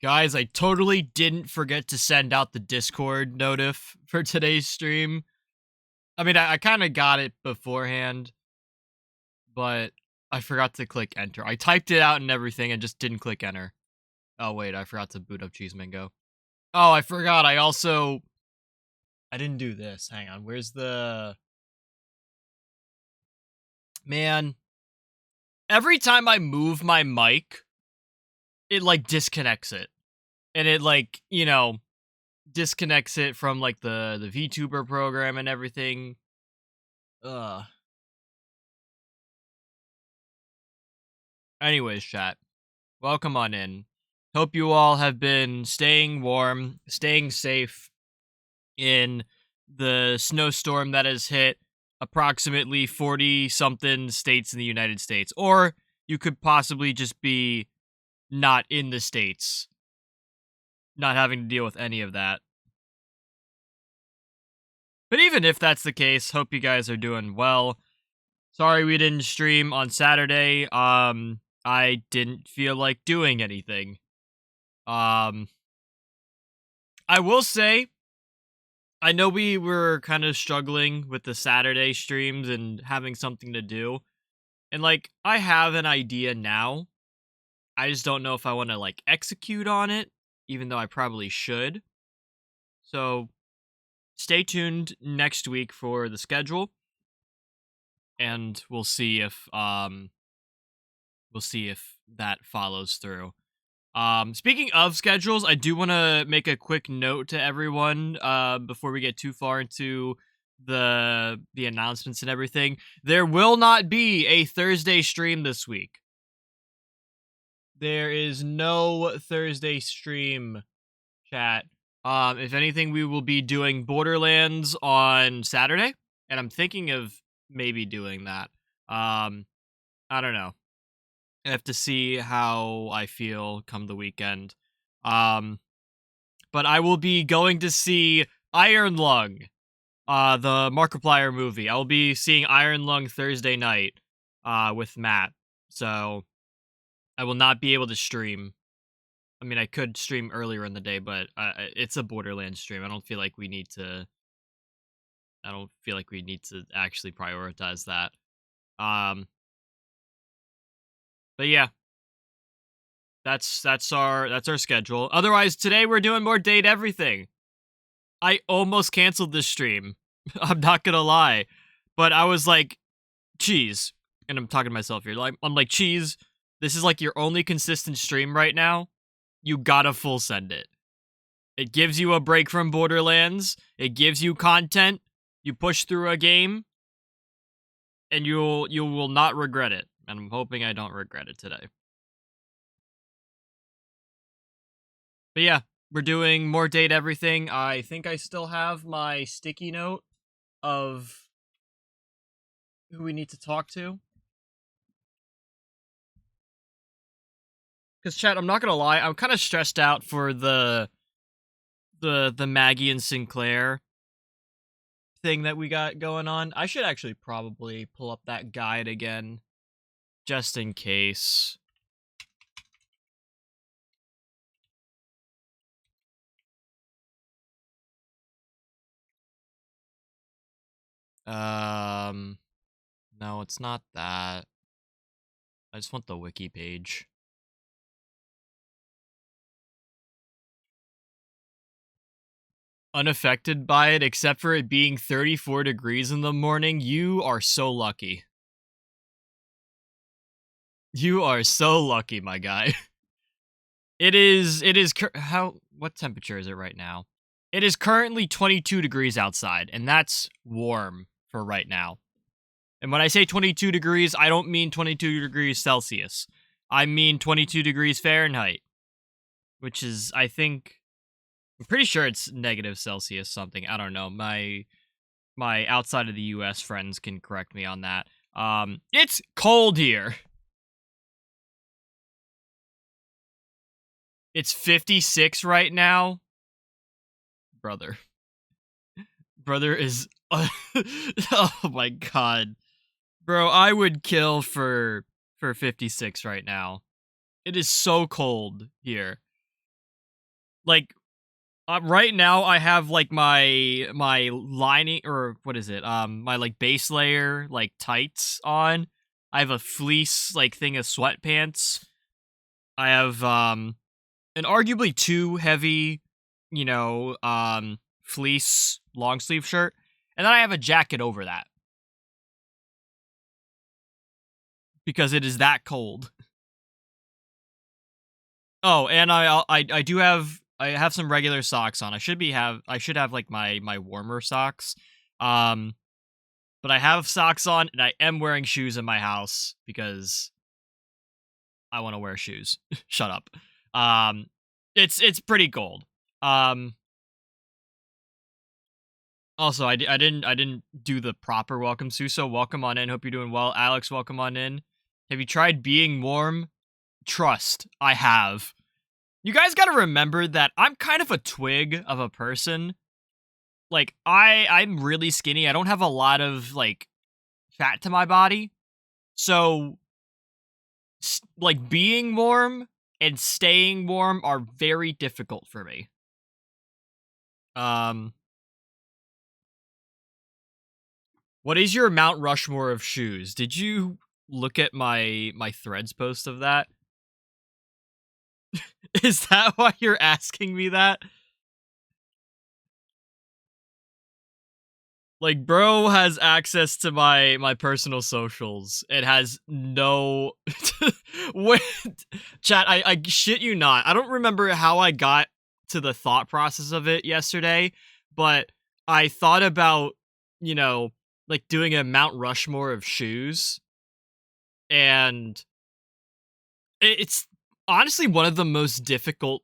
Guys, I totally didn't forget to send out the Discord notif for today's stream. I mean, I kind of got it beforehand, but I forgot to click enter. I typed it out and everything and just didn't click enter. Oh, wait, I forgot to boot up Cheese Mango. Oh, I forgot. I didn't do this. Hang on. Where's the... Man. Every time I move my mic, it, like, disconnects it. And it, like, disconnects it from, like, the VTuber program and everything. Ugh. Anyways, chat. Welcome on in. Hope you all have been staying warm, staying safe in the snowstorm that has hit approximately 40-something states in the United States. Or you could possibly just be not in the States, not having to deal with any of that. But even if that's the case, hope you guys are doing well. Sorry we didn't stream on Saturday. I didn't feel like doing anything. I will say, I know we were kind of struggling with the Saturday streams and having something to do. And, like, I have an idea now. I just don't know if I want to, like, execute on it, even though I probably should. So, stay tuned next week for the schedule. And we'll see if that follows through. Speaking of schedules, I do want to make a quick note to everyone before we get too far into the announcements and everything. There will not be a Thursday stream this week. There is no Thursday stream, chat. If anything, we will be doing Borderlands on Saturday, and I'm thinking of maybe doing that. I don't know. I have to see how I feel come the weekend. But I will be going to see Iron Lung, the Markiplier movie. I will be seeing Iron Lung Thursday night with Matt. So I will not be able to stream. I mean, I could stream earlier in the day, but it's a Borderlands stream. I don't feel like we need to actually prioritize that. But yeah, that's our schedule. Otherwise, today we're doing more Date Everything. I almost canceled this stream. I'm not gonna lie, but I was like, Cheese, and I'm talking to myself here. I'm like, Cheese, this is like your only consistent stream right now. You gotta full send it. It gives you a break from Borderlands. It gives you content. You push through a game, and you will not regret it. And I'm hoping I don't regret it today. But yeah, we're doing more Date Everything. I think I still have my sticky note of who we need to talk to. Because, chat, I'm not gonna lie, I'm kind of stressed out for the Maggie and Sinclair thing that we got going on. I should actually probably pull up that guide again, just in case. No, it's not that. I just want the wiki page. Unaffected by it, except for it being 34 degrees in the morning. You are so lucky. You are so lucky, my guy. What temperature is it right now? It is currently 22 degrees outside, and that's warm for right now. And when I say 22 degrees, I don't mean 22 degrees Celsius. I mean 22 degrees Fahrenheit, which is, I'm pretty sure it's negative Celsius something. I don't know. My outside of the US friends can correct me on that. It's cold here. It's 56 right now. Brother is oh my god. Bro, I would kill for 56 right now. It is so cold here. Like right now I have like my lining, or what is it? My like base layer like tights on. I have a fleece like thing of sweatpants. I have an arguably too heavy, fleece long sleeve shirt, and then I have a jacket over that because it is that cold. Oh, and I do have I have some regular socks on. I should have like my warmer socks. Um but I have socks on and I am wearing shoes in my house because I want to wear shoes. Shut up. Um it's pretty cold. Um Also, I didn't do the proper welcome, Suso. Welcome on in. Hope you're doing well. Alex, welcome on in. Have you tried being warm? Trust, I have. You guys got to remember that I'm kind of a twig of a person. Like I'm really skinny. I don't have a lot of like fat to my body. So like being warm and staying warm are very difficult for me. Um what is your Mount Rushmore of shoes? Did you look at my threads post of that? Is that why you're asking me that? Like, bro has access to my personal socials. It has no wait, chat. I shit you not. I don't remember how I got to the thought process of it yesterday, but I thought about, you know, like doing a Mount Rushmore of shoes, and it's honestly one of the most difficult,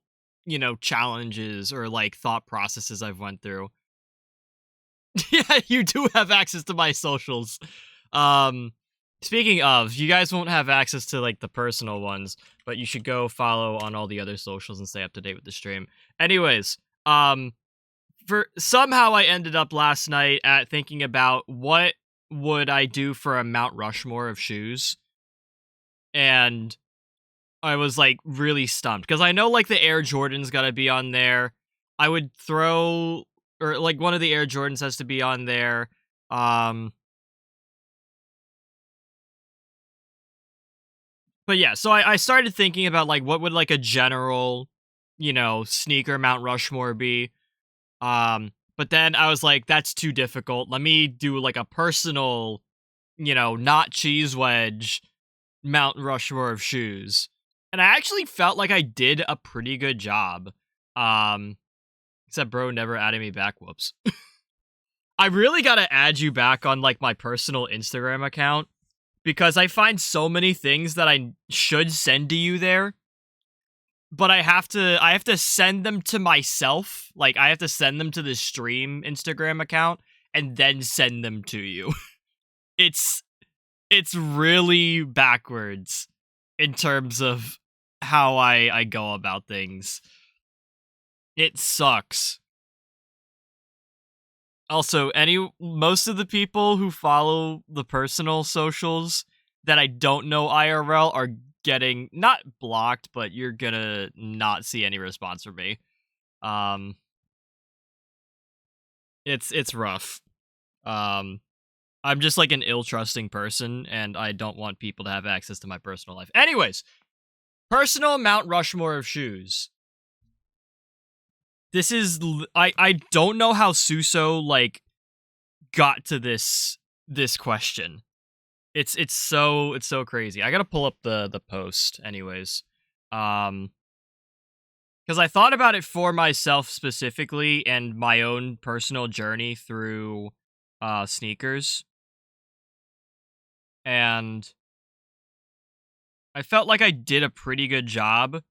challenges or like thought processes I've went through. Yeah, you do have access to my socials. Um, Speaking of, you guys won't have access to like the personal ones, but you should go follow on all the other socials and stay up to date with the stream. Anyways, for somehow I ended up last night at thinking about what would I do for a Mount Rushmore of shoes, and I was like really stumped because I know like the Air Jordan's got to be on there. I would throw, or like one of the Air Jordans has to be on there. Um but yeah, so I started thinking about like what would like a general, sneaker Mount Rushmore be. But then I was like, that's too difficult. Let me do like a personal, not cheese wedge Mount Rushmore of shoes. And I actually felt like I did a pretty good job. Um, Except bro never added me back. Whoops. I really gotta add you back on like my personal Instagram account because I find so many things that I should send to you there, but I have to send them to myself. Like I have to send them to the stream Instagram account and then send them to you. It's it's really backwards in terms of how I go about things. It sucks. Also, most of the people who follow the personal socials that I don't know IRL are getting not blocked, but you're gonna not see any response from me. Um, it's rough. Um, I'm just like an ill trusting person, and I don't want people to have access to my personal life. Anyways, personal Mount Rushmore of shoes. This is I don't know how Suso like got to this question. It's so crazy. I gotta pull up the post anyways. Um because I thought about it for myself specifically and my own personal journey through sneakers, and I felt like I did a pretty good job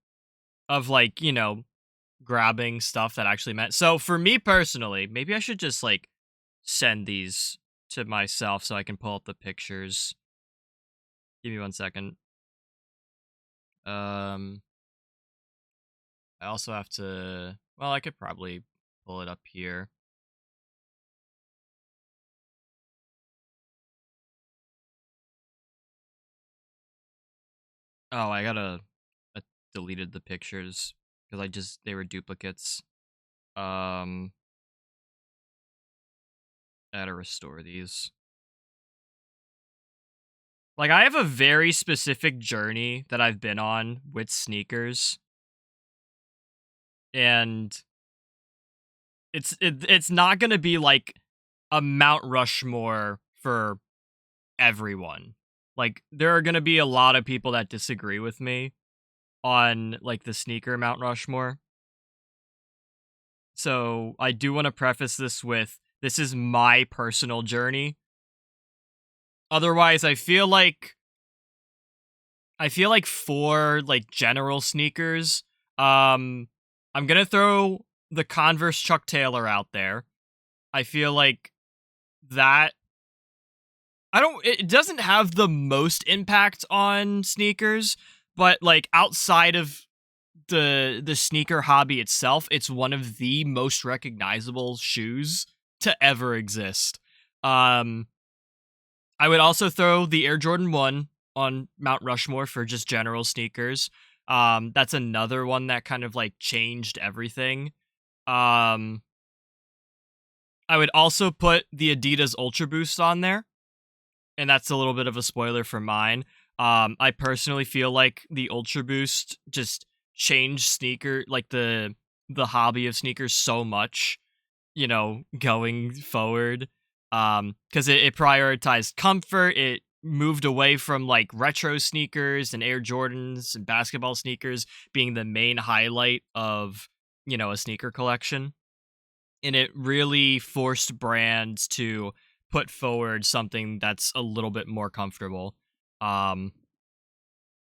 of like, grabbing stuff that actually meant. So for me personally, maybe I should just like send these to myself so I can pull up the pictures. Give me 1 second. Um I also have to, well, I could probably pull it up here. Oh, I deleted the pictures. because they were duplicates. I had to restore these. Like, I have a very specific journey that I've been on with sneakers, and it's not gonna be like a Mount Rushmore for everyone. Like, there are gonna be a lot of people that disagree with me on like the sneaker Mount Rushmore. So I do want to preface this with this is my personal journey. Otherwise, I feel like for like general sneakers, I'm gonna throw the Converse Chuck Taylor out there. I feel like that it doesn't have the most impact on sneakers, but like outside of the sneaker hobby itself, it's one of the most recognizable shoes to ever exist. Um I would also throw the Air Jordan 1 on Mount Rushmore for just general sneakers. That's another one that kind of like changed everything. Um I would also put the Adidas Ultra Boost on there, and that's a little bit of a spoiler for mine. I personally feel like the Ultra Boost just changed the hobby of sneakers so much, going forward. Because it prioritized comfort. It moved away from like retro sneakers and Air Jordans and basketball sneakers being the main highlight of, a sneaker collection. And it really forced brands to put forward something that's a little bit more comfortable. Um,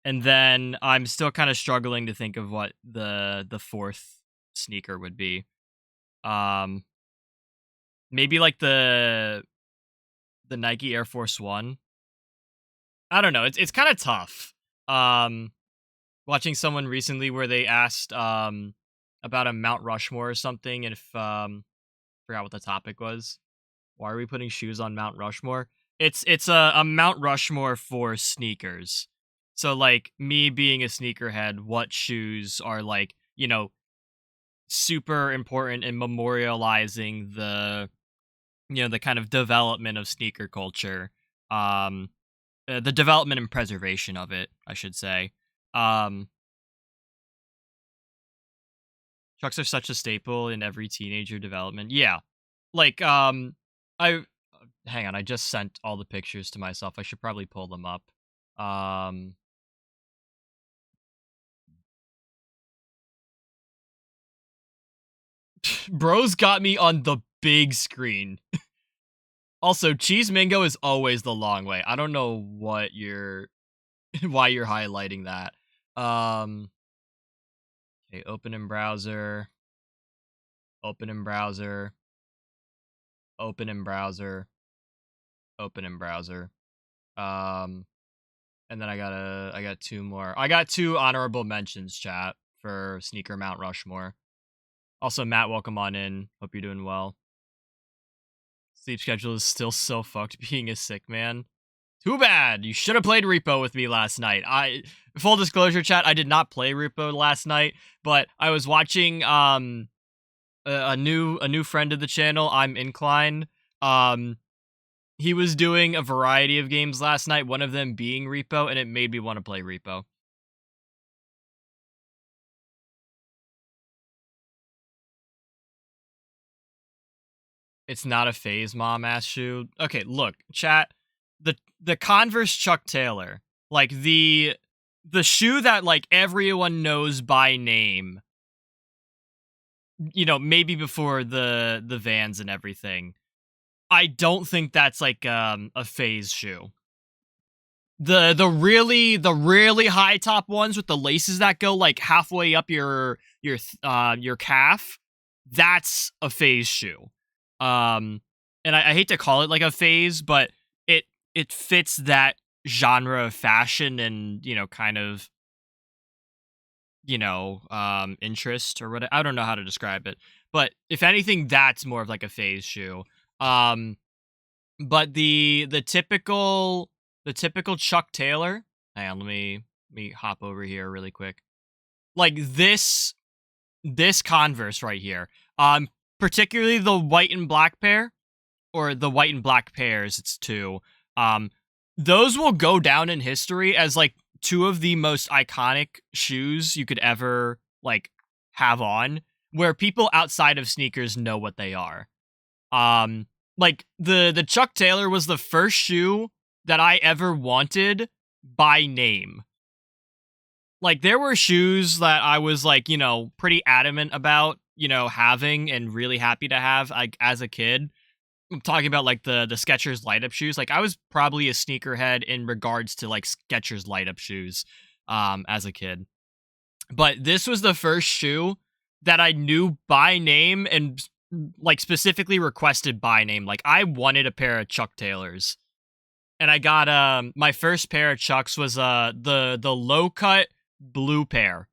and then I'm still kind of struggling to think of what the fourth sneaker would be. Um, Maybe like the Nike Air Force One. I don't know. It's kind of tough. Um, Watching someone recently where they asked about a Mount Rushmore or something, and if forgot what the topic was. Why are we putting shoes on Mount Rushmore? It's a Mount Rushmore for sneakers. So like me being a sneakerhead, what shoes are like, super important in memorializing the kind of development of sneaker culture. Um the development and preservation of it, I should say. Um Trucks are such a staple in every teenager development. Yeah. Like I hang on, I just sent all the pictures to myself. I should probably pull them up. Um Bros got me on the big screen. Also, cheese mango is always the long way. I don't know what you're why you're highlighting that. Okay, open in browser, open in browser, open in browser, open in browser. Um and then I got two more. I got two honorable mentions, chat, for sneaker Mount Rushmore. Also, Matt, welcome on in. Hope you're doing well. Sleep schedule is still so fucked being a sick man. Too bad. You should have played Repo with me last night. Full disclosure, chat, I did not play Repo last night, but I was watching a new friend of the channel, I'm Incline. He was doing a variety of games last night, one of them being Repo, and it made me want to play Repo. It's not a phase, mom ass shoe. Okay, look, chat. The Converse Chuck Taylor, like the shoe that like everyone knows by name. Maybe before the Vans and everything. I don't think that's like a phase shoe. The really high top ones with the laces that go like halfway up your calf, that's a phase shoe. And I hate to call it like a phase, but it fits that genre of fashion and kind of interest or what. I don't know how to describe it, but if anything, that's more of like a phase shoe. Um, but the typical Chuck Taylor. Hang on, let me hop over here really quick. Like this this Converse right here, particularly the white and black pair, or the white and black pairs, it's two. Um, those will go down in history as like two of the most iconic shoes you could ever like have on, where people outside of sneakers know what they are. Um, like the Chuck Taylor was the first shoe that I ever wanted by name. Like there were shoes that I was like, pretty adamant about, having and really happy to have like as a kid. I'm talking about like the Skechers light up shoes. Like I was probably a sneakerhead in regards to like Skechers light up shoes as a kid. But this was the first shoe that I knew by name and like specifically requested by name. Like I wanted a pair of Chuck Taylors. And I got my first pair of Chucks was the low cut blue pair.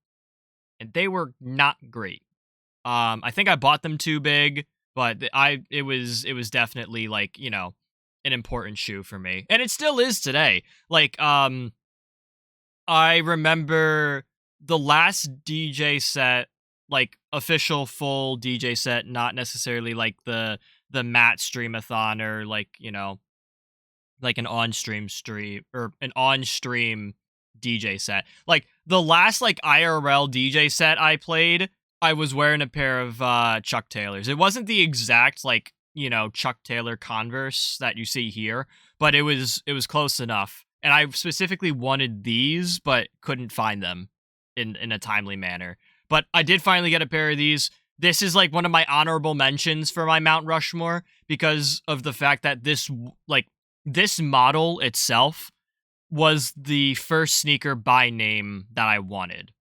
And they were not great. I think I bought them too big, but it was definitely like, an important shoe for me. And it still is today. Like I remember the last DJ set, like official full DJ set, not necessarily like the Matt streamathon or like, like an stream or an on stream DJ set. Like the last like IRL DJ set I played, I was wearing a pair of Chuck Taylors. It wasn't the exact like, Chuck Taylor Converse that you see here, but it was close enough. And I specifically wanted these, but couldn't find them in a timely manner. But I did finally get a pair of these. This is like one of my honorable mentions for my Mount Rushmore because of the fact that this model itself was the first sneaker by name that I wanted.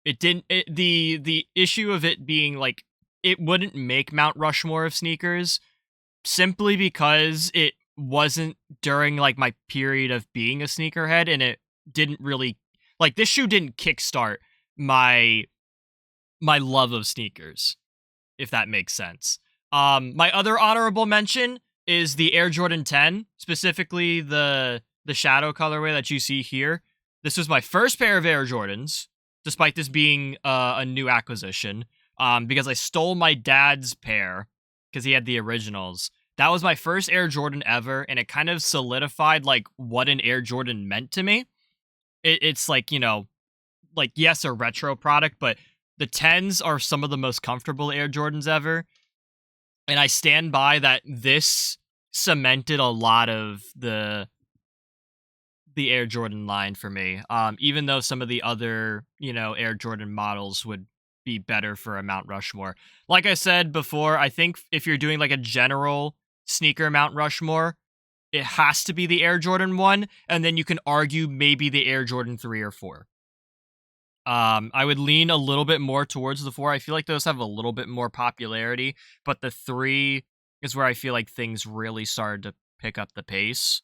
The issue of it being like it wouldn't make Mount Rushmore of sneakers simply because it wasn't during like my period of being a sneakerhead, and it didn't really like this shoe didn't kickstart my love of sneakers, if that makes sense. My other honorable mention is the Air Jordan 10, specifically the shadow colorway that you see here. This was my first pair of Air Jordans, despite this being a new acquisition, because I stole my dad's pair because he had the originals. That was my first Air Jordan ever, and it kind of solidified like what an Air Jordan meant to me. It's like, like yes, a retro product, but the 10s are some of the most comfortable Air Jordans ever. And I stand by that this cemented a lot of the Air Jordan line for me. Even though some of the other, Air Jordan models would be better for a Mount Rushmore. Like I said before, I think if you're doing like a general sneaker Mount Rushmore, it has to be the Air Jordan 1, and then you can argue maybe the Air Jordan 3 or 4. I would lean a little bit more towards the 4. I feel like those have a little bit more popularity, but the 3 is where I feel like things really started to pick up the pace,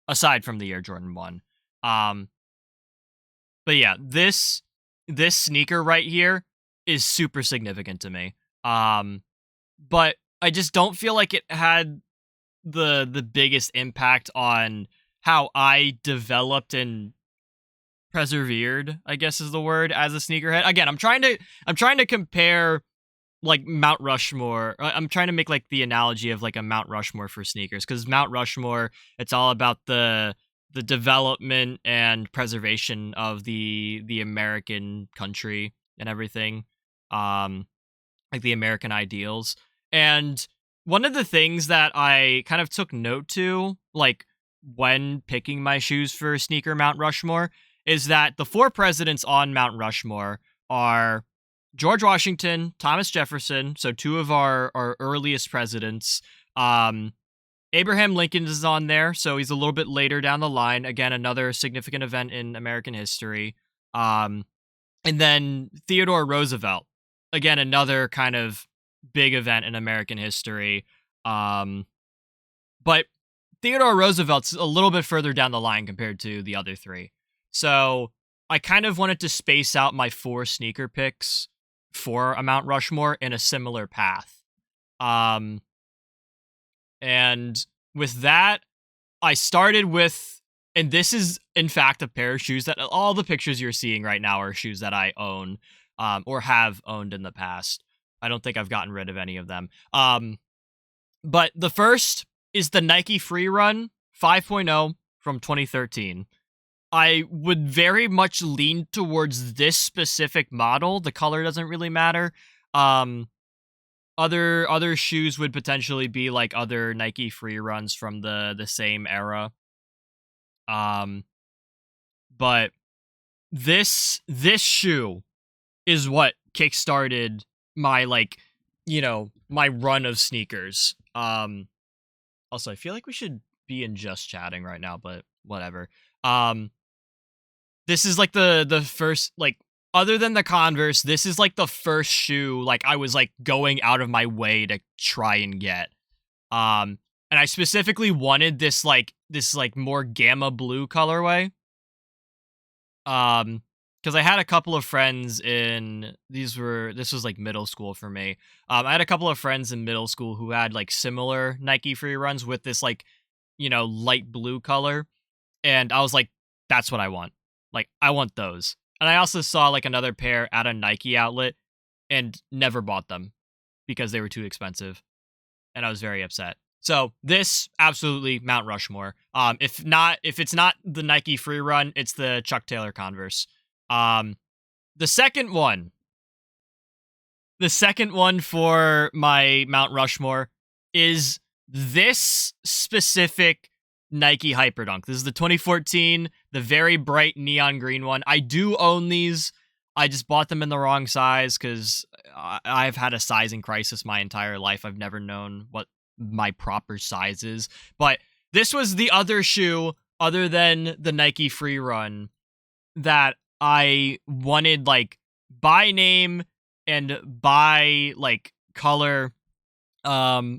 aside from the Air Jordan 1. But yeah, this sneaker right here is super significant to me. But I just don't feel like it had the biggest impact on how I developed and persevered, I guess is the word, as a sneakerhead. Again, I'm trying to compare like Mount Rushmore. I'm trying to make like the analogy of like a Mount Rushmore for sneakers, because Mount Rushmore, it's all about the development and preservation of the American country and everything, like the American ideals. And one of the things that I kind of took note to, like when picking my shoes for sneaker Mount Rushmore, is that the 4 presidents on Mount Rushmore are George Washington, Thomas Jefferson, so 2 of our earliest presidents. Abraham Lincoln is on there, so he's a little bit later down the line. Again, another significant event in American history. And then Theodore Roosevelt, again, another kind of big event in American history. But Theodore Roosevelt's a little bit further down the line compared to the other 3. So I kind of wanted to space out my 4 sneaker picks for a Mount Rushmore in a similar path. And with that, I started with, and this is in fact a pair of shoes that all the pictures you're seeing right now are shoes that I own. or have owned in the past. I don't think I've gotten rid of any of them. But the first is the Nike Free Run 5.0 from 2013. I would very much lean towards this specific model. The color doesn't really matter. Other shoes would potentially be like other Nike Free Runs from the same era. But this shoe is what kickstarted my my run of sneakers. Also, I feel like we should be in just chatting right now, but whatever. This is like the first, like, other than the Converse, this is like the first shoe like I was like going out of my way to try and get. And I specifically wanted this more gamma blue colorway. Because I had a couple of friends this was like middle school for me. I had a couple of friends in middle school who had like similar Nike Free Runs with this like, light blue color. And I was like, that's what I want. Like, I want those. And I also saw like another pair at a Nike outlet and never bought them because they were too expensive. And I was very upset. So this, absolutely Mount Rushmore. If it's not the Nike Free Run, it's the Chuck Taylor Converse. The second one for my Mount Rushmore is this specific Nike Hyperdunk. This is the 2014, the very bright neon green one. I do own these. I just bought them in the wrong size because I've had a sizing crisis my entire life. I've never known what my proper size is. But this was the other shoe other than the Nike Free Run that I wanted, like, by name and by like color. I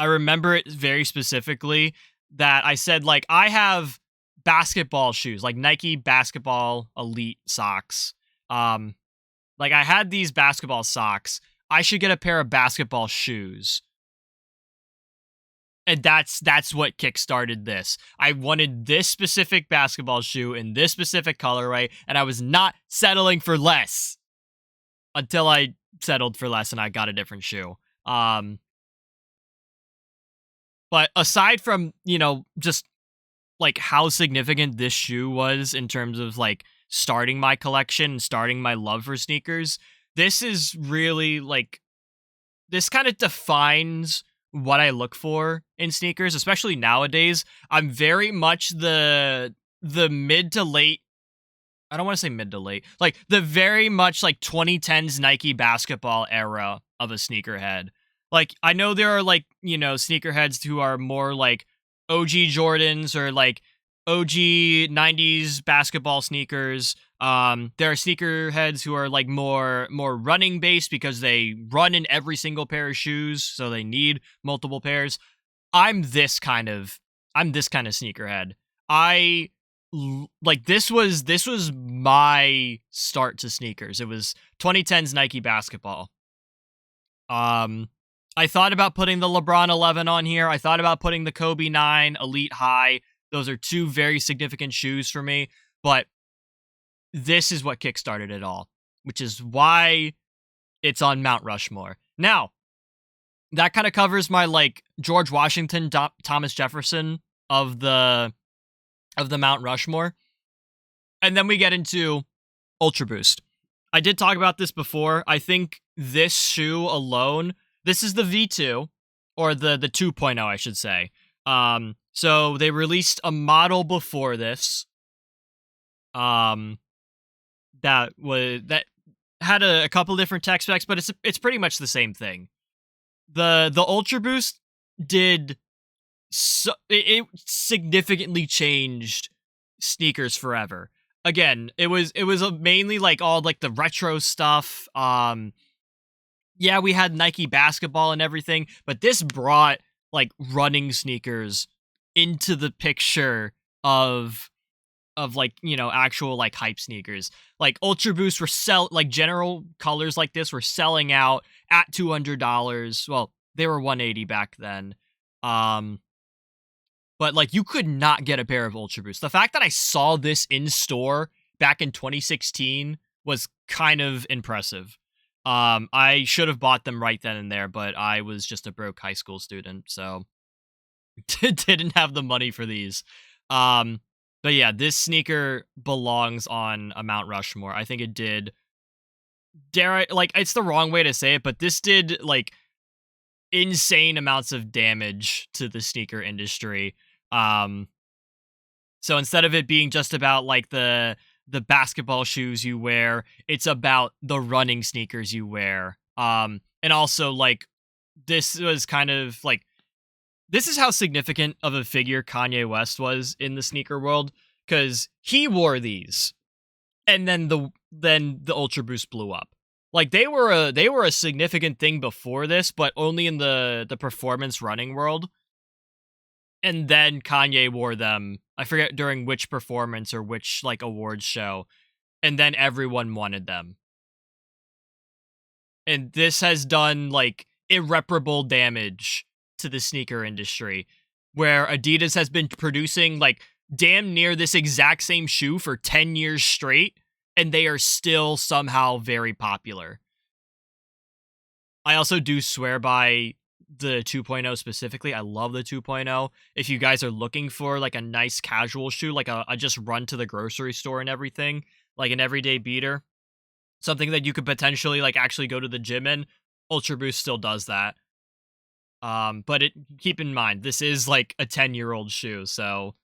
remember it very specifically that I said, like, I have basketball shoes, like Nike basketball elite socks. Like, I had these basketball socks. I should get a pair of basketball shoes. And that's what kickstarted this. I wanted this specific basketball shoe in this specific colorway, and I was not settling for less until I settled for less and I got a different shoe. But aside from, just like how significant this shoe was in terms of like starting my collection, starting my love for sneakers, this is really like, this kind of defines what I look for in sneakers, especially nowadays. I'm very much the mid to late, I don't want to say mid to late, like the very much like 2010s Nike basketball era of a sneakerhead. Like, I know there are like, sneakerheads who are more like OG Jordans or like OG 90s basketball sneakers. There are sneakerheads who are like more running based because they run in every single pair of shoes, so they need multiple pairs. I'm this kind of sneakerhead. This was my start to sneakers. It was 2010's Nike basketball. I thought about putting the LeBron 11 on here. I thought about putting the Kobe 9 Elite High. Those are two very significant shoes for me, but this is what kickstarted it all, which is why it's on Mount Rushmore. Now, that kind of covers my like George Washington, Thomas Jefferson of the Mount Rushmore. And then we get into Ultra Boost. I did talk about this before. I think this shoe alone, this is the V2, or the 2.0, I should say. So they released a model before this. That had a couple different tech specs, but it's pretty much the same thing. The Ultra Boost it significantly changed sneakers forever. Again, it was mainly like all like the retro stuff. Yeah, we had Nike basketball and everything, but this brought like running sneakers into the picture of like, actual like hype sneakers. Like Ultra Boost were like general colors like this were selling out at $200. Well, they were $180 back then. But like, you could not get a pair of Ultra Boost. The fact that I saw this in store back in 2016 was kind of impressive. I should have bought them right then and there, but I was just a broke high school student, so didn't have the money for these. Um, but yeah, this sneaker belongs on a Mount Rushmore. I think it did. Dare I, like, it's the wrong way to say it, but this did like insane amounts of damage to the sneaker industry. Um, so instead of it being just about like the basketball shoes you wear, it's about the running sneakers you wear. And also like this was kind of like this is how significant of a figure Kanye West was in the sneaker world because he wore these, and then the Ultra Boost blew up. Like they were a significant thing before this, but only in the performance running world. And then Kanye wore them. I forget during which performance or which like awards show, and then everyone wanted them. And this has done like irreparable damage to the sneaker industry where Adidas has been producing like damn near this exact same shoe for 10 years straight and they are still somehow very popular. I also do swear by the 2.0 specifically. I love the 2.0. If you guys are looking for like a nice casual shoe, like a just run to the grocery store and everything, like an everyday beater, something that you could potentially like actually go to the gym in, Ultra Boost still does that. But keep in mind this is like a 10-year-old shoe, so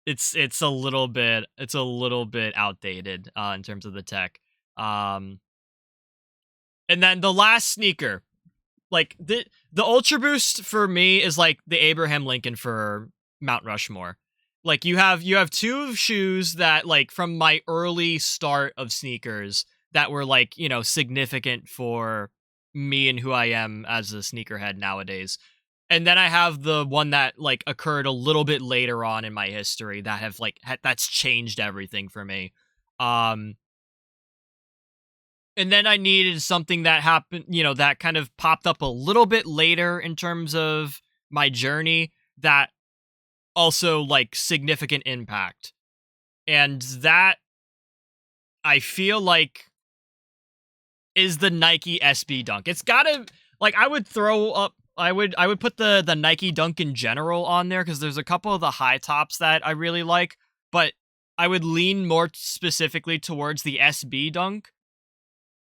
it's a little bit outdated in terms of the tech. Um, and then the last sneaker, like the Ultra Boost for me is like the Abraham Lincoln for Mount Rushmore. Like you have two shoes that like from my early start of sneakers that were like, significant for me and who I am as a sneakerhead nowadays. And then I have the one that like occurred a little bit later on in my history that have like that's changed everything for me. Um and then I needed something that happened, that kind of popped up a little bit later in terms of my journey that also like significant impact. And that I feel like is the Nike SB Dunk. It's gotta like I would put the Nike Dunk in general on there because there's a couple of the high tops that I really like, but I would lean more specifically towards the SB Dunk.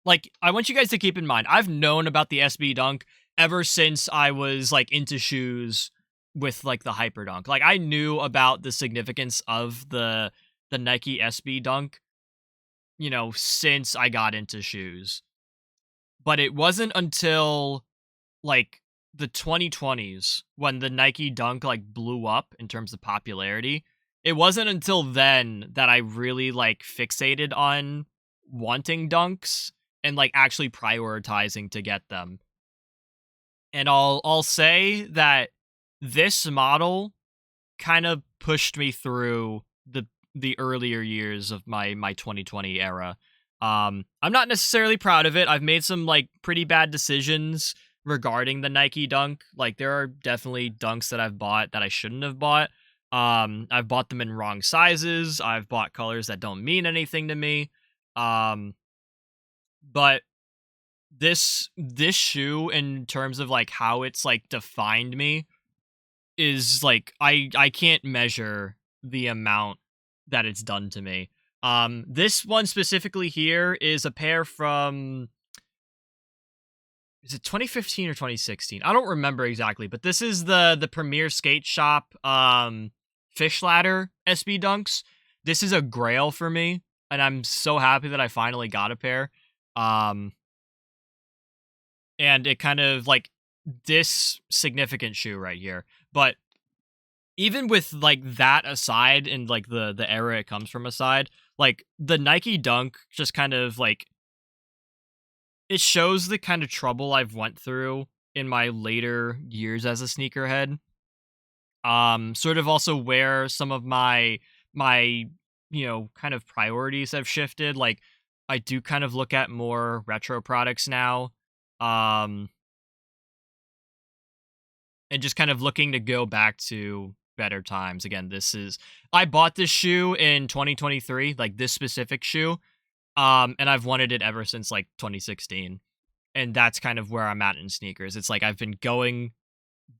Like, I want you guys to keep in mind, I've known about the SB Dunk ever since I was like into shoes with like the Hyper Dunk. Like, I knew about the significance of the Nike SB Dunk, since I got into shoes. But it wasn't until like the 2020s when the Nike Dunk like blew up in terms of popularity. It wasn't until then that I really like fixated on wanting dunks and like actually prioritizing to get them. And I'll say that this model kind of pushed me through the earlier years of my 2020 era. I'm not necessarily proud of it. I've made some like pretty bad decisions regarding the Nike Dunk. Like there are definitely dunks that I've bought that I shouldn't have bought. I've bought them in wrong sizes. I've bought colors that don't mean anything to me. Um, but this shoe in terms of like how it's like defined me is like I can't measure the amount that it's done to me. This one specifically here is a pair from, is it 2015 or 2016? I don't remember exactly, but this is the Premier Skate Shop Fish Ladder SB Dunks. This is a grail for me, and I'm so happy that I finally got a pair. Um and it kind of like this significant shoe right here. But even with like that aside and like the era it comes from aside, like the Nike Dunk just kind of like it shows the kind of trouble I've went through in my later years as a sneakerhead. Sort of also where some of my kind of priorities have shifted. Like I do kind of look at more retro products now. Um and just kind of looking to go back to better times. Again, I bought this shoe in 2023, like this specific shoe, And I've wanted it ever since like 2016. And that's kind of where I'm at in sneakers. It's like I've been going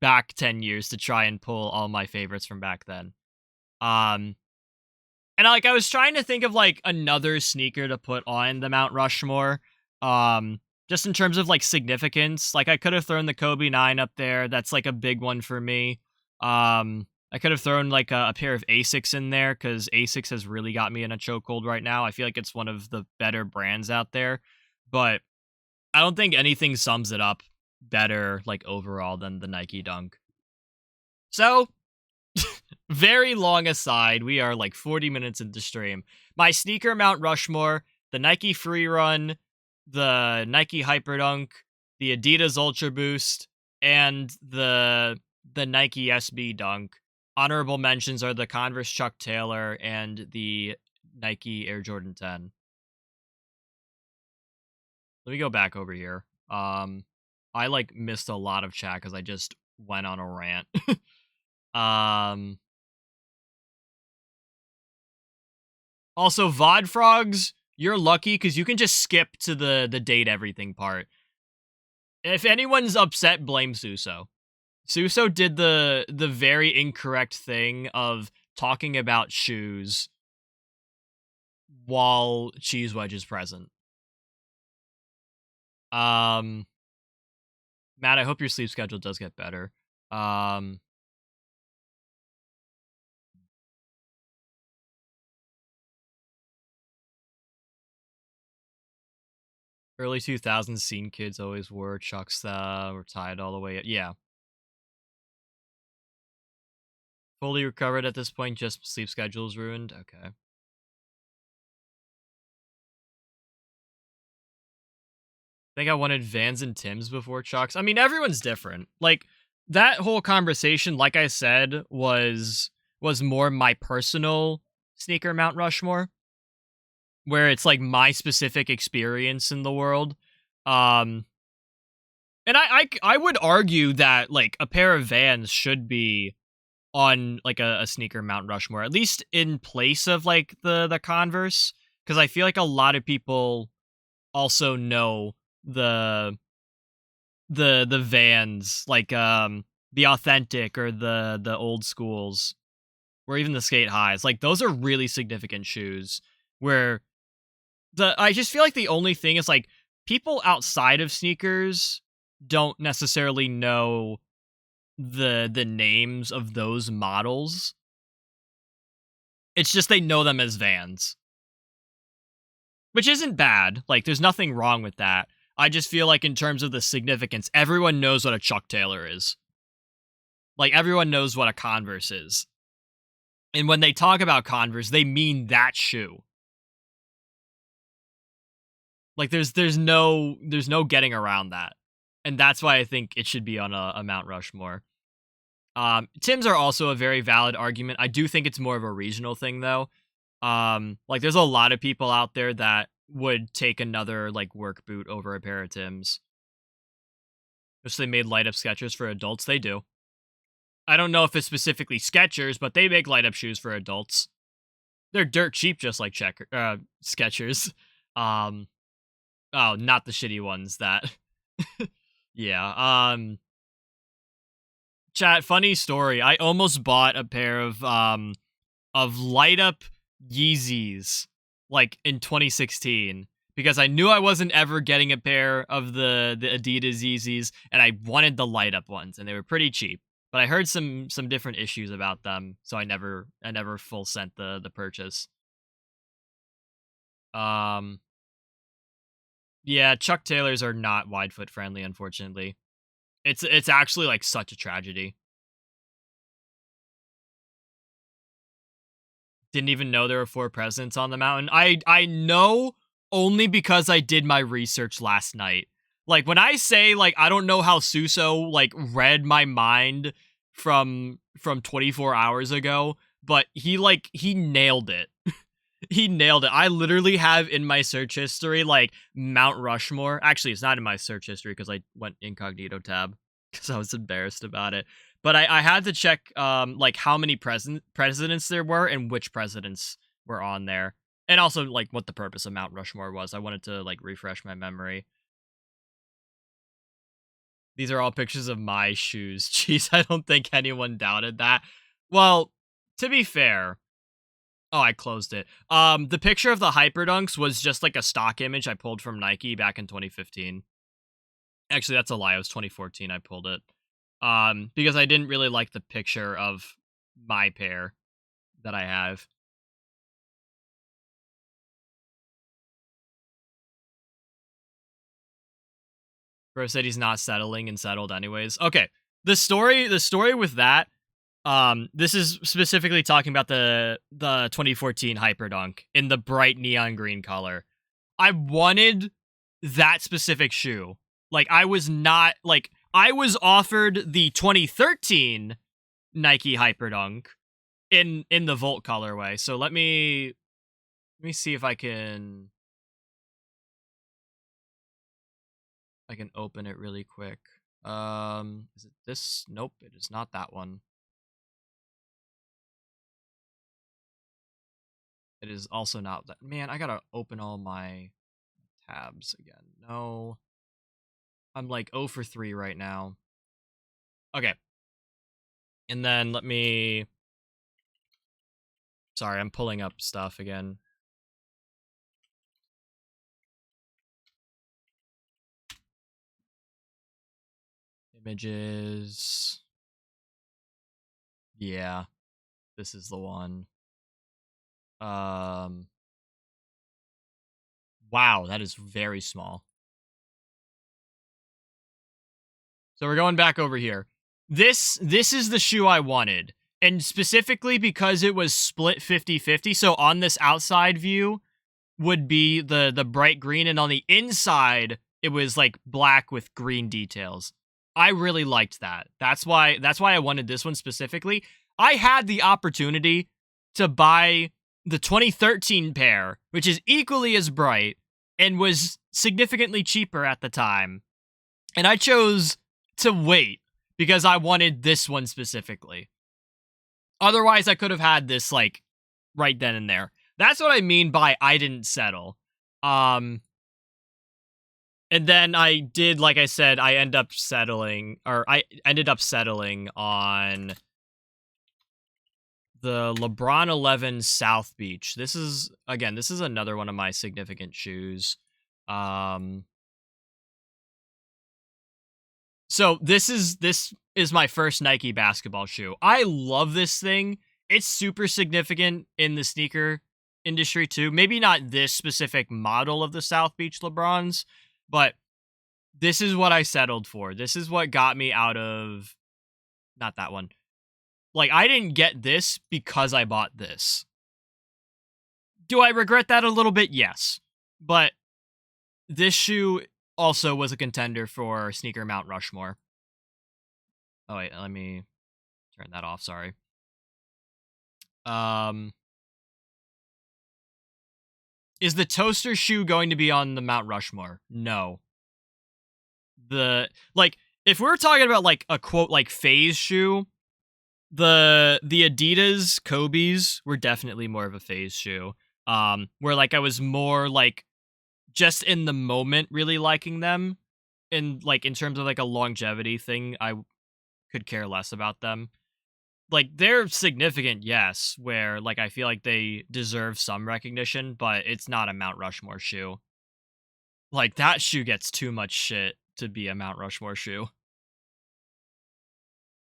back 10 years to try and pull all my favorites from back then. Um and like I was trying to think of like another sneaker to put on the Mount Rushmore. Just in terms of like significance. Like I could have thrown the Kobe 9 up there. That's like a big one for me. I could have thrown like a pair of Asics in there because Asics has really got me in a chokehold right now. I feel like it's one of the better brands out there. But I don't think anything sums it up better like overall than the Nike Dunk. So very long aside. We are like 40 minutes into stream. My sneaker Mount Rushmore, the Nike Free Run, the Nike Hyperdunk, the Adidas Ultra Boost, and the Nike SB Dunk. Honorable mentions are the Converse Chuck Taylor and the Nike Air Jordan 10. Let me go back over here. I like missed a lot of chat because I just went on a rant. um Also, VoD frogs, you're lucky because you can just skip to the date everything part. If anyone's upset, blame Suso. Suso did the very incorrect thing of talking about shoes while Cheese Wedge is present. Matt, I hope your sleep schedule does get better. Early 2000s scene kids always wore Chucks that were tied all the way. Yeah. Fully recovered at this point, just sleep schedule's ruined. Okay. I think I wanted Vans and Tims before Chucks. I mean, everyone's different. Like, that whole conversation, like I said, was more my personal sneaker Mount Rushmore, where it's like my specific experience in the world. Um and I would argue that like a pair of Vans should be on like a sneaker Mount Rushmore, at least in place of like the Converse, because I feel like a lot of people also know the the Vans, like the authentic or the old schools, or even the skate highs. Like those are really significant shoes. Where I just feel like the only thing is like people outside of sneakers don't necessarily know the names of those models. It's just they know them as Vans, which isn't bad. Like there's nothing wrong with that. I just feel like in terms of the significance, everyone knows what a Chuck Taylor is. Like everyone knows what a Converse is. And when they talk about Converse, they mean that shoe. Like there's no getting around that. And that's why I think it should be on a Mount Rushmore. Tim's are also a very valid argument. I do think it's more of a regional thing though. Like there's a lot of people out there that would take another like work boot over a pair of Tim's. If they made light up Skechers for adults, they do. I don't know if it's specifically Skechers, but they make light up shoes for adults. They're dirt cheap, just like Skechers. Oh, not the shitty ones that. Yeah. Chat. Funny story. I almost bought a pair of light up Yeezys like in 2016 because I knew I wasn't ever getting a pair of the Adidas Yeezys, and I wanted the light up ones, and they were pretty cheap. But I heard some different issues about them, so I never full sent the purchase. Um, yeah, Chuck Taylors are not wide foot friendly, unfortunately. It's actually like such a tragedy. Didn't even know there were 4 presidents on the mountain. I know only because I did my research last night. Like when I say like I don't know how Suso like read my mind from 24 hours ago, but he nailed it. He nailed it. I literally have in my search history like Mount Rushmore. Actually, it's not in my search history because I went incognito tab because I was embarrassed about it. But I had to check like how many presidents there were and which presidents were on there. And also, like, what the purpose of Mount Rushmore was. I wanted to, like, refresh my memory. These are all pictures of my shoes. Jeez, I don't think anyone doubted that. Well, to be fair, oh, I closed it. The picture of the Hyperdunks was just like a stock image I pulled from Nike back in 2015. Actually, that's a lie. It was 2014 I pulled it. Because I didn't really like the picture of my pair that I have. Bro said he's not settling and settled anyways. Okay. The story with that, this is specifically talking about the 2014 Hyperdunk in the bright neon green color. I wanted that specific shoe. Like, I was not like I was offered the 2013 Nike Hyperdunk in the Volt colorway. So let me see if I can open it really quick. Is it this? Nope, it is not that one. It is also not that. Man, I gotta open all my tabs again. No. I'm like 0 for 3 right now. Okay. And then let me... Sorry, I'm pulling up stuff again. Images. Yeah, this is the one. Wow, that is very small. So we're going back over here. This is the shoe I wanted. And specifically because it was split 50-50. So on this outside view would be the bright green, and on the inside it was like black with green details. I really liked that. That's why I wanted this one specifically. I had the opportunity to buy the 2013 pair, which is equally as bright and was significantly cheaper at the time. And I chose to wait because I wanted this one specifically. Otherwise, I could have had this like right then and there. That's what I mean by I didn't settle. And then I did, like I said, I ended up settling on the LeBron 11 South Beach. This is another one of my significant shoes. So this is my first Nike basketball shoe. I love this thing. It's super significant in the sneaker industry too. Maybe not this specific model of the South Beach LeBrons, but this is what I settled for. This is what got me out of... Not that one. Like, I didn't get this because I bought this. Do I regret that a little bit? Yes. But this shoe also was a contender for sneaker Mount Rushmore. Oh, wait, let me turn that off. Sorry. Is the toaster shoe going to be on the Mount Rushmore? No. If we're talking about like a quote like phase shoe, the Adidas Kobe's were definitely more of a phase shoe. Where like I was more like just in the moment really liking them, and like in terms of like a longevity thing, I could care less about them. Like, they're significant, yes, where like I feel like they deserve some recognition, but it's not a Mount Rushmore shoe. Like, that shoe gets too much shit to be a Mount Rushmore shoe.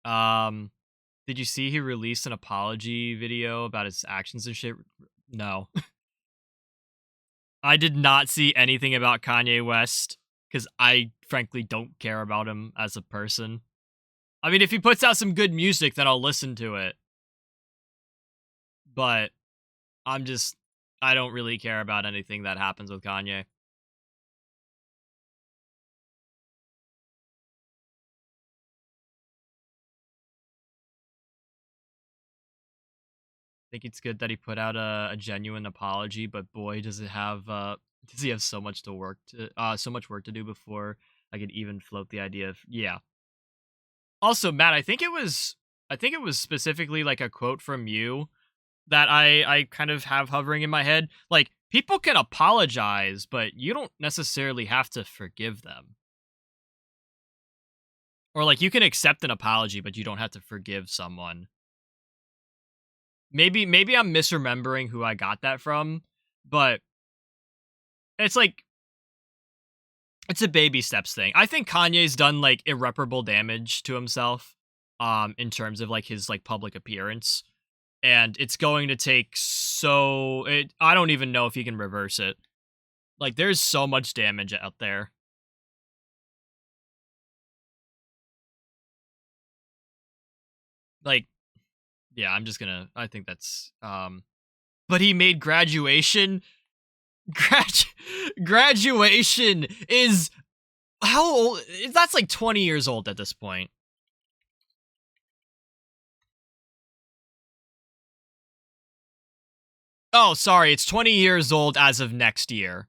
Did you see he released an apology video about his actions and shit? No. I did not see anything about Kanye West because I frankly don't care about him as a person. I mean, if he puts out some good music, then I'll listen to it. But I don't really care about anything that happens with Kanye. I think it's good that he put out a genuine apology, but boy, does he have so much work to do before I could even float the idea of... Yeah. Also, Matt, I think it was specifically like a quote from you that I kind of have hovering in my head. Like, people can apologize, but you don't necessarily have to forgive them. Or like, you can accept an apology, but you don't have to forgive someone. Maybe I'm misremembering who I got that from, but it's like, it's a baby steps thing. I think Kanye's done like irreparable damage to himself in terms of like his like public appearance, and it's going to take I don't even know if he can reverse it. Like, there's so much damage out there. Like, yeah, I think that's but he made graduation grad graduation is how old? That's like 20 years old at this point. Oh, sorry, it's 20 years old as of next year.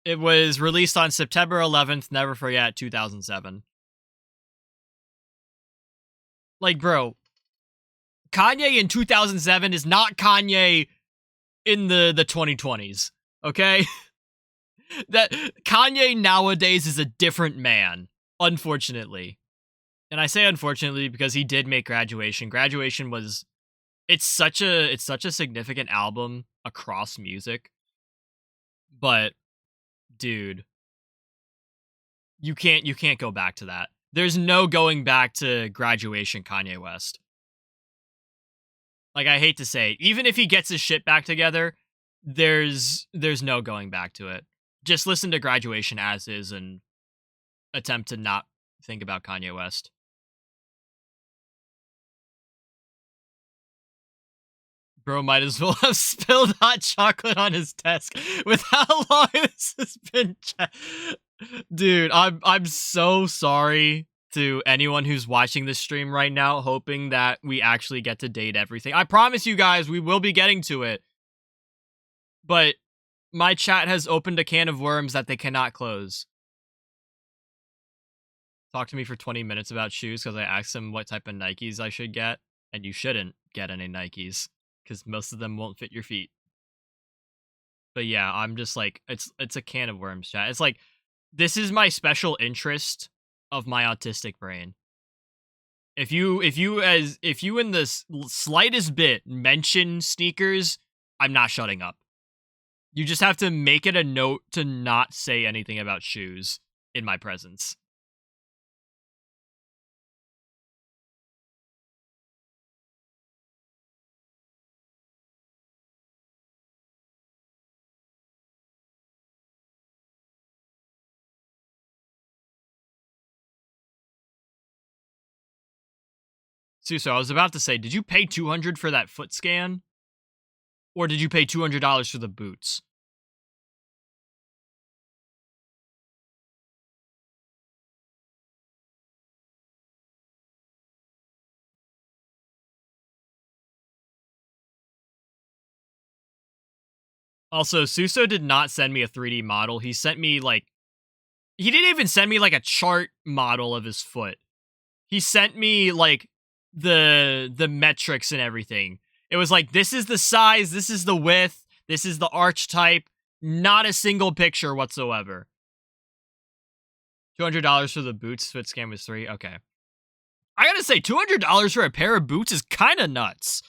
It was released on September 11th, never forget, 2007. Like, bro, Kanye in 2007 is not Kanye in the 2020s. Okay? That Kanye nowadays is a different man, unfortunately. And I say unfortunately because he did make Graduation. Graduation was it's such a significant album across music. But dude, you can't go back to that. There's no going back to Graduation Kanye West. Like, I hate to say, even if he gets his shit back together, there's no going back to it. Just listen to Graduation as is and attempt to not think about Kanye West. Bro might as well have spilled hot chocolate on his desk with how long this has been. Dude, I'm so sorry to anyone who's watching this stream right now, hoping that we actually get to date everything. I promise you guys, we will be getting to it. But my chat has opened a can of worms that they cannot close. Talk to me for 20 minutes about shoes because I asked him what type of Nikes I should get, and you shouldn't get any Nikes because most of them won't fit your feet. But yeah, I'm just like, it's a can of worms, chat. It's like, this is my special interest of my autistic brain. If you in the slightest bit mention sneakers, I'm not shutting up. You just have to make it a note to not say anything about shoes in my presence. Suso, I was about to say, did you pay 200 for that foot scan? Or did you pay $200 for the boots? Also, Suso did not send me a 3D model. He sent me like he didn't even send me like a chart model of his foot. He sent me like the metrics and everything. It was like, this is the size, this is the width, this is the arch type, not a single picture whatsoever. $200 for the boots, foot scan was 3. Okay. I gotta say, $200 for a pair of boots is kind of nuts.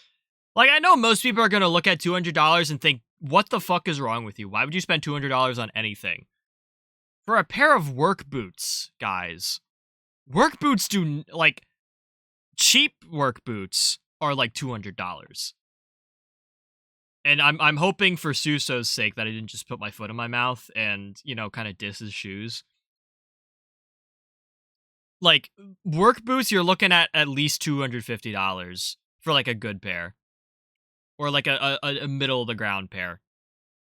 Like, I know most people are gonna look at $200 and think, what the fuck is wrong with you? Why would you spend $200 on anything? For a pair of work boots, guys, work boots do, like, cheap work boots are like $200. And I'm hoping for Suso's sake that I didn't just put my foot in my mouth and, kind of diss his shoes. Like, work boots, you're looking at least $250 for like a good pair. Or like a middle of the ground pair.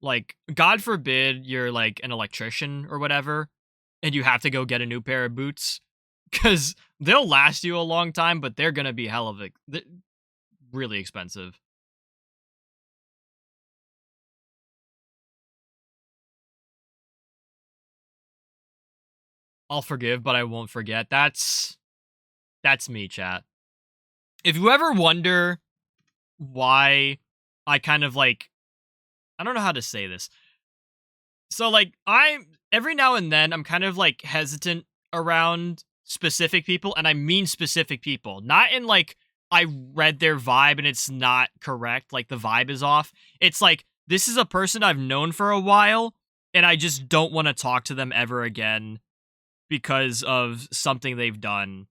Like, God forbid you're like an electrician or whatever, and you have to go get a new pair of boots. Because they'll last you a long time, but they're gonna be hell of really expensive. I'll forgive, but I won't forget. That's me, chat. if you ever wonder why I kind of like, I don't know how to say this. So like I'm every now and then I'm kind of like hesitant around specific people, and I mean specific people. Not in like I read their vibe and it's not correct, like the vibe is off. It's like this is a person I've known for a while and I just don't want to talk to them ever again because of something they've done.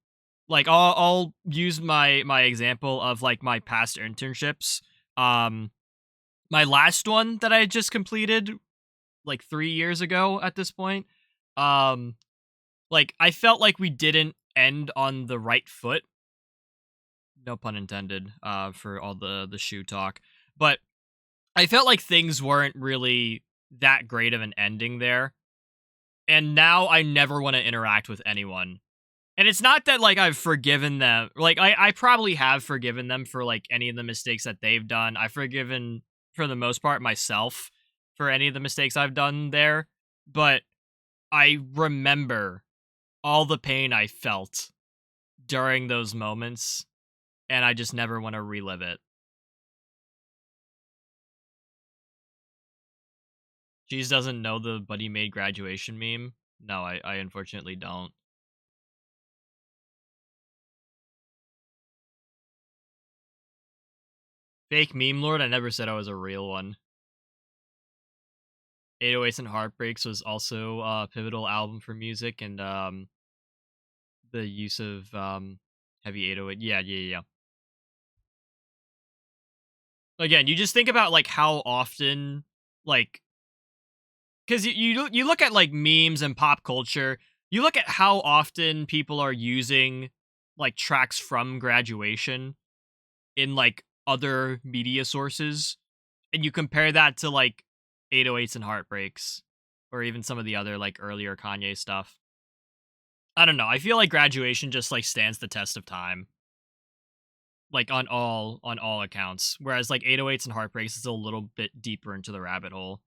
Like I'll use my example of like my past internships. Um my last one that I just completed like 3 years ago at this point. Um like I felt like we didn't end on the right foot. No pun intended for all the shoe talk. But I felt like things weren't really that great of an ending there. And now I never want to interact with anyone. And it's not that like I've forgiven them. Like I probably have forgiven them for like any of the mistakes that they've done. I've forgiven for the most part myself for any of the mistakes I've done there. But I remember all the pain I felt during those moments, and I just never want to relive it. Cheese doesn't know the Buddy Made graduation meme. No, I unfortunately don't. Fake meme lord. I never said I was a real one. 808s and Heartbreaks was also a pivotal album for music, and the use of heavy 808. Yeah, yeah, yeah. Again, you just think about like how often like because you look at like memes and pop culture, you look at how often people are using like tracks from graduation in like other media sources, and you compare that to like 808s and Heartbreaks, or even some of the other like earlier Kanye stuff. I don't know. I feel like graduation just like stands the test of time, like on all accounts. Whereas like 808s and Heartbreaks is a little bit deeper into the rabbit hole.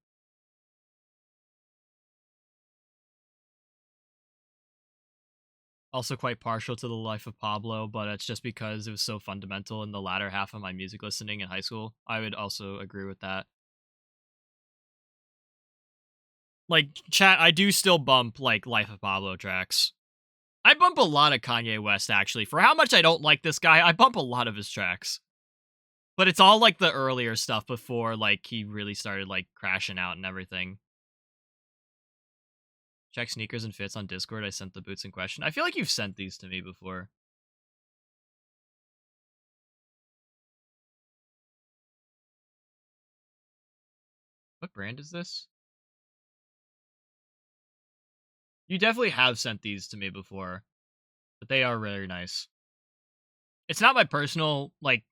Also quite partial to the life of Pablo, but it's just because it was so fundamental in the latter half of my music listening in high school. I would also agree with that. Like chat, I do still bump like Life of Pablo tracks. I bump a lot of Kanye West actually. For how much I don't like this guy, I bump a lot of his tracks. But it's all like the earlier stuff before like he really started like crashing out and everything. Check sneakers and fits on Discord. I sent the boots in question. I feel like you've sent these to me before. What brand is this? You definitely have sent these to me before, but they are very nice. It's not my personal like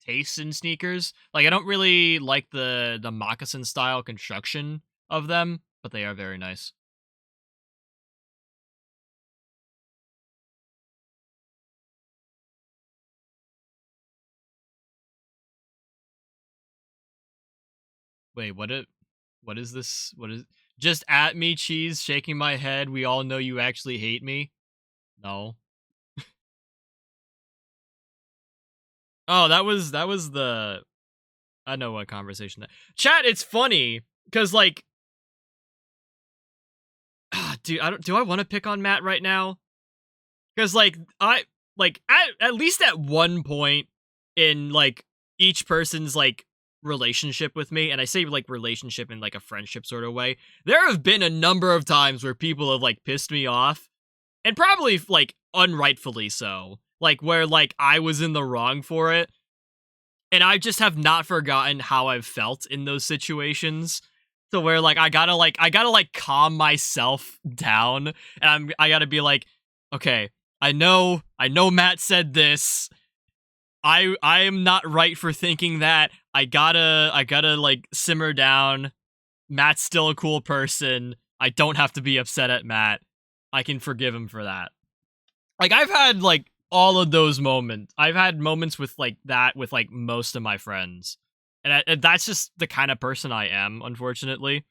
taste in sneakers. Like I don't really like the moccasin style construction of them, but they are very nice. Wait, what is this? What is just at me cheese shaking my head. We all know you actually hate me. No. Oh, that was the I know what conversation that. Chat, it's funny cuz like dude, I don't do I want to pick on Matt right now? Cuz like I like at least at one point in like each person's like relationship with me, and I say like relationship in like a friendship sort of way, there have been a number of times where people have like pissed me off, and probably like unrightfully so, like where like I was in the wrong for it, and I just have not forgotten how I've felt in those situations. So where like I gotta like calm myself down, and I gotta be like, okay, I know Matt said this. I am not right for thinking that. I gotta like simmer down. Matt's still a cool person. I don't have to be upset at Matt. I can forgive him for that. Like I've had like all of those moments. I've had moments with like that with like most of my friends. And that's just the kind of person I am, unfortunately.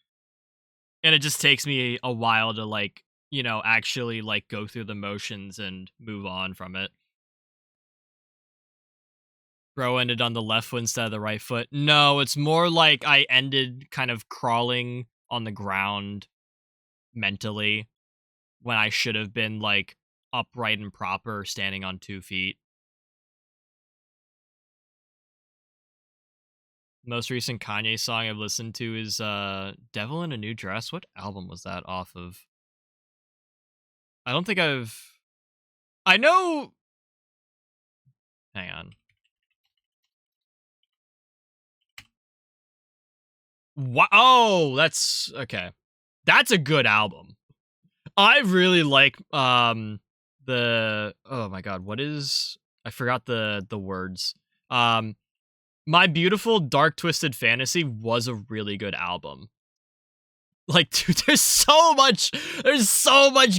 And it just takes me a while to like, actually like go through the motions and move on from it. Bro ended on the left foot instead of the right foot. No, it's more like I ended kind of crawling on the ground mentally when I should have been like upright and proper, standing on 2 feet. Most recent Kanye song I've listened to is Devil in a New Dress. What album was that off of? I don't think I know. Hang on. What? Oh, that's okay. That's a good album. I really like the oh my god, what is I forgot the words. My Beautiful Dark Twisted Fantasy was a really good album. Like, dude, there's so much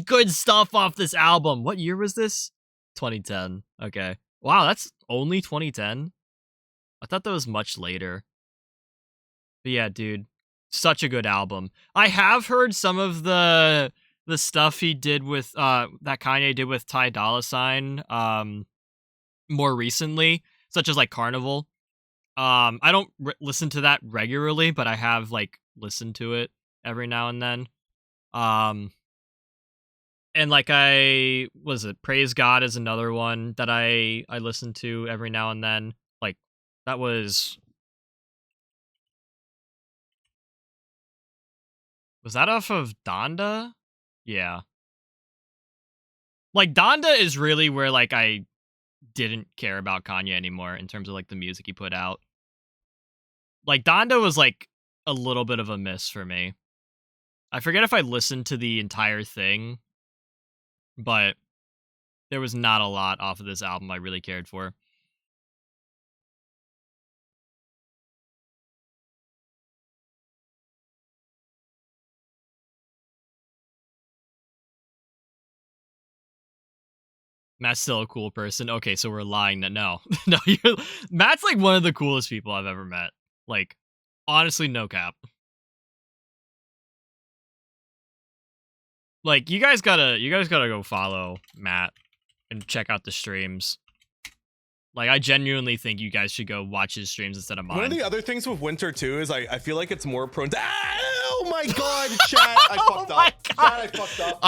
good stuff off this album. What year was this? 2010. Okay. Wow, that's only 2010. I thought that was much later. But yeah, dude, such a good album. I have heard some of the stuff he did with that Kanye did with Ty Dolla Sign more recently, such as like Carnival. I don't listen to that regularly, but I have like listened to it every now and then. And like Praise God is another one that I listen to every now and then. Like that was that off of Donda? Yeah. Like Donda is really where like I didn't care about Kanye anymore in terms of like the music he put out. Like Donda was like a little bit of a miss for me. I forget if I listened to the entire thing, but there was not a lot off of this album I really cared for. Matt's still a cool person. Okay, so we're lying that no. No, Matt's like one of the coolest people I've ever met. Like, honestly, no cap. Like, you guys gotta go follow Matt and check out the streams. Like, I genuinely think you guys should go watch his streams instead of mine. One of the other things with winter too is I feel like it's more prone to. Oh my god, chat! I fucked up. Chat, I fucked up.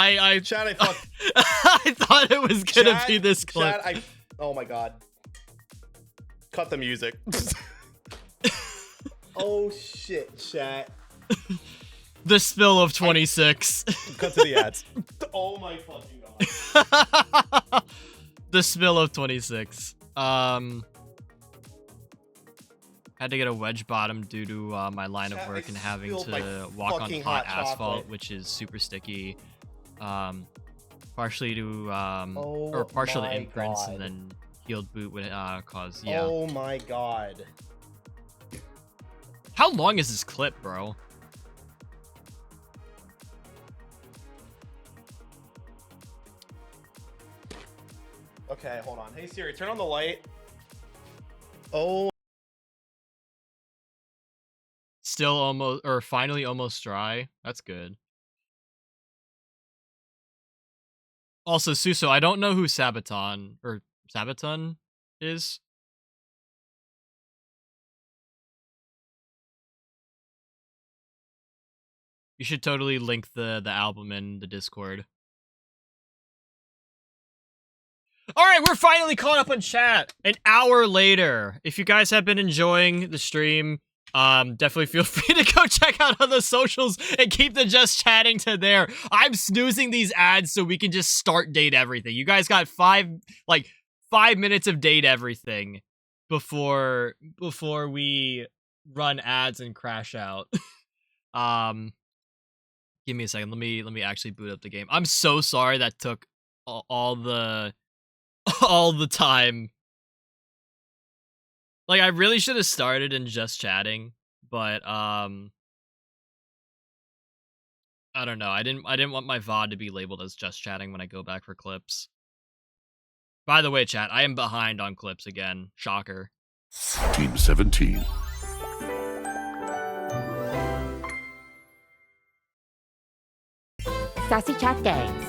Chat, I fucked. I thought it was gonna be this clip. Chat, oh my god. Cut the music. Oh shit, chat. The spill of 26. Cut to the ads. Oh my fucking god. The spill of 26. Had to get a wedge bottom due to my line of work and having to walk on hot asphalt, which is super sticky. Partially to partial to imprints, and then healed boot would cause. Yeah. Oh my god. How long is this clip, bro? Okay, hold on. Hey Siri, turn on the light. Oh. Still almost, or finally almost dry. That's good. Also, Suso, I don't know who Sabaton is. You should totally link the album in the Discord. All right, we're finally caught up on chat. An hour later. If you guys have been enjoying the stream, definitely feel free to go check out on the socials and keep the just chatting to there. I'm snoozing these ads so we can just start date everything. You guys got 5 minutes of date everything before we run ads and crash out. Give me a second. Let me actually boot up the game. I'm so sorry that took all the time. Like, I really should have started in just chatting, but I don't know. I didn't want my VoD to be labeled as just chatting when I go back for clips. By the way, chat, I am behind on clips again. Shocker. Team 17. Sassy Chat Games.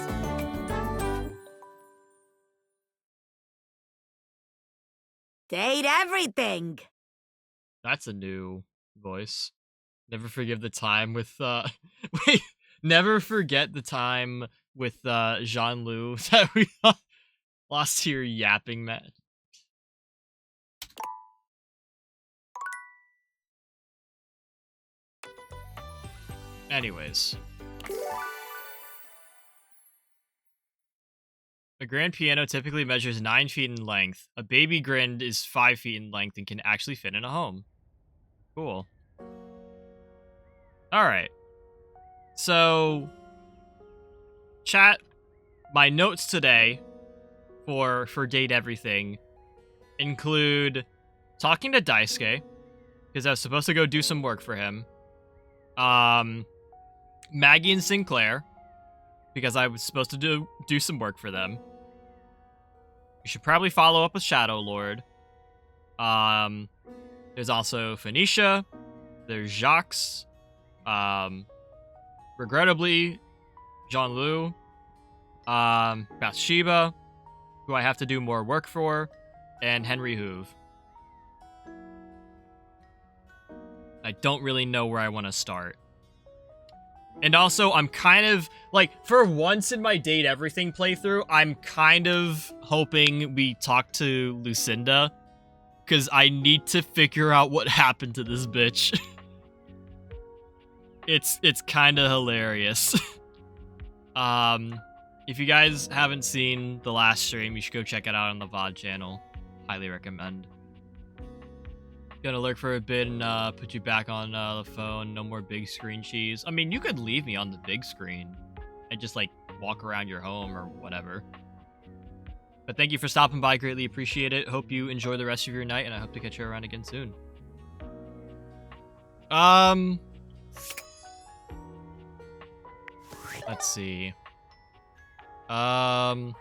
Date everything. That's a new voice. Never forgive the time with wait, never forget the time with Jean-Lu that we lost to your yapping match. Anyways. A grand piano typically measures 9 feet in length. A baby grand is 5 feet in length and can actually fit in a home. Cool. Alright. So, chat, my notes today for Date Everything include talking to Daisuke, because I was supposed to go do some work for him. Maggie and Sinclair, because I was supposed to do some work for them. You should probably follow up with Shadow Lord. There's also Phoenicia. There's Jacques. Regrettably, Jean-Lu. Bathsheba, who I have to do more work for, and Henry Hoove. I don't really know where I want to start. And also, I'm kind of, like, for once in my Date Everything playthrough, I'm kind of hoping we talk to Lucinda, because I need to figure out what happened to this bitch. It's kind of hilarious. If you guys haven't seen the last stream, you should go check it out on the VoD channel. Highly recommend. Gonna lurk for a bit and put you back on the phone. No more big screen cheese. I mean, you could leave me on the big screen and just, like, walk around your home or whatever. But thank you for stopping by. Greatly appreciate it. Hope you enjoy the rest of your night, and I hope to catch you around again soon. Let's see. I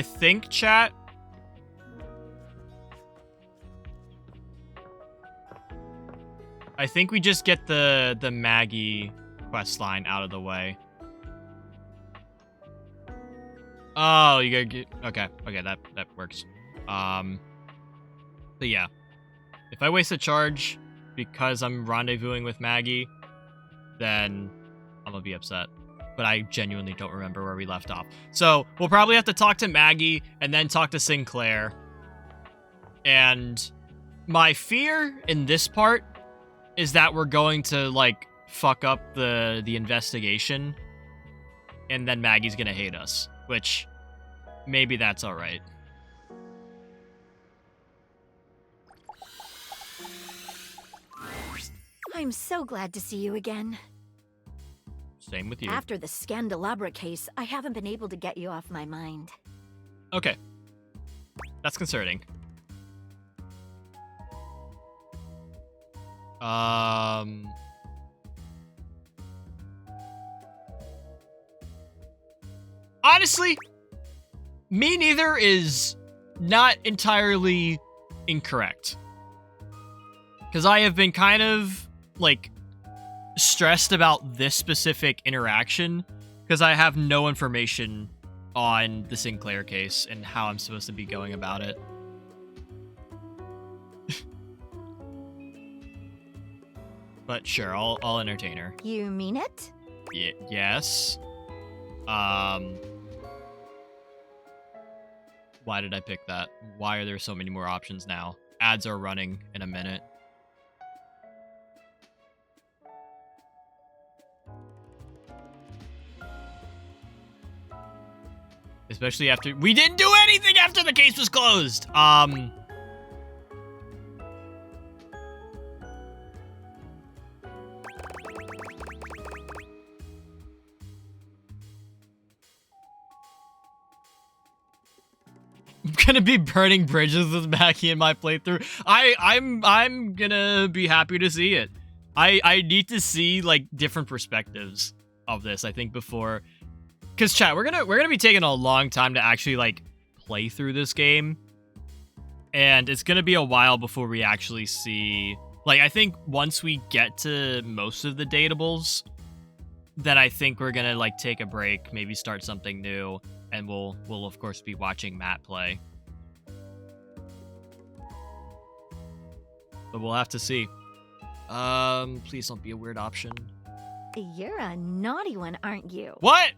think, chat, I think we just get the Maggie quest line out of the way. Oh, you gotta get... Okay, that works. But yeah. If I waste a charge because I'm rendezvousing with Maggie, then I'm gonna be upset. But I genuinely don't remember where we left off. So, we'll probably have to talk to Maggie and then talk to Sinclair. And my fear in this part is that we're going to, like, fuck up the investigation, and then Maggie's gonna hate us, which maybe that's alright. I'm so glad to see you again. Same with you. After the Scandelabra case, I haven't been able to get you off my mind. Okay. That's concerning. Honestly, me neither is not entirely incorrect. Because I have been kind of, like, stressed about this specific interaction because I have no information on the Sinclair case and how I'm supposed to be going about it. But sure, I'll entertain her. You mean it? Yes. Why did I pick that? Why are there so many more options now? Ads are running in a minute. Especially after... We didn't do anything after the case was closed! I'm gonna be burning bridges with Mackie in my playthrough. I'm gonna be happy to see it. I need to see, like, different perspectives of this, I think, before... Because, chat, we're gonna be taking a long time to actually, like, play through this game. And it's gonna be a while before we actually see... Like, I think once we get to most of the datables, then I think we're gonna, like, take a break, maybe start something new. And we'll of course be watching Matt play. But we'll have to see. Please don't be a weird option. You're a naughty one, aren't you? What?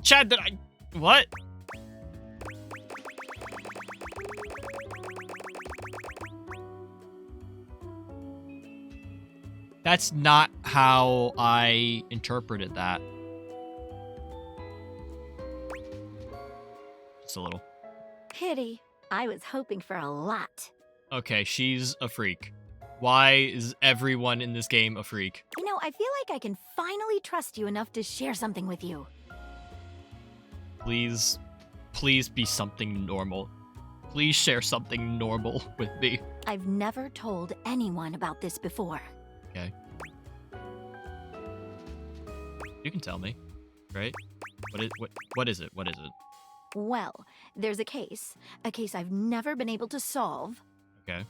Chad, what? That's not how I interpreted that. Just a little. Pity. I was hoping for a lot. Okay, she's a freak. Why is everyone in this game a freak? You know, I feel like I can finally trust you enough to share something with you. Please be something normal. Please share something normal with me. I've never told anyone about this before. Okay. You can tell me, right? What is it? What is it? Well, there's a case I've never been able to solve. Okay.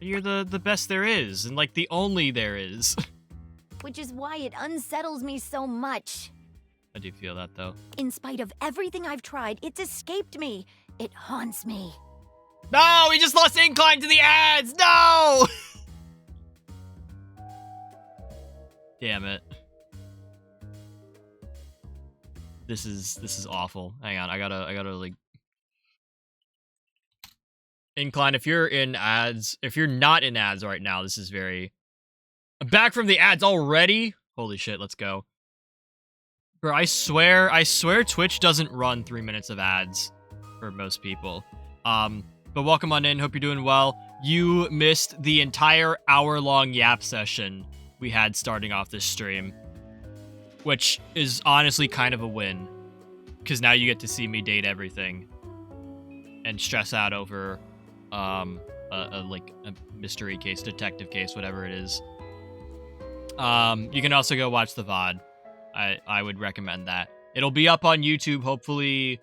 You're the best there is, and like the only there is. Which is why it unsettles me so much. I do feel that though. In spite of everything I've tried, it's escaped me. It haunts me. No, we just lost incline to the ads. No. Damn it. This is awful. Hang on, I gotta like incline. If you're in ads, if you're not in ads right now, this is very back from the ads already. Holy shit, let's go. Bro, I swear Twitch doesn't run 3 minutes of ads for most people. But welcome on in. Hope you're doing well. You missed the entire hour-long yap session we had starting off this stream, which is honestly kind of a win, because now you get to see me date everything and stress out over like a mystery case, detective case, whatever it is. You can also go watch the VoD. I would recommend that. It'll be up on YouTube, hopefully,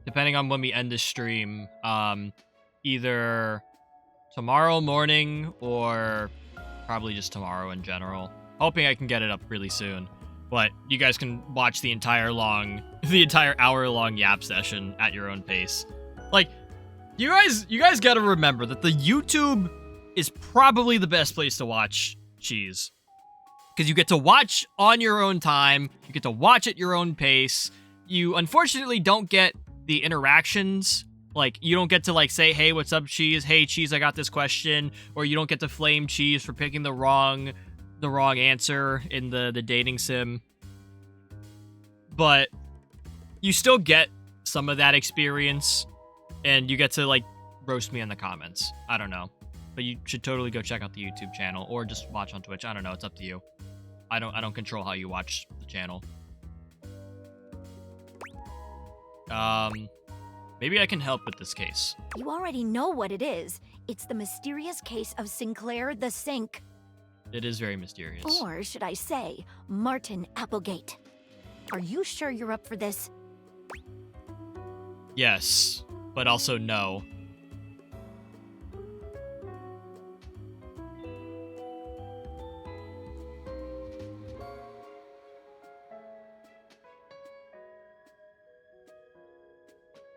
depending on when we end the stream, either tomorrow morning or probably just tomorrow in general. Hoping I can get it up really soon. But you guys can watch the entire hour-long yap session at your own pace. Like, you guys gotta remember that the YouTube is probably the best place to watch Cheese. Because you get to watch on your own time, you get to watch at your own pace. You unfortunately don't get the interactions. Like, you don't get to like say, hey, what's up, Cheese? Hey, Cheese, I got this question. Or you don't get to flame Cheese for picking the wrong answer in the dating sim. But you still get some of that experience, and you get to like roast me in the comments. I don't know. But you should totally go check out the YouTube channel or just watch on Twitch. I don't know, it's up to you. I don't control how you watch the channel. Maybe I can help with this case. You already know what it is. It's the mysterious case of Sinclair the Sink. It is very mysterious. Or should I say, Martin Applegate. Are you sure you're up for this? Yes, but also no.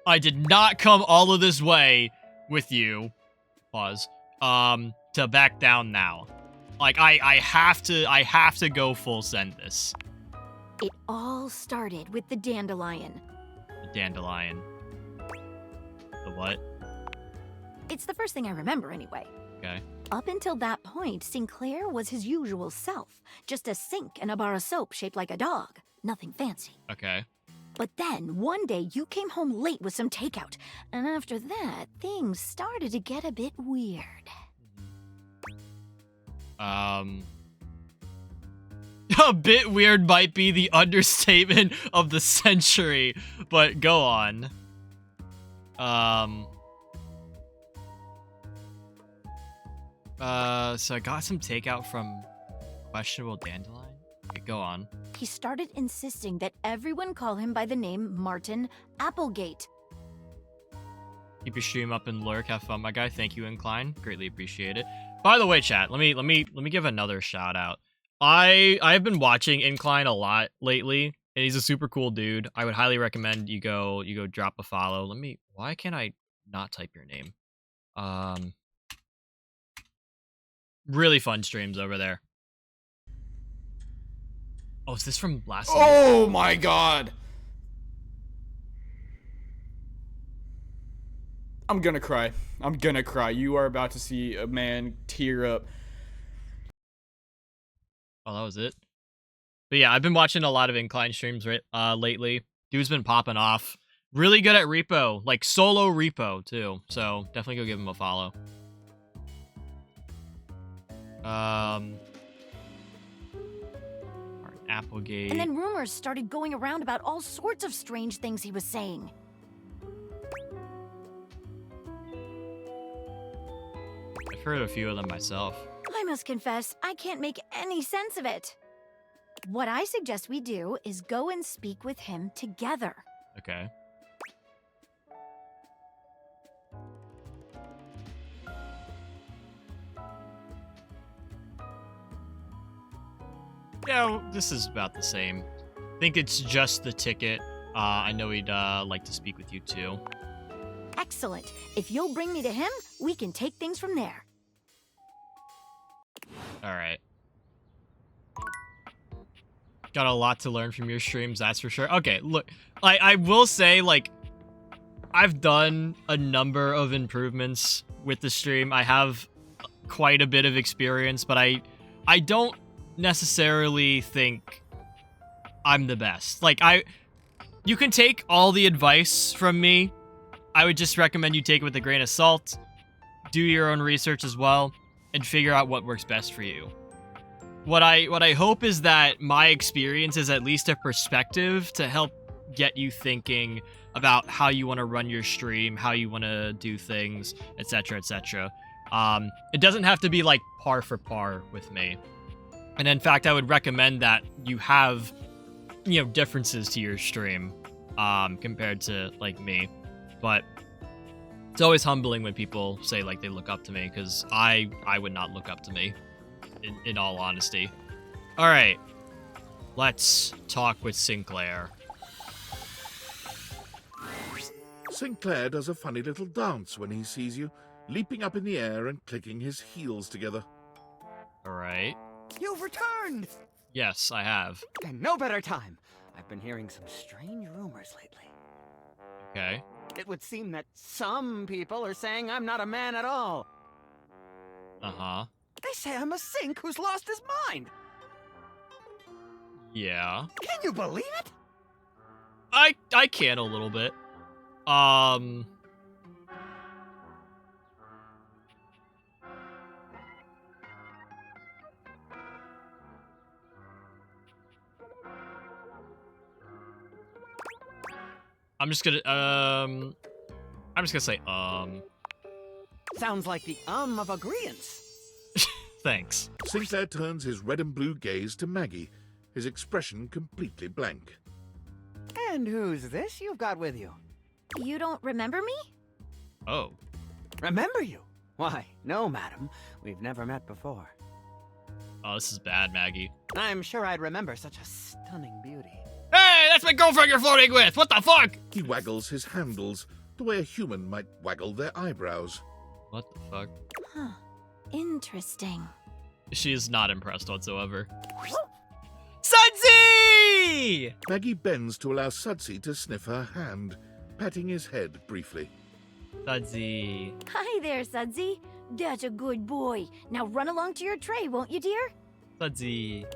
I did not come all of this way with you. Pause. To back down now. Like, I have to go full send this. It all started with the dandelion. The dandelion. The what? It's the first thing I remember anyway. Okay. Up until that point, Sinclair was his usual self. Just a sink and a bar of soap shaped like a dog. Nothing fancy. Okay. But then, one day, you came home late with some takeout. And after that, things started to get a bit weird. A bit weird might be the understatement of the century, but go on. So I got some takeout from questionable dandelion. Okay, go on. He started insisting that everyone call him by the name Martin Applegate. Keep your stream up and lurk. Have fun, my guy. Thank you, Incline. Greatly appreciate it. By the way, chat, let me give another shout out. I've been watching Incline a lot lately, and he's a super cool dude. I would highly recommend you go drop a follow. Why can't I not type your name? Really fun streams over there. Oh, is this from last season? Oh my god! I'm gonna cry. I'm gonna cry. You are about to see a man tear up. Oh, that was it? But yeah, I've been watching a lot of Incline streams lately. Dude's been popping off. Really good at repo, like solo repo too. So definitely go give him a follow. Applegate. And then rumors started going around about all sorts of strange things he was saying. I've heard a few of them myself. I must confess, I can't make any sense of it. What I suggest we do is go and speak with him together. Okay. Yeah, this is about the same. I think it's just the ticket. I know he'd like to speak with you too. Excellent. If you'll bring me to him, we can take things from there. All right. Got a lot to learn from your streams, that's for sure. Okay, look, I will say, like, I've done a number of improvements with the stream. I have quite a bit of experience, but I don't necessarily think I'm the best. Like, you can take all the advice from me. I would just recommend you take it with a grain of salt. Do your own research as well, and figure out what works best for you. What I hope is that my experience is at least a perspective to help get you thinking about how you want to run your stream, how you want to do things, etc., etc. It doesn't have to be like par for par with me. And in fact, I would recommend that you have, differences to your stream compared to like me. But it's always humbling when people say like they look up to me, because I would not look up to me, in all honesty. All right, let's talk with Sinclair. Sinclair does a funny little dance when he sees you, leaping up in the air and clicking his heels together. All right. You've returned! Yes, I have. And no better time. I've been hearing some strange rumors lately. Okay. It would seem that some people are saying I'm not a man at all. Uh-huh. They say I'm a sink who's lost his mind. Yeah. Can you believe it? I can a little bit. I'm just gonna say, Sounds like the of agreeance. Thanks. Sinclair turns his red and blue gaze to Maggie, his expression completely blank. And who's this you've got with you? You don't remember me? Oh. Remember you? Why, no, madam. We've never met before. Oh, this is bad, Maggie. I'm sure I'd remember such a stunning beauty. Hey, that's my girlfriend you're flirting with! What the fuck? He waggles his handles, the way a human might waggle their eyebrows. What the fuck? Huh. Interesting. She is not impressed whatsoever. Sudsy! Maggie bends to allow Sudsy to sniff her hand, patting his head briefly. Sudsy. Hi there, Sudsy. That's a good boy. Now run along to your tray, won't you, dear? Sudsy.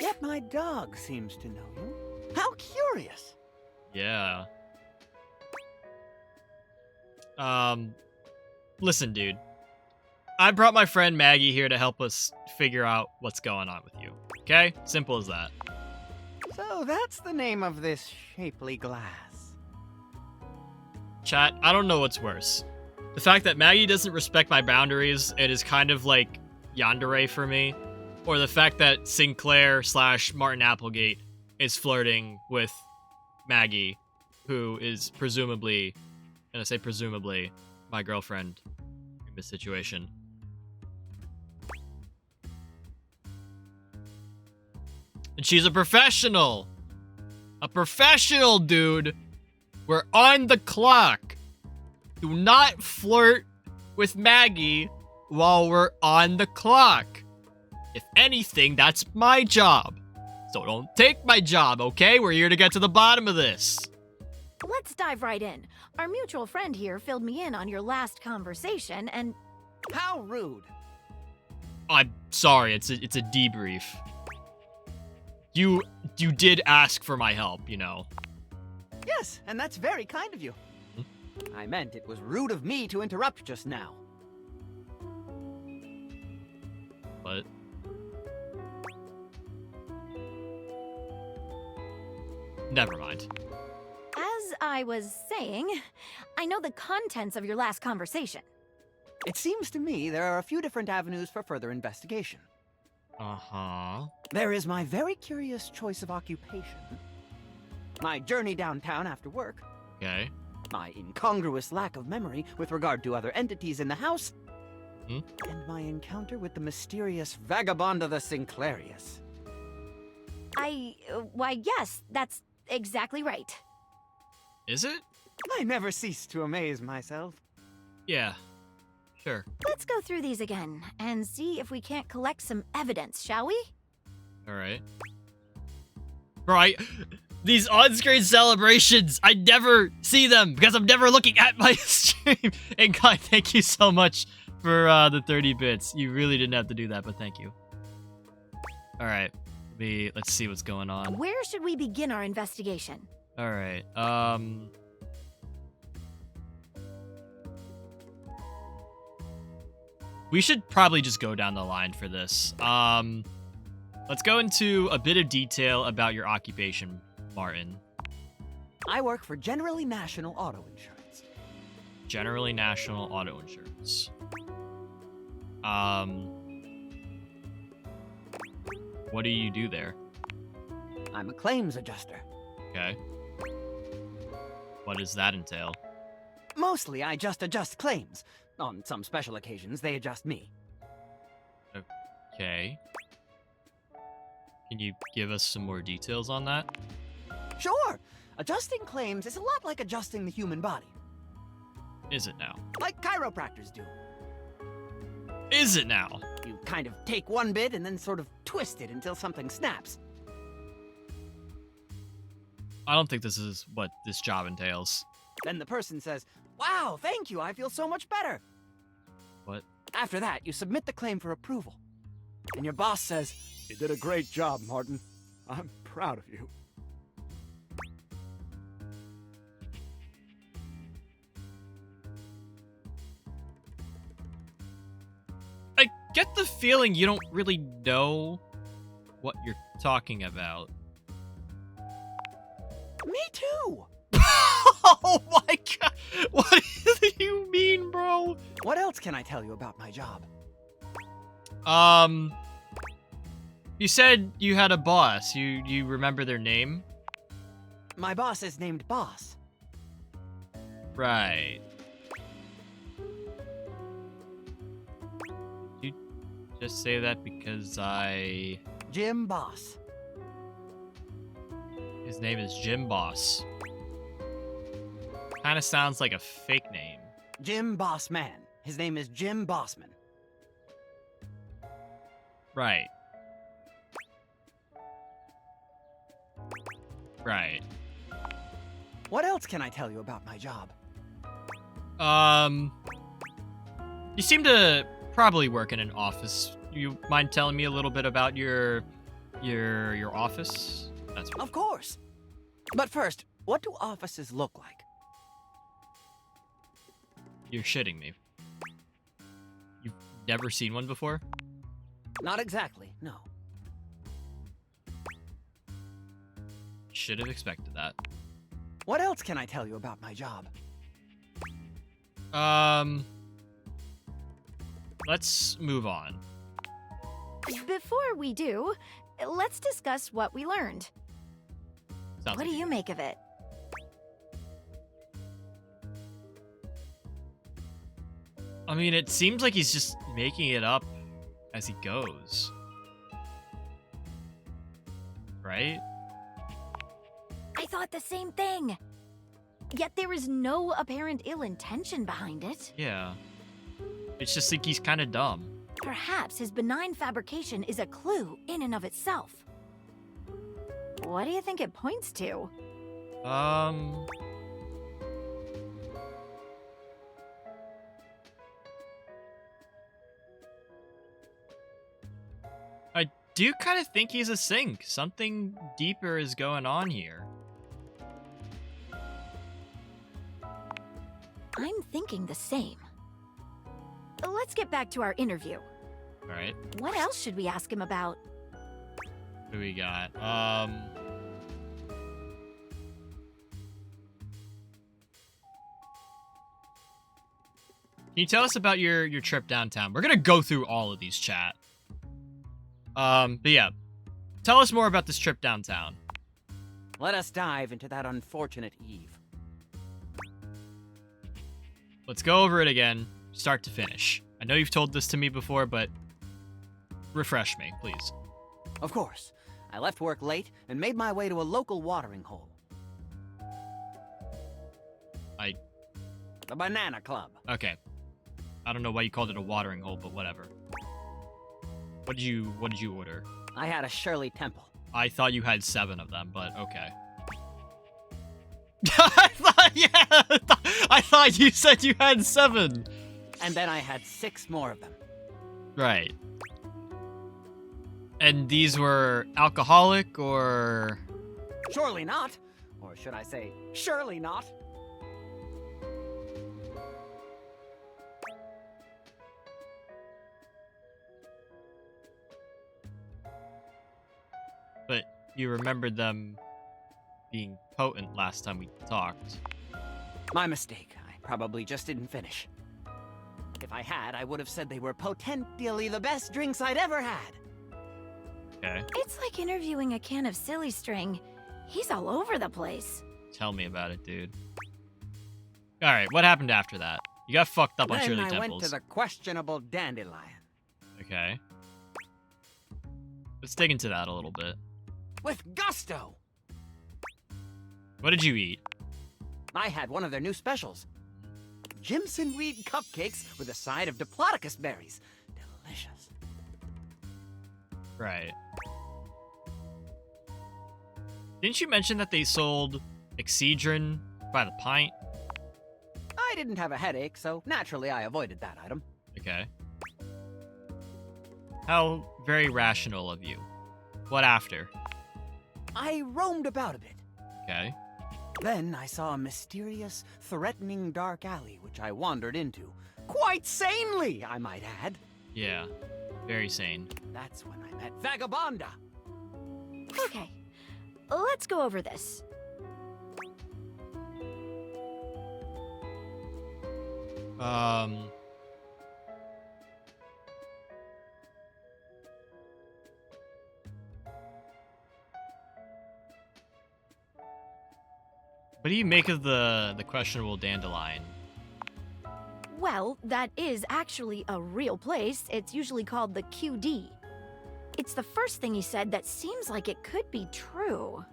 Yet my dog seems to know you. How curious. Yeah. Listen, dude. I brought my friend Maggie here to help us figure out what's going on with you. Okay? Simple as that. So that's the name of this shapely glass. Chat, I don't know what's worse. The fact that Maggie doesn't respect my boundaries and is kind of like yandere for me, or the fact that Sinclair / Martin Applegate is flirting with Maggie, who is presumably, and I say presumably, my girlfriend in this situation. And she's a professional. A professional, dude. We're on the clock. Do not flirt with Maggie while we're on the clock. If anything, that's my job. So don't take my job, okay? We're here to get to the bottom of this. Let's dive right in. Our mutual friend here filled me in on your last conversation, and How rude. I'm sorry, it's a debrief. You did ask for my help, you know. Yes, and that's very kind of you. I meant it was rude of me to interrupt just now. But never mind. as I was saying, I know the contents of your last conversation. It seems to me there are a few different avenues for further investigation. Uh-huh. There is my very curious choice of occupation, my journey downtown after work, Okay. my incongruous lack of memory with regard to other entities in the house, Hmm? and my encounter with the mysterious vagabond of the Sinclairius. Why, yes, that's exactly right. Is it? I never cease to amaze myself. Yeah. Sure. Let's go through these again and see if we can't collect some evidence, shall we? All right. Right. These on-screen celebrations, I never see them because I'm never looking at my stream. And God, thank you so much for the 30 bits. You really didn't have to do that, but thank you. All right. Let's see what's going on. Where should we begin our investigation? All right. We should probably just go down the line for this. Let's go into a bit of detail about your occupation, Martin. I work for Generally National Auto Insurance. Generally National Auto Insurance. What do you do there? I'm a claims adjuster. Okay. What does that entail? Mostly, I just adjust claims. On some special occasions, they adjust me. Okay. Can you give us some more details on that? Sure! Adjusting claims is a lot like adjusting the human body. Is it now? Like chiropractors do. Is it now? You kind of take one bit and then sort of twist it until something snaps. I don't think this is what this job entails. Then the person says, "Wow, thank you, I feel so much better." What? After that, you submit the claim for approval. And your boss says, "You did a great job, Martin. I'm proud of you." I get the feeling you don't really know what you're talking about. Me too! Oh my god! What do you mean, bro? What else can I tell you about my job? You said you had a boss. You remember their name? My boss is named Boss. Right. You just say that because Jim Boss. his name is Jim Boss. Kind of sounds like a fake name. Jim Bossman. His name is Jim Bossman. Right. Right. What else can I tell you about my job? You seem to probably work in an office. You mind telling me a little bit about your office? That's Of course. But first, what do offices look like? You're shitting me. You've never seen one before? Not exactly, no. Should have expected that. What else can I tell you about my job? Let's move on. Before we do, let's discuss what we learned. Sounds What like do you make of it? I mean, it seems like he's just making it up as he goes. right? I thought the same thing. Yet there is no apparent ill intention behind it. Yeah. It's just like he's kind of dumb. Perhaps his benign fabrication is a clue in and of itself. What do you think it points to? I do kind of think he's a sink. Something deeper is going on here. I'm thinking the same. Let's get back to our interview. All right. What else should we ask him about? What do we got? Can you tell us about your trip downtown? We're gonna go through all of these, chat. But yeah, tell us more about this trip downtown. Let us dive into that unfortunate eve. Let's go over it again, start to finish. I know you've told this to me before, but refresh me, please. Of course. I left work late and made my way to a local watering hole. The Banana Club. Okay. I don't know why you called it a watering hole, but whatever. What did you order? I had a Shirley Temple. I thought you had 7 of them, but okay. I thought you said you had 7. And then I had 6 more of them. Right. And these were alcoholic or... Surely not. Or should I say, surely not. But you remembered them being potent last time we talked. My mistake. I probably just didn't finish. If I had, I would have said they were potentially the best drinks I'd ever had. Okay. It's like interviewing a can of silly string. He's all over the place. Tell me about it, dude. Alright, what happened after that? You got fucked up on Then Shirley I Temples. went to the questionable dandelion. Okay. Let's dig into that a little bit. With gusto! What did you eat? I had one of their new specials. Jimson weed cupcakes with a side of diplodocus berries. Delicious. Right. Didn't you mention that they sold Excedrin by the pint? I didn't have a headache, so naturally I avoided that item. Okay. How very rational of you. What after? I roamed about a bit. Okay. Then I saw a mysterious, threatening dark alley which I wandered into. Quite sanely, I might add. Yeah. Very sane. That's when I met Vagabonda. Okay, let's go over this. What do you make of the questionable dandelion? Well, that is actually a real place. It's usually called the QD. It's the first thing he said that seems like it could be true.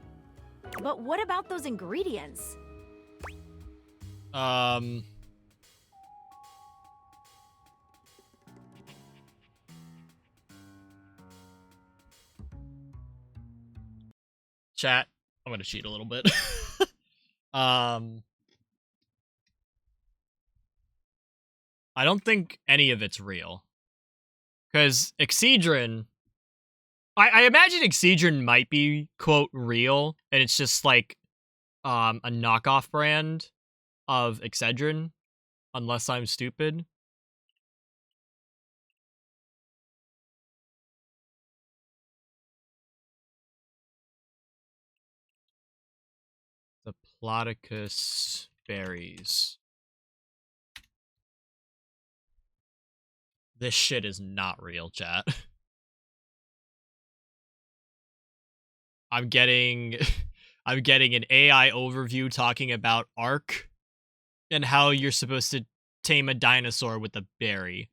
But what about those ingredients? Chat. I'm gonna cheat a little bit. I don't think any of it's real. Because Excedrin... I imagine Excedrin might be, quote, real, and it's just, like, a knockoff brand of Excedrin, unless I'm stupid. The Plodicus berries. This shit is not real, chat. I'm getting an AI overview talking about Ark and how you're supposed to tame a dinosaur with a berry.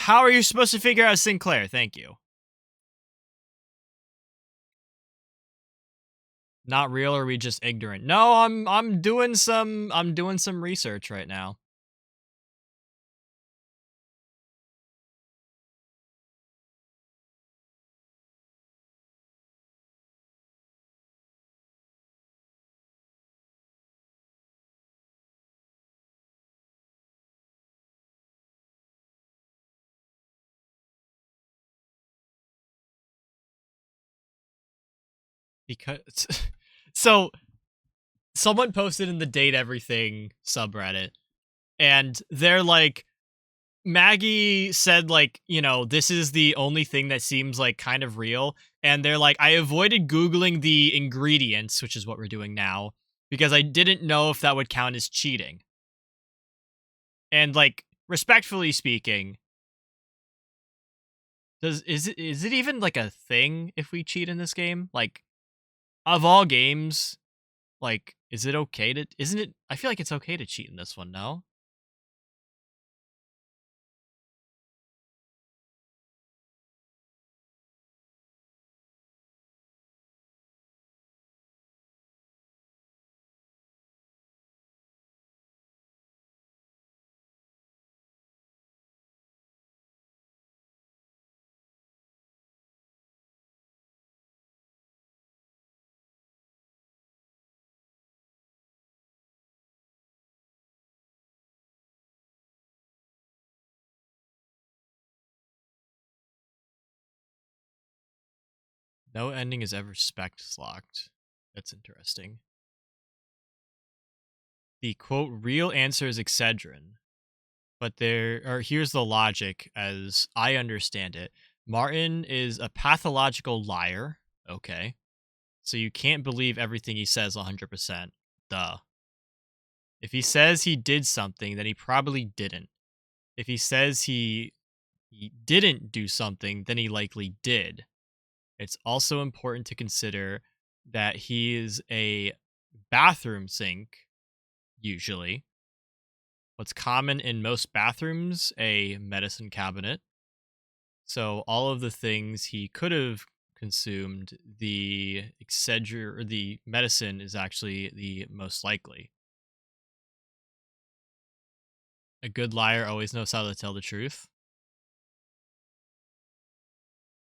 how are you supposed to figure out Sinclair? Thank you. Not real, or are we just ignorant? No, I'm doing some research right now. Because so someone posted in the Date Everything subreddit, and they're like, Maggie said, like, you know, this is the only thing that seems like kind of real. And they're like, I avoided Googling the ingredients, which is what we're doing now, because I didn't know if that would count as cheating. And like, respectfully speaking, is it even like a thing if we cheat in this game? Like, of all games, like, is it okay to, isn't it? I feel like it's okay to cheat in this one, no? No ending is ever spec locked. That's interesting. The quote real answer is Excedrin, but here's the logic as I understand it. Martin is a pathological liar. Okay. So you can't believe everything he says 100%. Duh. If he says he did something, then he probably didn't. If he says he didn't do something, then he likely did. It's also important to consider that he is a bathroom sink, usually. What's common in most bathrooms, a medicine cabinet. So all of the things he could have consumed, the Excedrin or the medicine is actually the most likely. A good liar always knows how to tell the truth.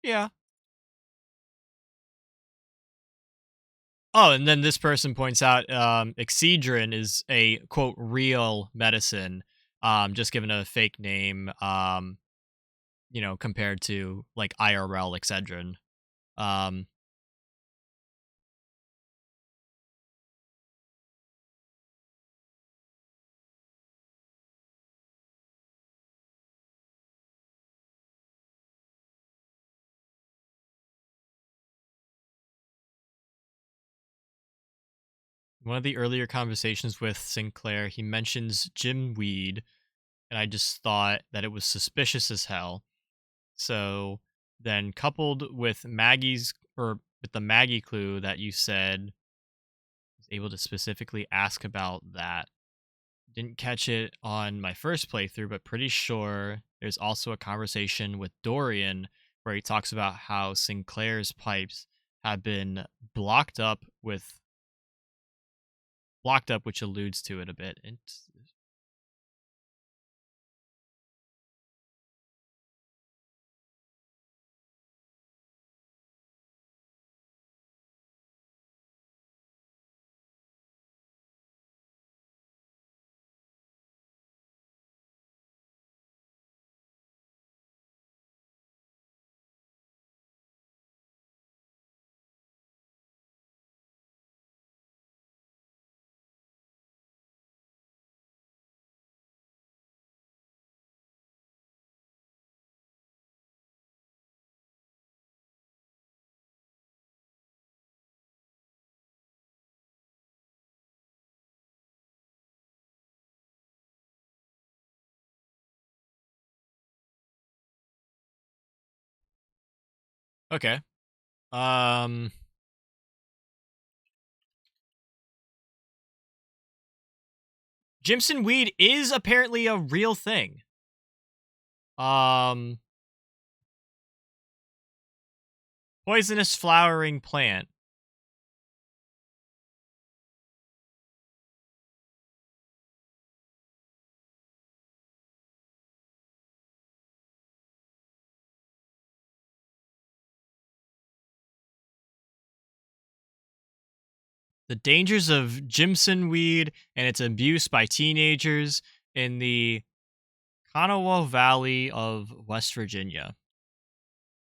Yeah. Oh, and then this person points out Excedrin is a quote real medicine, just given a fake name, you know, compared to like IRL Excedrin. Um, One of the earlier conversations with Sinclair, he mentions Jim Weed, and I just thought that it was suspicious as hell. So then, coupled with with the Maggie clue that you said, was able to specifically ask about that. Didn't catch it on my first playthrough, but pretty sure there's also a conversation with Dorian where he talks about how Sinclair's pipes have been blocked up, which alludes to it a bit. Okay. Jimson weed is apparently a real thing. Um, poisonous flowering plant. The dangers of Jimson weed and its abuse by teenagers in the Kanawha Valley of West Virginia.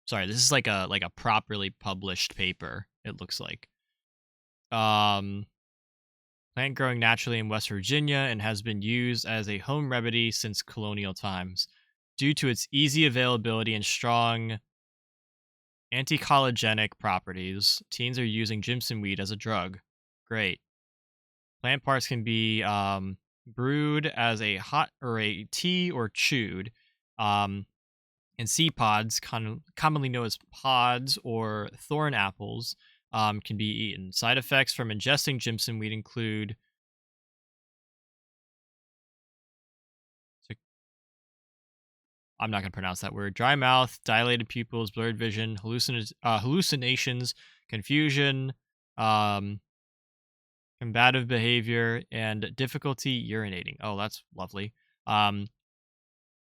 Sorry, this is like a properly published paper, it looks like. Um Plant growing naturally in West Virginia and has been used as a home remedy since colonial times. Due to its easy availability and strong anti-collagenic properties, teens are using Jimson weed as a drug. Great. Plant parts can be brewed as a hot or a tea or chewed. And seed pods, commonly known as pods or thorn apples, can be eaten. Side effects from ingesting Jimson weed include I'm not going to pronounce that word. Dry mouth, dilated pupils, blurred vision, hallucinations, confusion, um, combative behavior, and difficulty urinating. Oh, that's lovely. Um,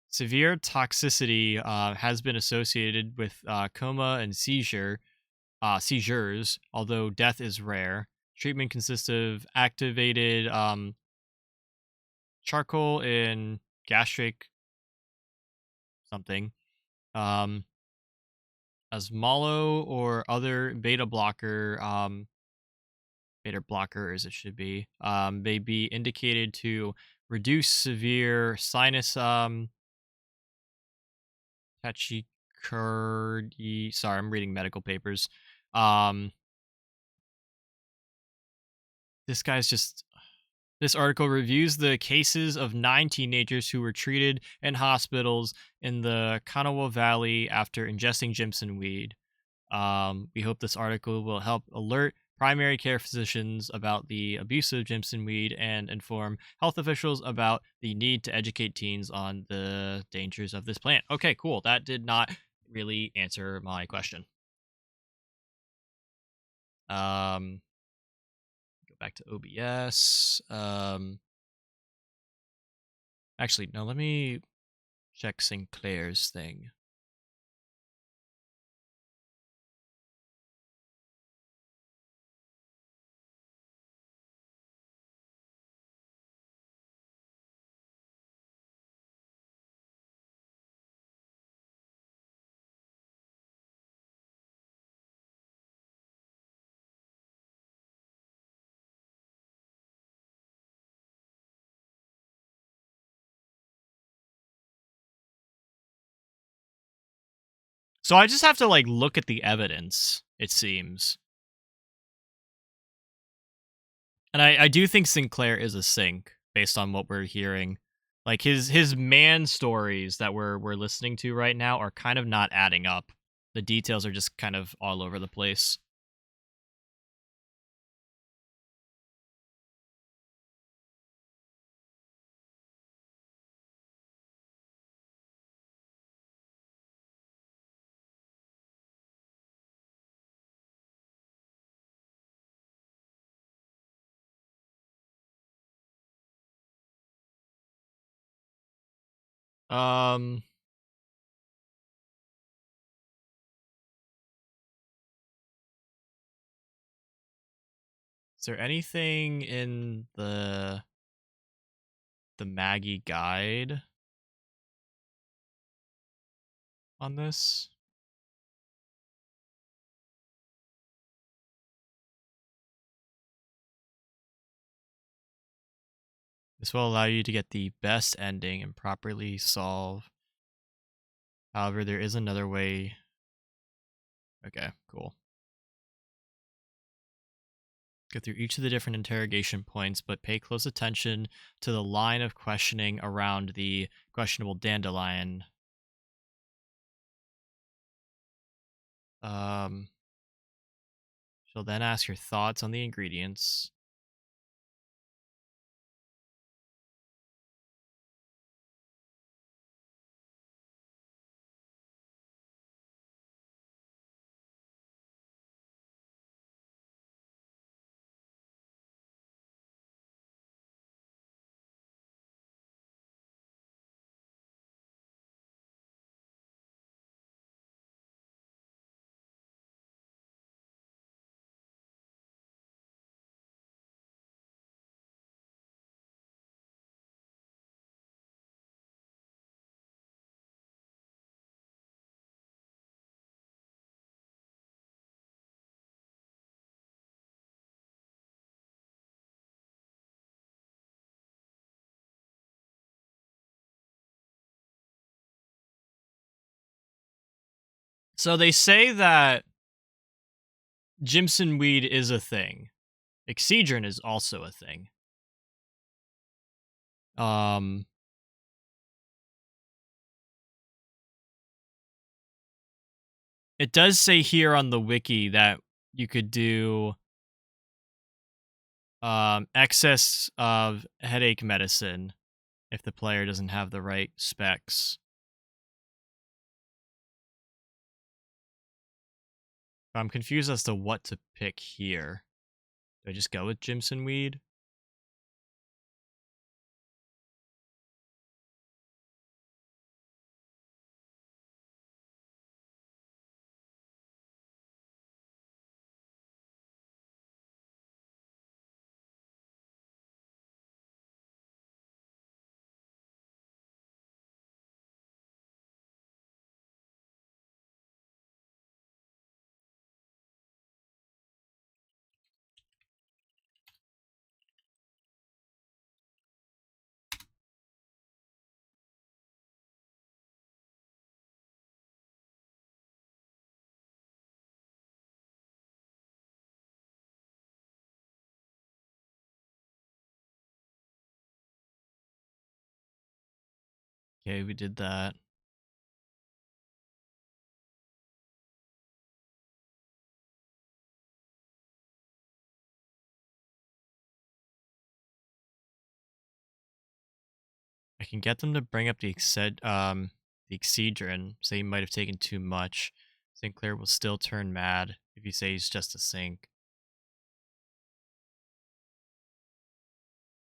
severe toxicity has been associated with coma and seizures, although death is rare. Treatment consists of activated charcoal in gastric something. As malo or other beta blocker as it should be, may be indicated to reduce severe sinus tachycardia. Sorry, I'm reading medical papers. Um, this guy's just. This article reviews the cases of 9 teenagers who were treated in hospitals in the Kanawha Valley after ingesting Jimson weed. We hope this article will help alert primary care physicians about the abuse of Jimson weed and inform health officials about the need to educate teens on the dangers of this plant. Okay, cool. That did not really answer my question. Go back to OBS. Actually, no, let me check Sinclair's thing. So I just have to like look at the evidence, it seems. And I do think Sinclair is a sink based on what we're hearing. Like his man stories that we're listening to right now are kind of not adding up. The details are just kind of all over the place. Um Is there anything in the Maggie guide on this? This will allow you to get the best ending and properly solve. However, there is another way. Okay, cool. Go through each of the different interrogation points, but pay close attention to the line of questioning around the questionable dandelion. She'll then ask your thoughts on the ingredients. So they say that Jimson weed is a thing. Excedrin is also a thing. It does say here on the wiki that you could do excess of headache medicine if the player doesn't have the right specs. I'm confused as to what to pick here. Do I just go with Jimson weed? Okay, we did that. I can get them to bring up the Excedrin. Say he might have taken too much. Sinclair will still turn mad if you say he's just a sink.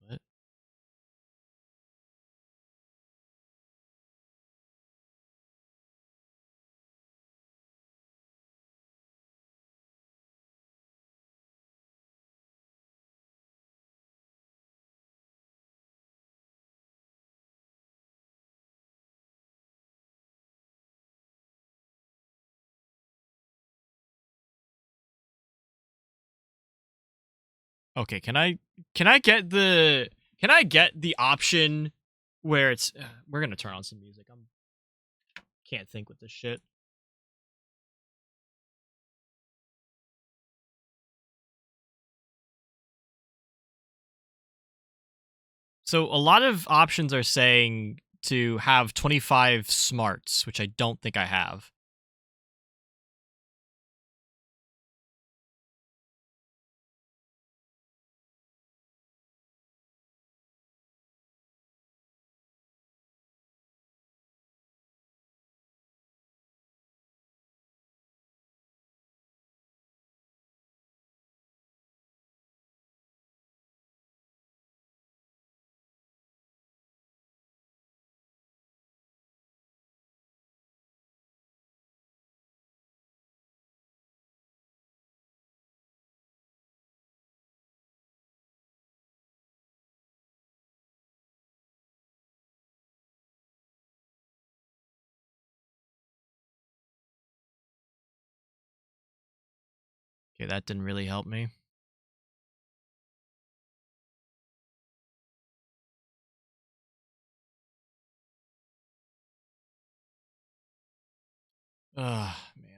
What? Okay, can I get the option where it's we're gonna turn on some music. I'm can't think with this shit. So a lot of options are saying to have 25 smarts, which I don't think I have. Okay, that didn't really help me. Ugh, man.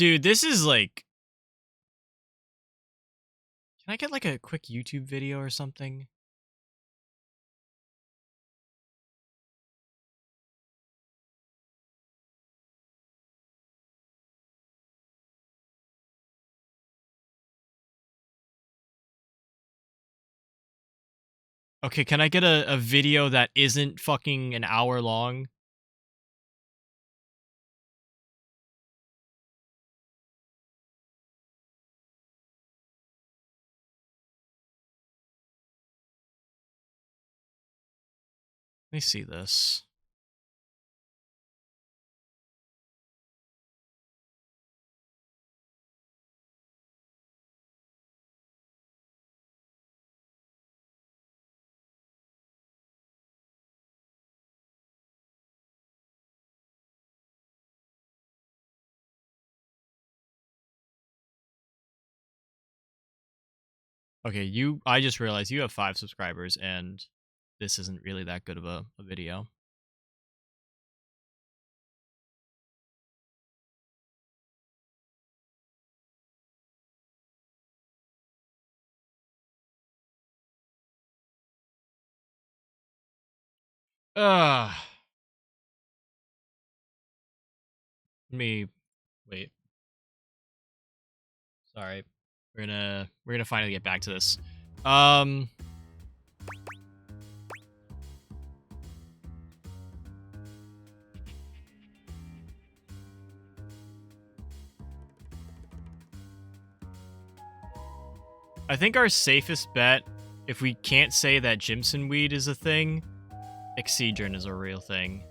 Dude, this is like... Can I get like a quick YouTube video or something? Okay, can I get a video that isn't fucking an hour long? Let me see this. Okay, I just realized you have 5 subscribers and this isn't really that good of a video. Ugh. Let me wait. Sorry. We're gonna finally get back to this. I think our safest bet, if we can't say that Jimson weed is a thing, Excedrin is a real thing.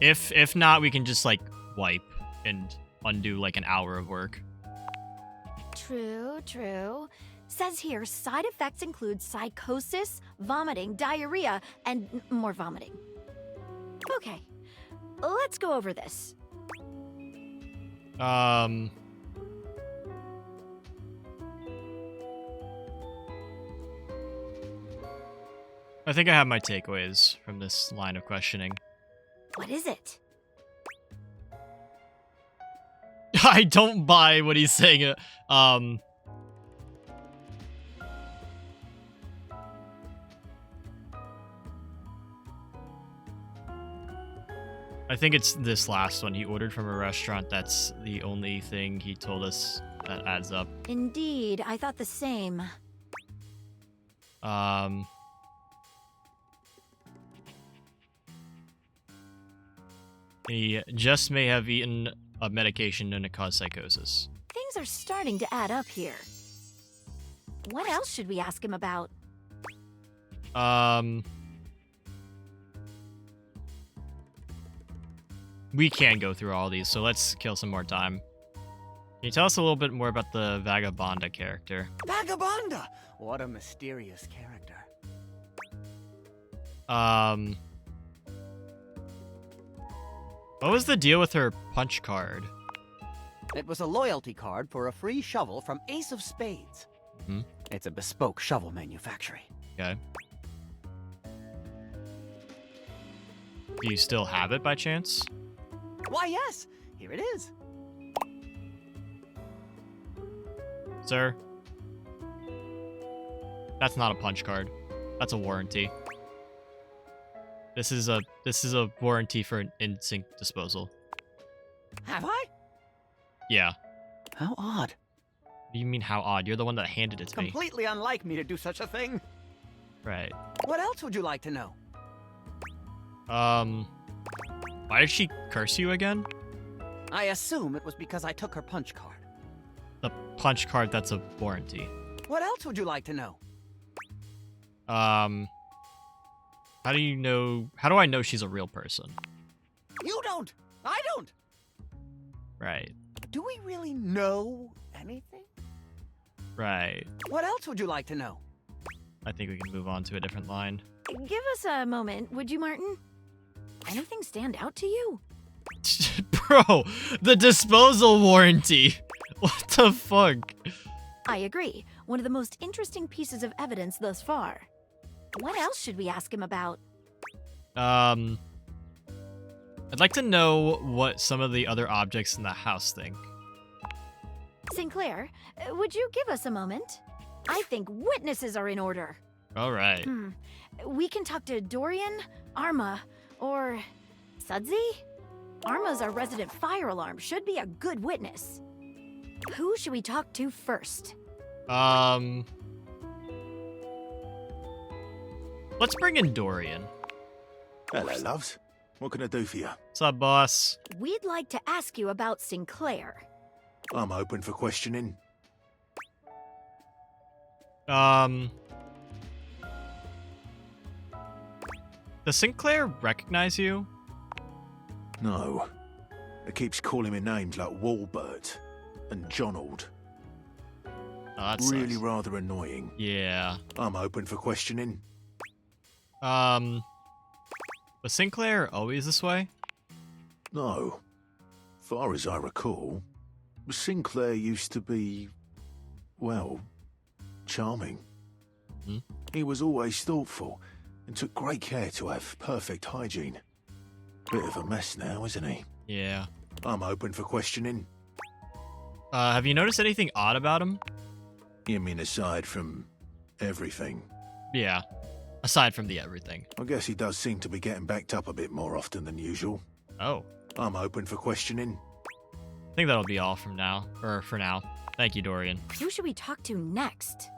If not, we can just like wipe and undo like an hour of work. True, true. Says here, side effects include psychosis, vomiting, diarrhea, and more vomiting. Okay, let's go over this. I think I have my takeaways from this line of questioning. What is it? I don't buy what he's saying. I think it's this last one. He ordered from a restaurant. That's the only thing he told us that adds up. Indeed, I thought the same. He just may have eaten a medication known to cause psychosis. Things are starting to add up here. What else should we ask him about? We can go through all these, so let's kill some more time. Can you tell us a little bit more about the Vagabonda character? Vagabonda! What a mysterious character. What was the deal with her punch card? It was a loyalty card for a free shovel from Ace of Spades. Hmm? It's a bespoke shovel manufacturing. Okay. Do you still have it by chance? Why, yes. Here it is. Sir? That's not a punch card. That's a warranty. This is a warranty for an instinct disposal. Have I? Yeah. How odd. What do you mean how odd? You're the one that handed it to me. Completely unlike me to do such a thing. Right. What else would you like to know? Why did she curse you again? I assume it was because I took her punch card. The punch card, that's a warranty. What else would you like to know? How do you know... How do I know she's a real person? You don't! I don't! Right. Do we really know anything? Right. What else would you like to know? I think we can move on to a different line. Give us a moment, would you, Martin? Anything stand out to you? Bro, the disposal warranty. What the fuck? I agree. One of the most interesting pieces of evidence thus far. What else should we ask him about? I'd like to know what some of the other objects in the house think. Sinclair, would you give us a moment? I think witnesses are in order. All right. We can talk to Dorian, Arma, or Sudsy? Arma's our resident fire alarm, should be a good witness. Who should we talk to first? Let's bring in Dorian. Hello, loves. What can I do for you? What's up, boss? We'd like to ask you about Sinclair. I'm open for questioning. Does Sinclair recognize you? No. It keeps calling me names like Walbert and Jonald. Oh, that Really sucks. rather annoying. Yeah. I'm open for questioning. Was Sinclair always this way? No. Far as I recall, Sinclair used to be, well, charming. Hmm? He was always thoughtful and took great care to have perfect hygiene. Bit of a mess now, isn't he? Yeah. I'm open for questioning. Have you noticed anything odd about him? You mean aside from everything? Yeah. Aside from the everything. I guess he does seem to be getting backed up a bit more often than usual. Oh. I'm open for questioning. I think that'll be all from now. Or for now. Thank you, Dorian. Who should we talk to next?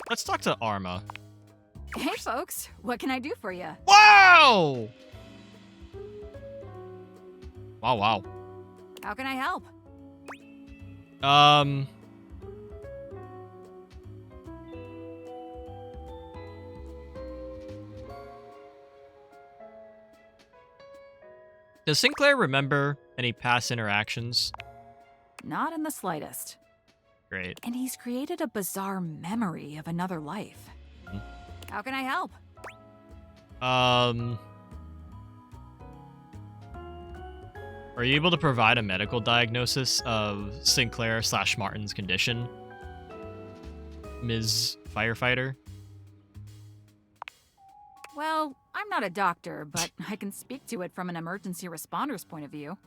Let's talk to Arma. Hey, folks. What can I do for you? Wow! Wow. How can I help? Does Sinclair remember any past interactions? Not in the slightest. Great. And he's created a bizarre memory of another life. How can I help? Are you able to provide a medical diagnosis of Sinclair/Martin's condition? Ms. Firefighter? Well, I'm not a doctor, but I can speak to it from an emergency responder's point of view.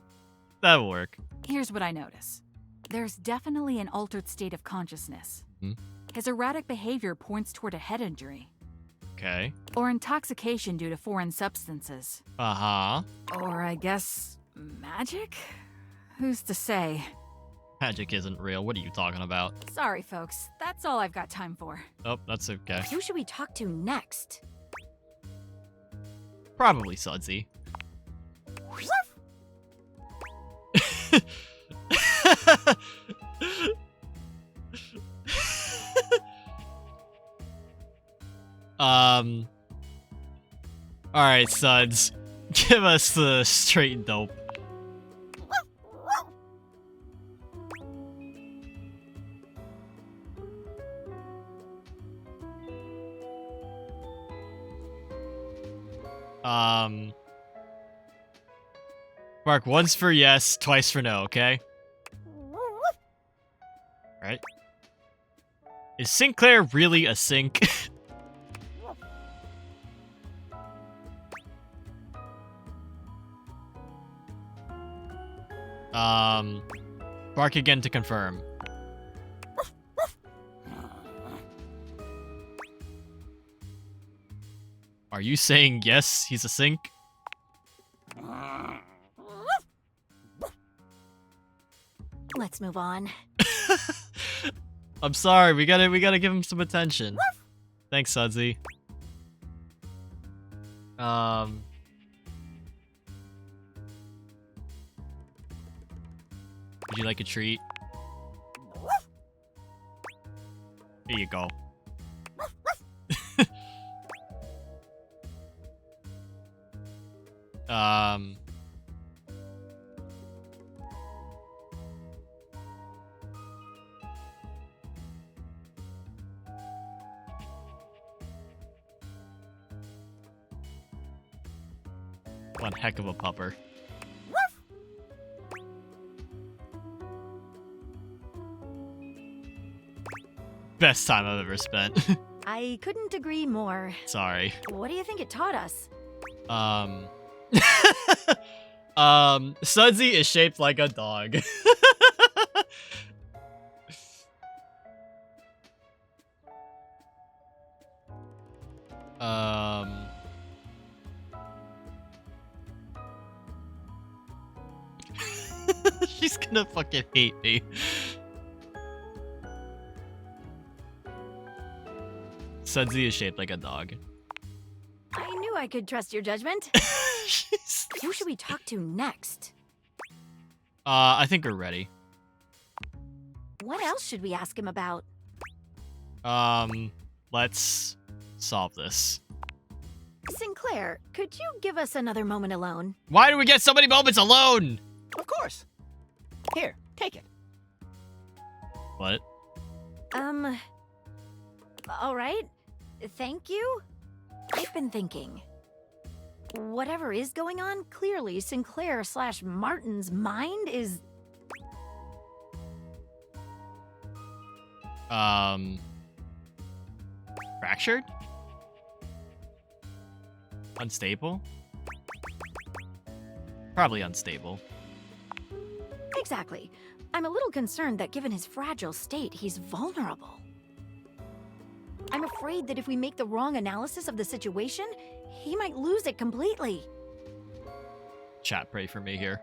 That'll work. Here's what I notice. There's definitely an altered state of consciousness. Hmm? His erratic behavior points toward a head injury. Okay. Or intoxication due to foreign substances. Uh-huh. Or I guess, magic? Who's to say? Magic isn't real. What are you talking about? Sorry, folks. That's all I've got time for. Oh, that's okay. Who should we talk to next? Probably Sudsy. Alright, Suds. Give us the straight dope. Mark, once for yes, twice for no, okay? Alright. Is Sinclair really a sink? Bark again to confirm. Are you saying yes, he's a sink? Let's move on. I'm sorry, we gotta give him some attention. Thanks, Sudsy. Would you like a treat? Here you go. One heck of a pupper. Best time I've ever spent. I couldn't agree more. Sorry. What do you think it taught us? Sudsy is shaped like a dog. She's gonna fucking hate me. Sudsy is shaped like a dog. I knew I could trust your judgment. Who should we talk to next? I think we're ready. What else should we ask him about? Let's solve this. Sinclair, could you give us another moment alone? Why do we get so many moments alone? Of course. Here, take it. What? All right. Thank you. I've been thinking. Whatever is going on, clearly Sinclair/Martin's mind is... Fractured? Unstable? Probably unstable. Exactly. I'm a little concerned that given his fragile state, he's vulnerable. I'm afraid that if we make the wrong analysis of the situation, he might lose it completely. Chat, pray for me here.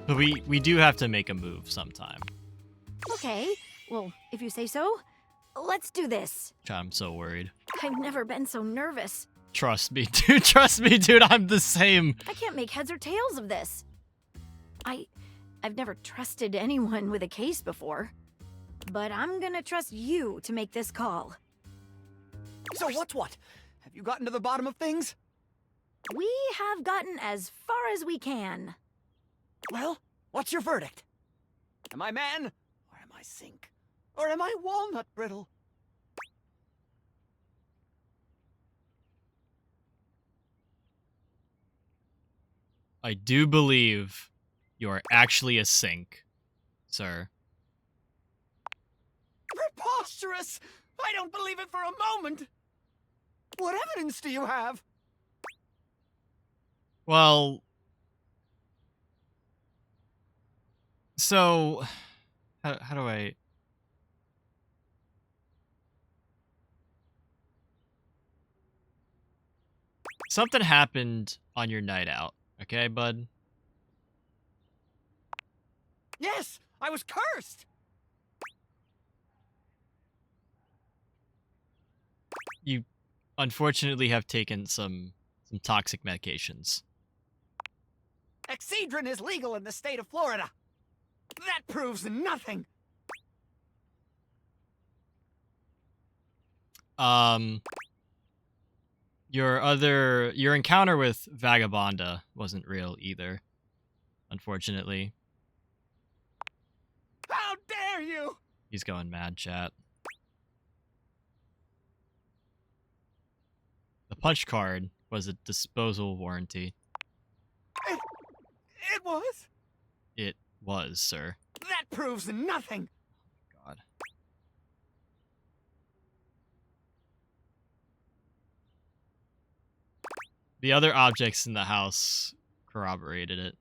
But we do have to make a move sometime. Okay, well, if you say so, let's do this. God, I'm so worried. I've never been so nervous. Trust me, dude. Trust me, dude. I'm the same. I can't make heads or tails of this. I've never trusted anyone with a case before. But I'm gonna trust you to make this call. So what's what? Have you gotten to the bottom of things? We have gotten as far as we can. Well, what's your verdict? Am I man? Or am I sink? Or am I walnut brittle? I do believe you are actually a sink, sir. Preposterous! I don't believe it for a moment! What evidence do you have? Well... So... How do I... Something happened on your night out, okay, bud? Yes! I was cursed! You unfortunately have taken some toxic medications. Excedrin is legal in the state of Florida. That proves nothing. Your encounter with Vagabonda wasn't real either, unfortunately. How dare you! He's going mad, chat. The punch card was a disposal warranty. It was? It was, sir. That proves nothing. God. The other objects in the house corroborated it.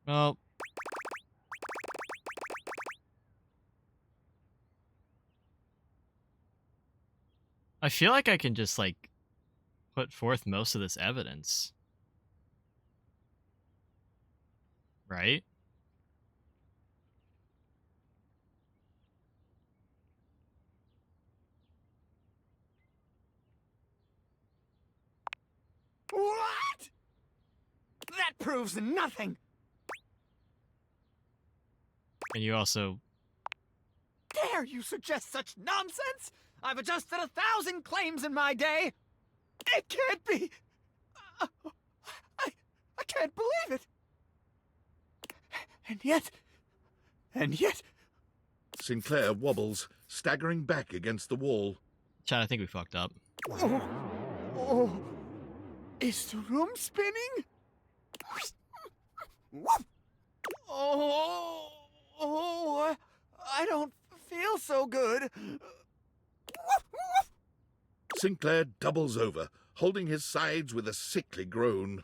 Well... I feel like I can just, like, put forth most of this evidence. Right? What? That proves nothing. And you also... Dare you suggest such nonsense? I've adjusted 1,000 claims in my day. It can't be. can't believe it. And yet... Sinclair wobbles, staggering back against the wall. Chad, I think we fucked up. Oh, is the room spinning? Oh, I don't feel so good. Sinclair doubles over, holding his sides with a sickly groan.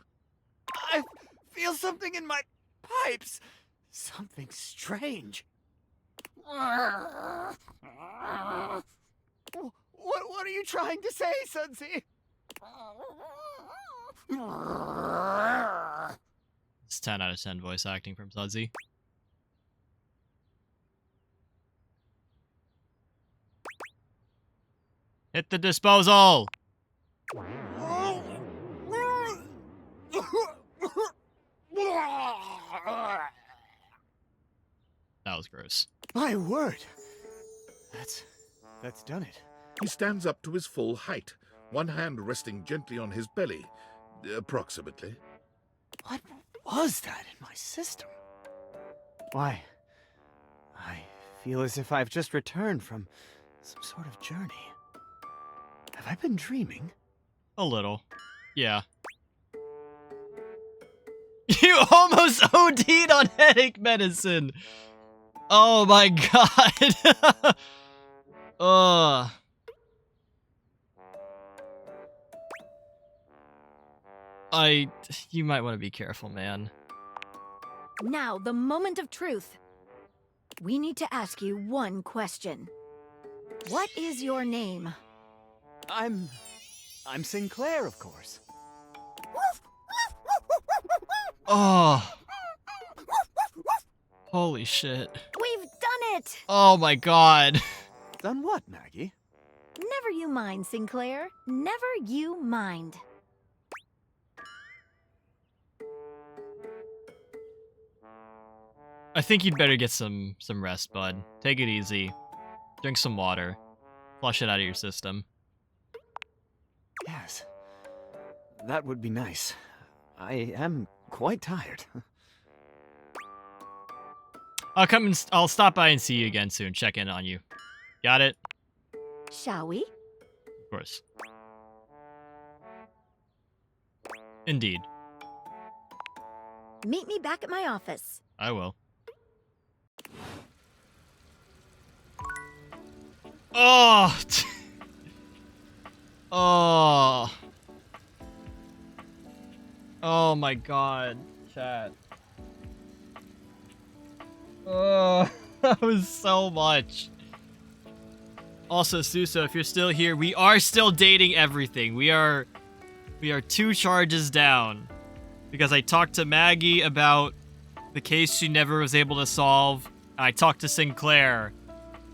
I feel something in my pipes. Something strange. What are you trying to say, Sudsy? It's 10 out of 10 voice acting from Sudsy. Hit the disposal! That was gross. My word. That's done it. He stands up to his full height, one hand resting gently on his belly, approximately. What was that in my system? Why, I feel as if I've just returned from some sort of journey. Have I been dreaming? A little. Yeah. You almost OD'd on headache medicine! Oh my god! Ugh. You might want to be careful, man. Now, the moment of truth. We need to ask you one question. What is your name? I'm Sinclair, of course. Oh. Holy shit. We've done it! Oh my god. Done what, Maggie? Never you mind, Sinclair. Never you mind. I think you'd better get some rest, bud. Take it easy. Drink some water. Flush it out of your system. Yes. That would be nice. I am quite tired. I'll stop by and see you again soon. Check in on you. Got it? Shall we? Of course. Indeed. Meet me back at my office. I will. Oh! Oh. Oh my god, chat. Oh, that was so much. Also, Suso, if you're still here, we are still dating everything. We are 2 charges down. Because I talked to Maggie about the case she never was able to solve. And I talked to Sinclair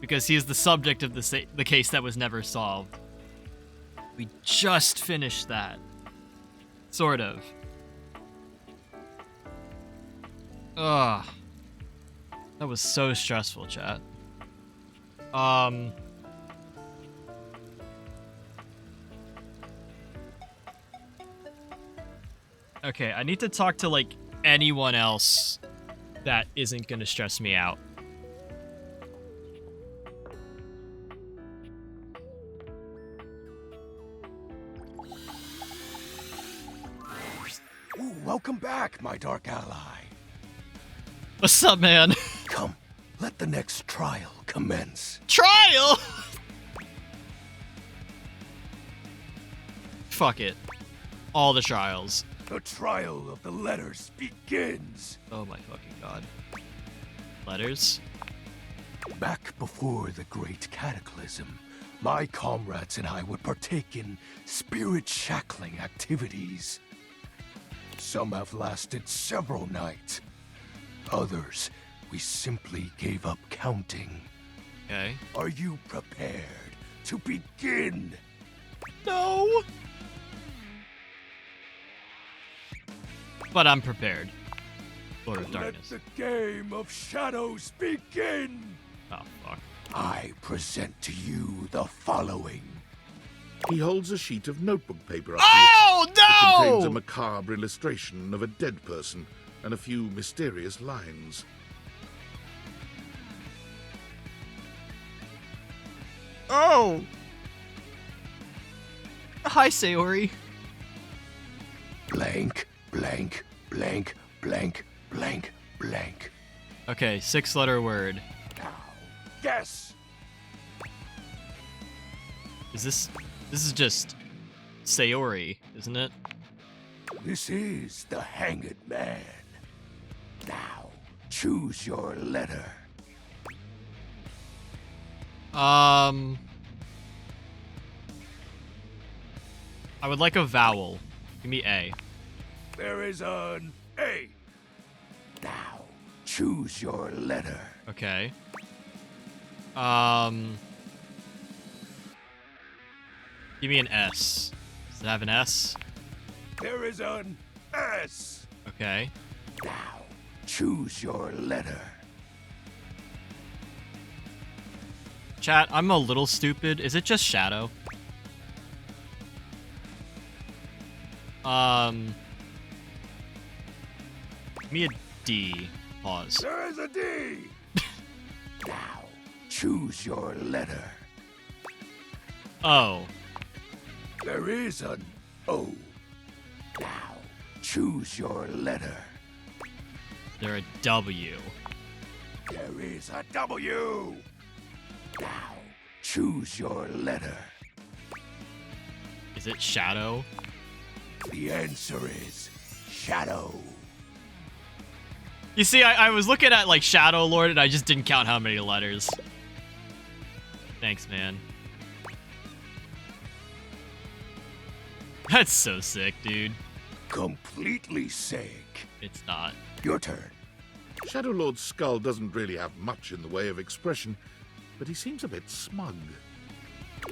because he is the subject of the case that was never solved. We just finished that. Sort of. Ugh. That was so stressful, chat. Okay, I need to talk to, like, anyone else that isn't gonna stress me out. Ooh, welcome back, my dark ally. What's up, man? Come, let the next trial commence. Trial? Fuck it. All the trials. The trial of the letters begins. Oh my fucking god. Letters? Back before the great cataclysm, my comrades and I would partake in spirit-shackling activities. Some have lasted several nights. Others, we simply gave up counting. Okay. Are you prepared to begin? No! But I'm prepared. Lord of Darkness. Let the game of shadows begin! Oh, fuck. I present to you the following. He holds a sheet of notebook paper up Oh, to it. It contains a no! macabre illustration of a dead person and a few mysterious lines. Oh! Hi, Sayori. Blank, blank, blank, blank, blank, blank. Okay, 6-letter word. Now, guess. This is just Sayori, isn't it? This is the Hanged Man. Now, choose your letter. I would like a vowel. Give me A. There is an A. Now, choose your letter. Okay. Give me an S. Does it have an S? There is an S. Okay. Now, choose your letter. Chat, I'm a little stupid. Is it just Shadow? Give me a D. Pause. There is a D. Now, choose your letter. O. There is an O. Now, choose your letter. There a W. There is a W. Now, choose your letter. Is it Shadow? The answer is Shadow. You see, I was looking at, like, Shadow Lord, and I just didn't count how many letters. Thanks, man. That's so sick, dude. Completely sick. It's not. Your turn. Shadow Lord's skull doesn't really have much in the way of expression, but he seems a bit smug.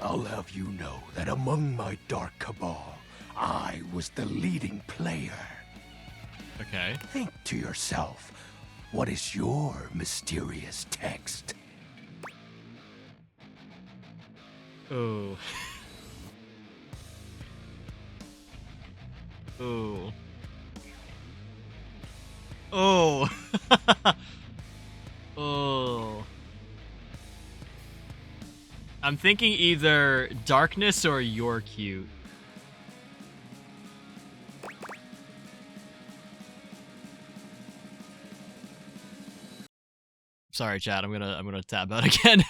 I'll have you know that among my Dark Cabal, I was the leading player. Okay. Think to yourself, what is your mysterious text? Ooh. Ooh. Oh. Oh. I'm thinking either darkness or you're cute. Sorry, chat. I'm gonna tab out again.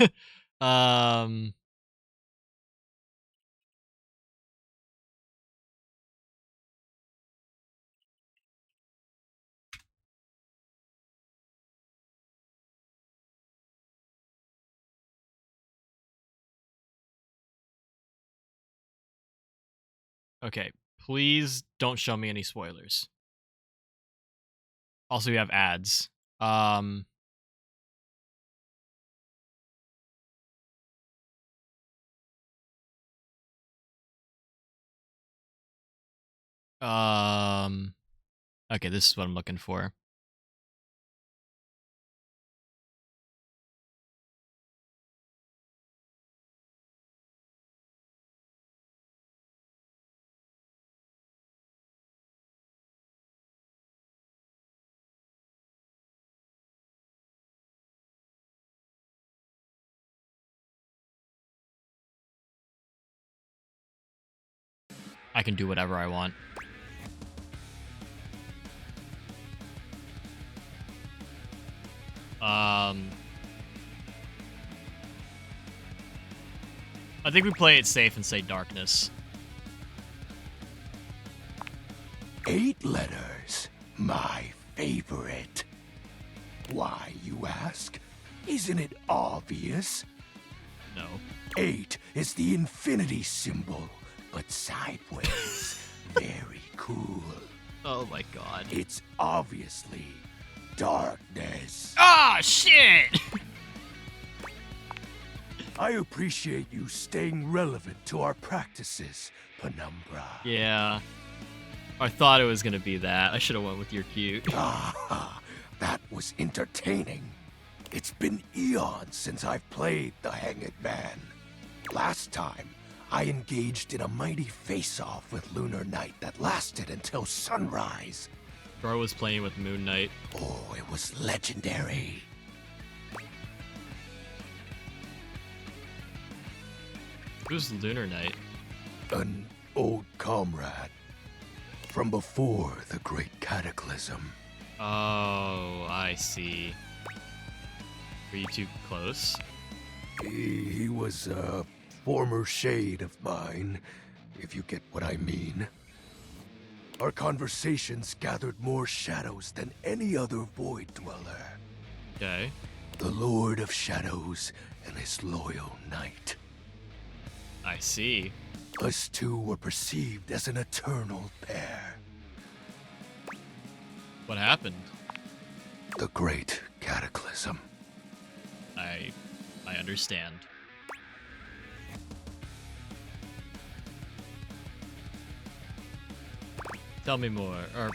Okay, please don't show me any spoilers. Also, we have ads. Okay, this is what I'm looking for. I can do whatever I want. I think we play it safe and say darkness. 8 letters, my favorite. Why, you ask? Isn't it obvious? No. 8 is the infinity symbol, but sideways. Very cool. Oh my god. It's obviously darkness. Ah, shit! I appreciate you staying relevant to our practices, Penumbra. Yeah. I thought it was gonna be that. I should have went with your cute. Ah, that was entertaining. It's been eons since I've played the Hanged Man. Last time, I engaged in a mighty face-off with Lunar Knight that lasted until sunrise. Bro was playing with Moon Knight. Oh, it was legendary. Who's Lunar Knight? An old comrade from before the great cataclysm. Oh, I see. Were you too close? He was a former shade of mine, if you get what I mean. Our conversations gathered more shadows than any other void dweller. Okay. The Lord of Shadows and his loyal knight. I see. Us two were perceived as an eternal pair. What happened? The great cataclysm. I understand. Tell me more, or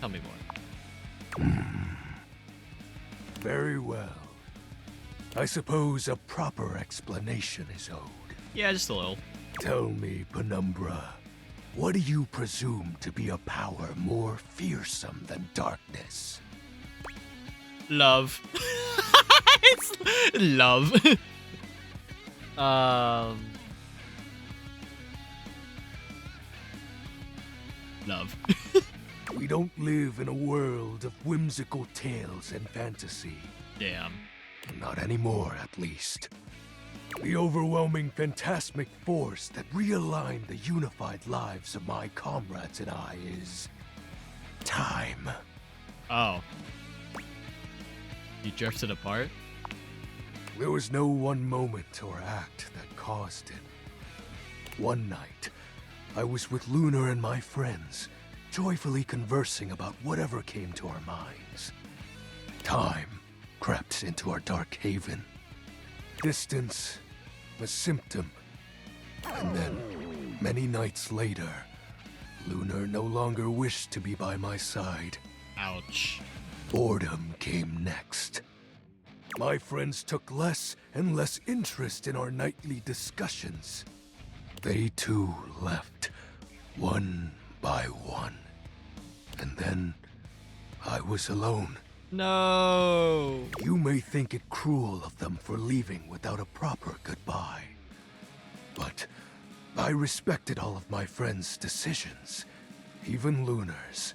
tell me more. Very well. I suppose a proper explanation is owed. Yeah, just a little. Tell me, Penumbra, what do you presume to be a power more fearsome than darkness? Love. It's love. Love. We don't live in a world of whimsical tales and fantasy. Damn. Not anymore, at least. The overwhelming phantasmic force that realigned the unified lives of my comrades and I is... time. Oh. You drifted apart? There was no one moment or act that caused it. One night, I was with Lunar and my friends, joyfully conversing about whatever came to our minds. Time crept into our dark haven. Distance, a symptom. And then, many nights later, Lunar no longer wished to be by my side. Ouch. Boredom came next. My friends took less and less interest in our nightly discussions. They too left, one by one. And then, I was alone. No. You may think it cruel of them for leaving without a proper goodbye. But I respected all of my friends' decisions, even Lunar's.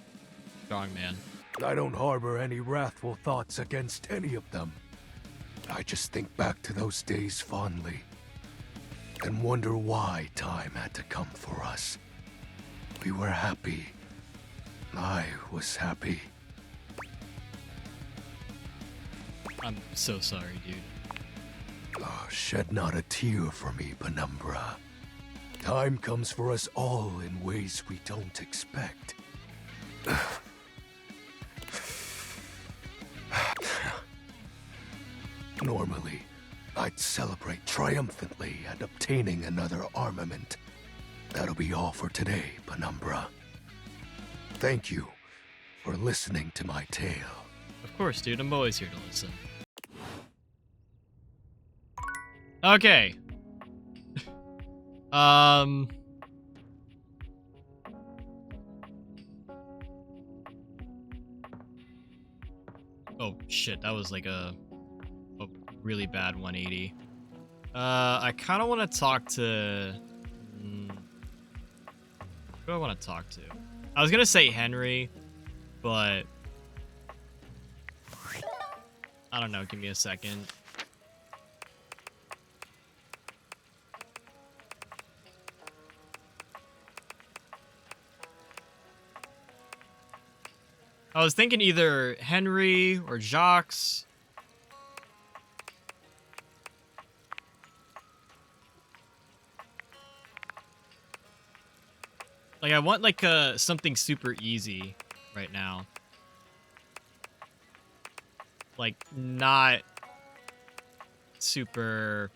Strong man. I don't harbor any wrathful thoughts against any of them. I just think back to those days fondly and wonder why time had to come for us. We were happy. I was happy. I'm so sorry, dude. Oh, shed not a tear for me, Penumbra. Time comes for us all in ways we don't expect. Normally, I'd celebrate triumphantly at obtaining another armament. That'll be all for today, Penumbra. Thank you for listening to my tale. Of course, dude. I'm always here to listen. Okay. Oh shit, that was like a really bad 180. I kind of want to talk to... who do I want to talk to? I was gonna say Henry, but... I don't know, give me a second. I was thinking either Henry or Jacques. Like, I want, like, something super easy right now. Like, not super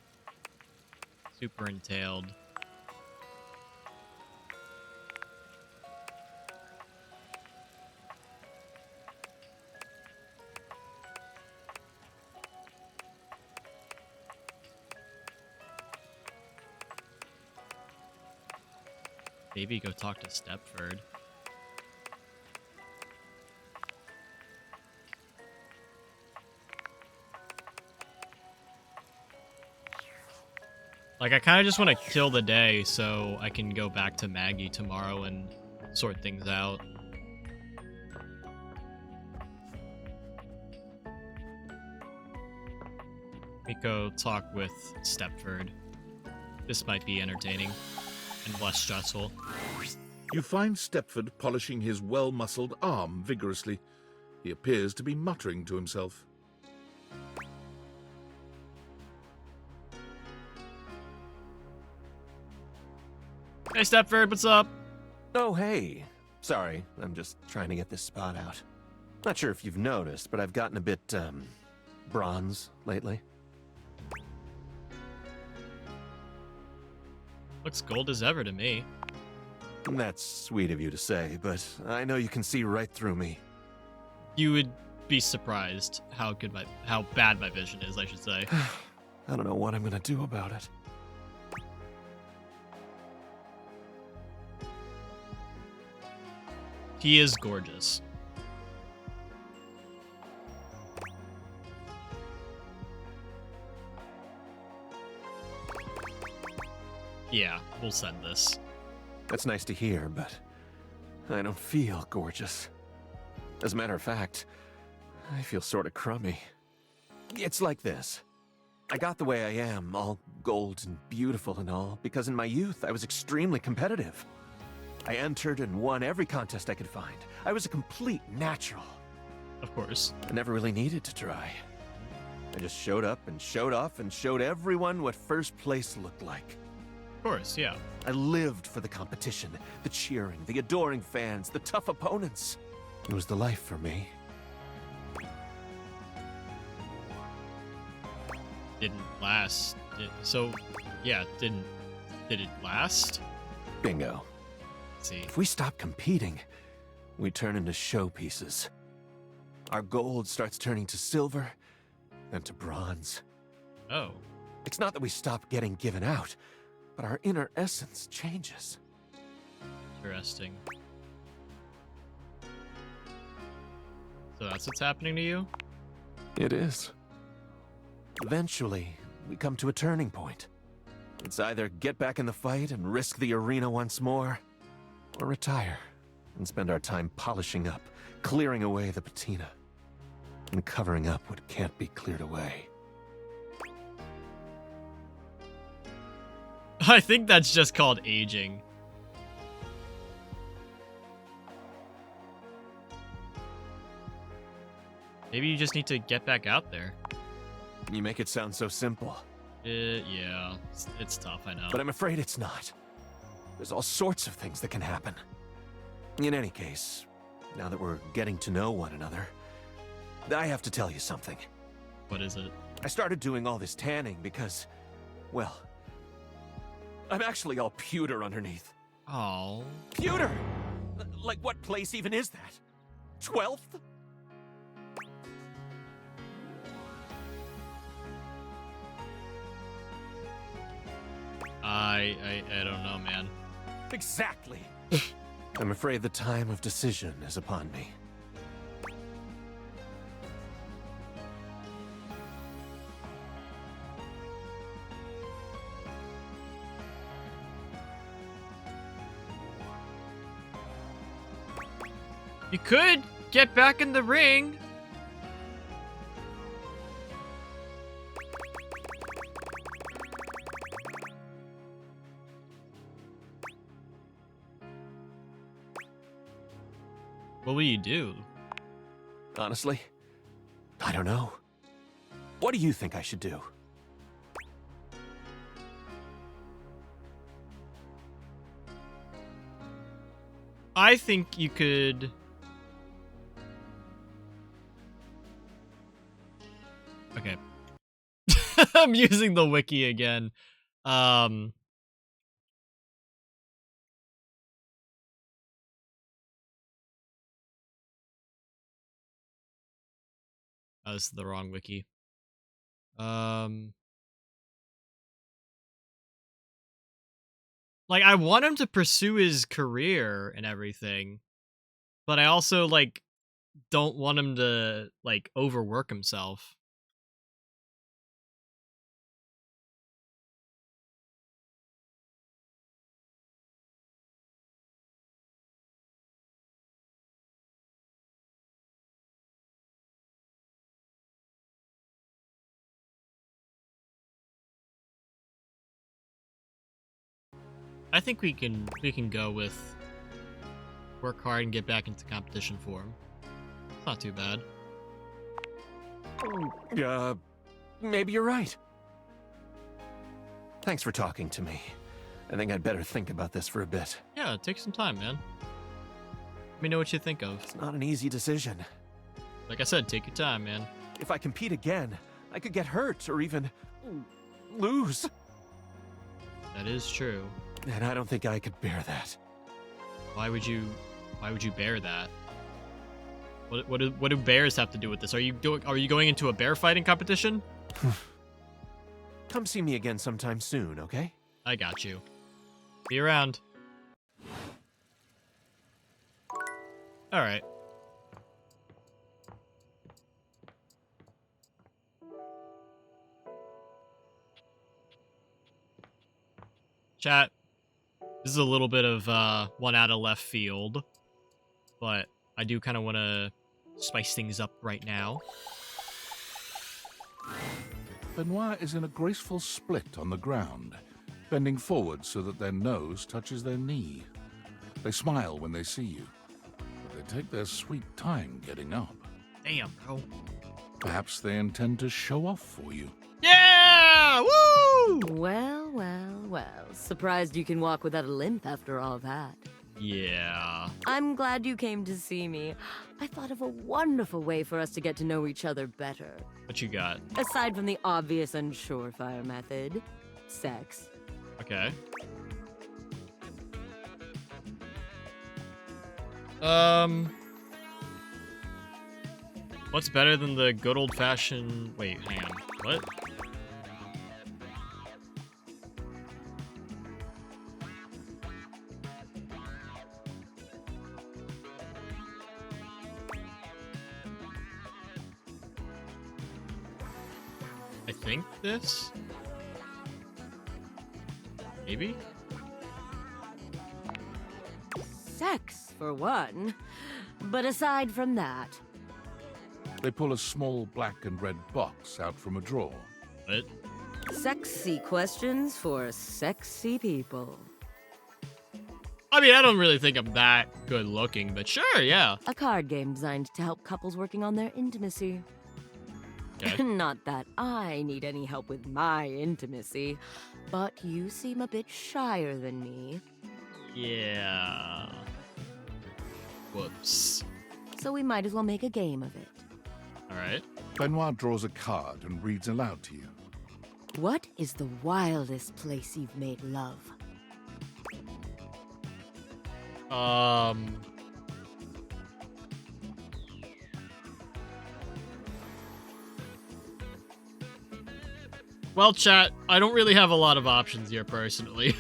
entailed. Maybe go talk to Stepford. Like, I kind of just want to kill the day so I can go back to Maggie tomorrow and sort things out. We go talk with Stepford. This might be entertaining and less stressful. You find Stepford polishing his well-muscled arm vigorously. He appears to be muttering to himself. Hey, Stepford, what's up? Oh, hey. Sorry, I'm just trying to get this spot out. Not sure if you've noticed, but I've gotten a bit, bronze lately. Looks gold as ever to me. That's sweet of you to say, but I know you can see right through me. You would be surprised how bad my vision is, I should say. I don't know what I'm gonna do about it. He is gorgeous. Yeah, we'll send this. That's nice to hear, but I don't feel gorgeous. As a matter of fact, I feel sort of crummy. It's like this. I got the way I am, all gold and beautiful and all, because in my youth I was extremely competitive. I entered and won every contest I could find. I was a complete natural. Of course. I never really needed to try. I just showed up and showed off and showed everyone what first place looked like. Of course, yeah. I lived for the competition, the cheering, the adoring fans, the tough opponents. It was the life for me. Didn't last. Did it last? Bingo. Let's see. If we stop competing, we turn into showpieces. Our gold starts turning to silver, then to bronze. Oh. It's not that we stop getting given out, but our inner essence changes. Interesting. So that's what's happening to you? It is. Eventually, we come to a turning point. It's either get back in the fight and risk the arena once more, or retire and spend our time polishing up, clearing away the patina, and covering up what can't be cleared away. I think that's just called aging. Maybe you just need to get back out there. You make it sound so simple. Yeah, it's tough, I know. But I'm afraid it's not. There's all sorts of things that can happen. In any case, now that we're getting to know one another, I have to tell you something. What is it? I started doing all this tanning because, well, I'm actually all pewter underneath. Oh. Pewter! Like, what place even is that? 12th? I don't know, man. Exactly. I'm afraid the time of decision is upon me. You could get back in the ring. What will you do? Honestly, I don't know. What do you think I should do? I think you could... Okay. I'm using the wiki again. Oh, this is the wrong wiki. Like, I want him to pursue his career and everything, but I also, like, don't want him to, like, overwork himself. I think we can go with work hard and get back into competition for him. Not too bad. Maybe you're right. Thanks for talking to me. I think I'd better think about this for a bit. Yeah, take some time, man. Let me know what you think of. It's not an easy decision. Like I said, take your time, man. If I compete again, I could get hurt or even lose. That is true. And I don't think I could bear that. Why would you bear that? What do bears have to do with this? Are you going into a bear fighting competition? Come see me again sometime soon, okay? I got you. Be around. All right. Chat. This is a little bit of one out of left field, but I do kind of want to spice things up right now. Benoit is in a graceful split on the ground, bending forward so that their nose touches their knee. They smile when they see you, but they take their sweet time getting up. Damn, bro. Perhaps they intend to show off for you. Yeah! Woo! Well, well, well. Surprised you can walk without a limp after all that. Yeah. I'm glad you came to see me. I thought of a wonderful way for us to get to know each other better. What you got? Aside from the obvious and surefire method, sex. Okay. What's better than the good old-fashioned... Wait, hang on. What? I think this? Maybe? Sex, for one. But aside from that... They pull a small black and red box out from a drawer. What? Sexy questions for sexy people. I mean, I don't really think I'm that good looking, but sure, yeah. A card game designed to help couples working on their intimacy. Okay. Not that I need any help with my intimacy, but you seem a bit shyer than me. Yeah. Whoops. So we might as well make a game of it. Alright. Benoit draws a card and reads aloud to you. What is the wildest place you've made love? Well, chat, I don't really have a lot of options here, personally.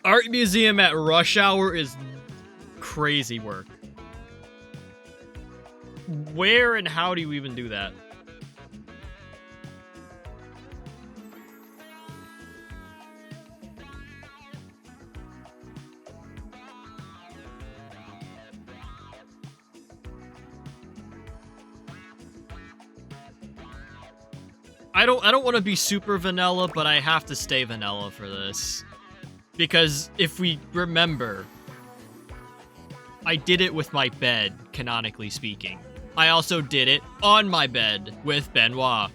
Art museum at rush hour is crazy work. Where and how do you even do that? I don't want to be super vanilla, but I have to stay vanilla for this. Because if we remember, I did it with my bed, canonically speaking. I also did it on my bed with Benoit.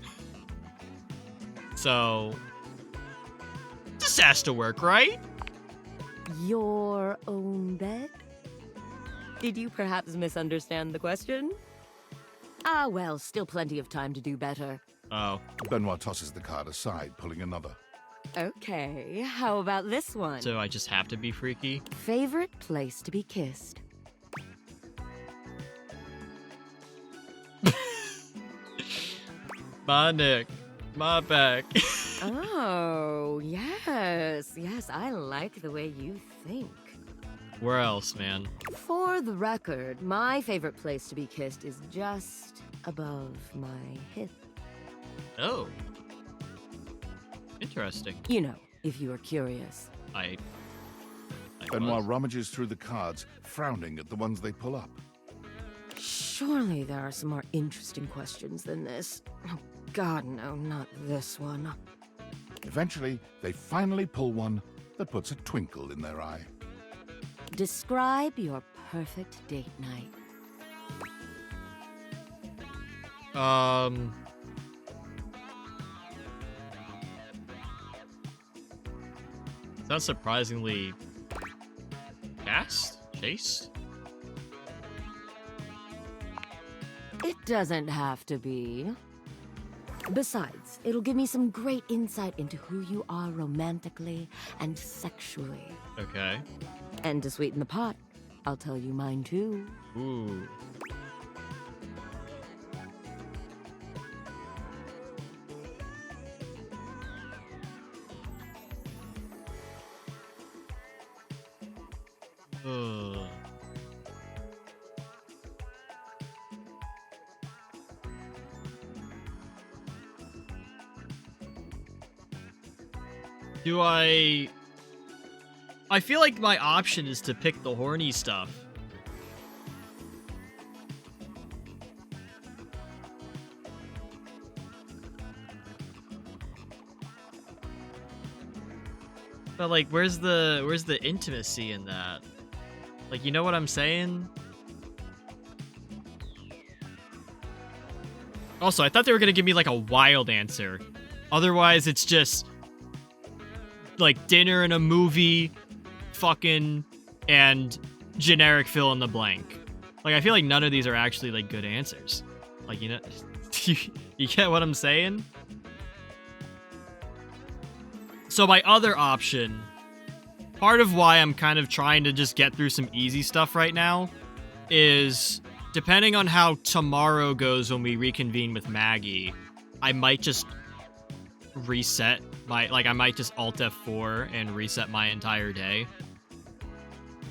So, this has to work, right? Your own bed? Did you perhaps misunderstand the question? Ah, well, still plenty of time to do better. Oh. Benoit tosses the card aside, pulling another. Okay, how about this one? So I just have to be freaky? Favorite place to be kissed? Bye, Nick. My back. Oh, yes. Yes, I like the way you think. Where else, man? For the record, my favorite place to be kissed is just above my hip. Oh. Interesting. You know, if you are curious. I Benoit rummages through the cards, frowning at the ones they pull up. Surely there are some more interesting questions than this. Oh, God, no, not this one. Eventually, they finally pull one that puts a twinkle in their eye. Describe your perfect date night. Sounds surprisingly fast? Chase? It doesn't have to be. Besides, it'll give me some great insight into who you are romantically and sexually. Okay. And to sweeten the pot, I'll tell you mine too. Ooh. Ugh. Do I feel like my option is to pick the horny stuff. But like, where's the intimacy in that? Like, you know what I'm saying? Also, I thought they were gonna give me like a wild answer. Otherwise, it's just like dinner and a movie, fucking, and generic fill in the blank. Like, I feel like none of these are actually like good answers. Like, you know, you get what I'm saying? So my other option, part of why I'm kind of trying to just get through some easy stuff right now, is depending on how tomorrow goes when we reconvene with Maggie, I might just reset my, like, I might just Alt F4 and reset my entire day.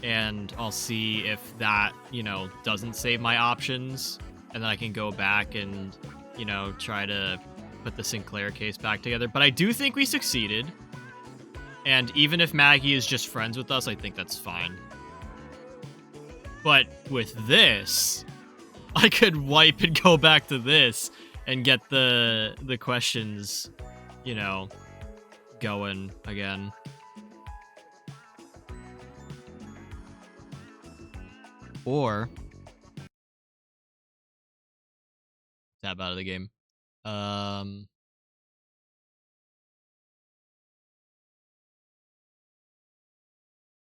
And I'll see if that, you know, doesn't save my options. And then I can go back and, you know, try to put the Sinclair case back together. But I do think we succeeded. And even if Maggie is just friends with us, I think that's fine. But with this, I could wipe and go back to this and get the questions, you know, going again. Or tab out of the game.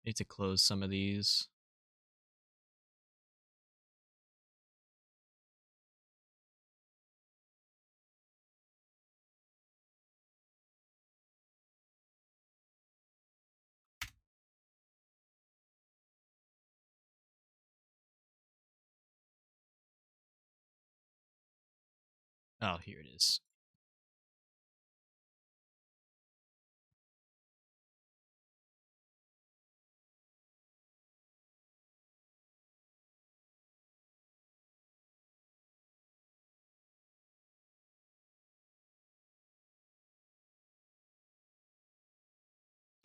Need to close some of these. Oh, here it is.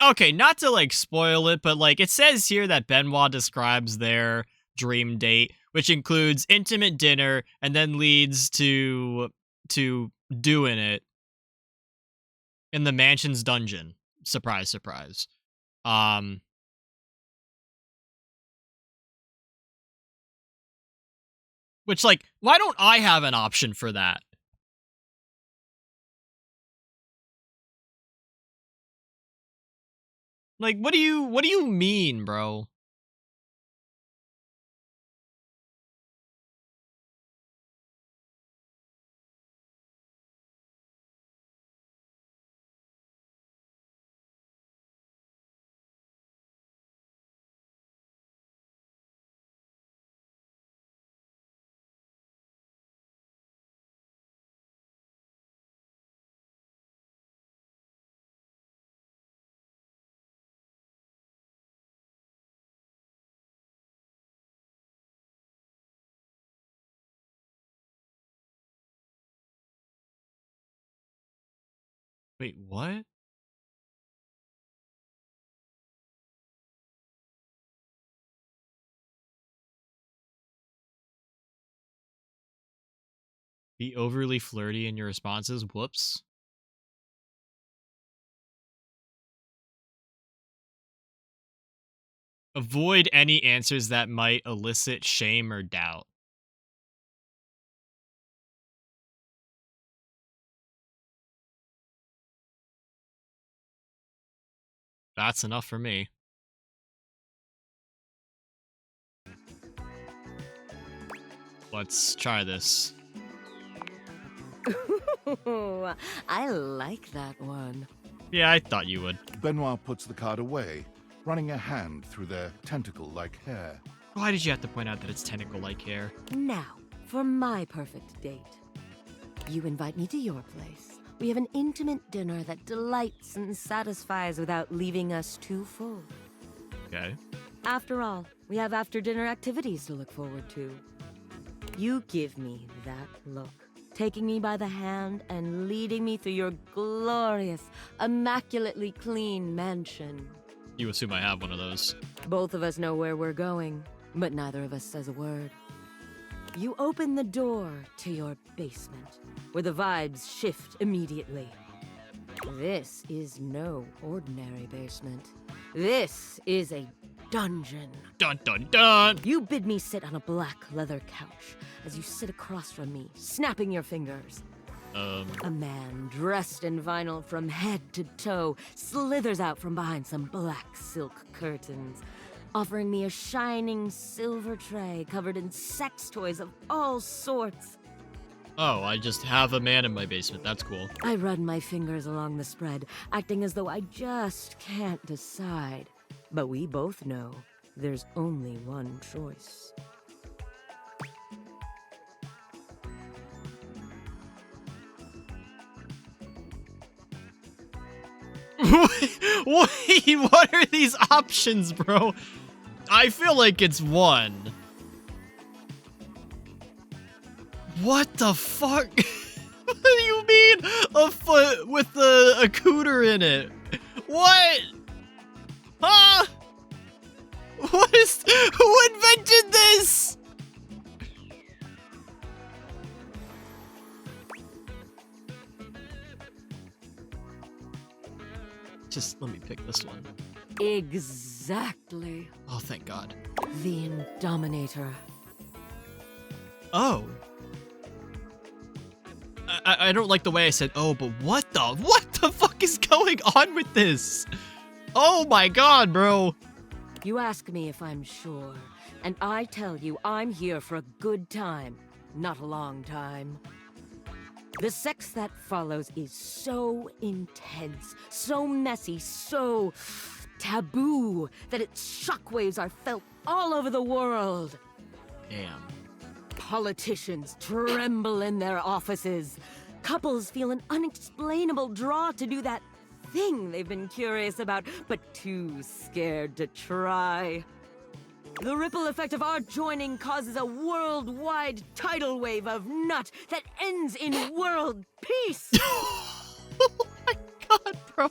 Okay, not to like spoil it, but like it says here that Benoit describes their dream date, which includes intimate dinner and then leads to doing it in the mansion's dungeon. Surprise, surprise. Which, like, why don't I have an option for that? Like, what do you mean, bro? Wait, what? Be overly flirty in your responses? Whoops. Avoid any answers that might elicit shame or doubt. That's enough for me. Let's try this. Ooh, I like that one. Yeah, I thought you would. Benoit puts the card away, running a hand through their tentacle-like hair. Why did you have to point out that it's tentacle-like hair? Now, for my perfect date. You invite me to your place. We have an intimate dinner that delights and satisfies without leaving us too full. Okay. After all, we have after-dinner activities to look forward to. You give me that look, taking me by the hand and leading me through your glorious, immaculately clean mansion. You assume I have one of those. Both of us know where we're going, but neither of us says a word. You open the door to your basement, where the vibes shift immediately. This is no ordinary basement. This is a dungeon. Dun dun dun! You bid me sit on a black leather couch as you sit across from me, snapping your fingers. A man dressed in vinyl from head to toe slithers out from behind some black silk curtains, offering me a shining silver tray covered in sex toys of all sorts. Oh, I just have a man in my basement. That's cool. I run my fingers along the spread, acting as though I just can't decide. But we both know there's only one choice. Wait, what are these options, bro? I feel like it's one. What the fuck? What do you mean a foot with a cooter in it? What? Huh? Who invented this? Just let me pick this one. Exactly. Oh, thank God. The Indominator. Oh. I don't like the way I said, oh, but what the fuck is going on with this? Oh my God, bro. You ask me if I'm sure, and I tell you I'm here for a good time, not a long time. The sex that follows is so intense, so messy, so taboo that its shockwaves are felt all over the world. Damn. Politicians tremble in their offices. Couples feel an unexplainable draw to do that thing they've been curious about, but too scared to try. The ripple effect of our joining causes a worldwide tidal wave of nut that ends in world peace. Oh my God, bro.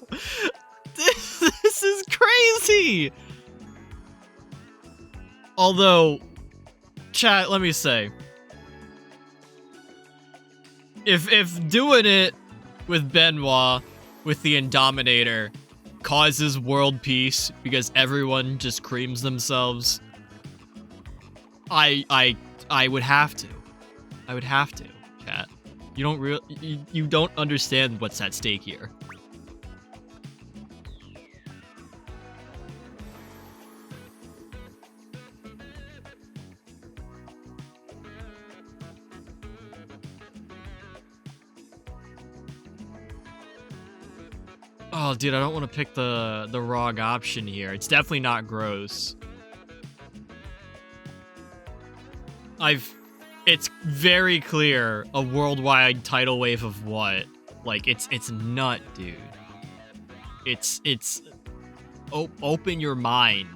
This is crazy. Although, chat, let me say, if doing it with Benoit, with the Indominator, causes world peace because everyone just creams themselves, I would have to. I would have to, chat. You don't understand what's at stake here. Oh, dude, I don't want to pick the wrong option here. It's definitely not gross. It's very clear a worldwide tidal wave of what? Like, it's nut, dude. Open your mind.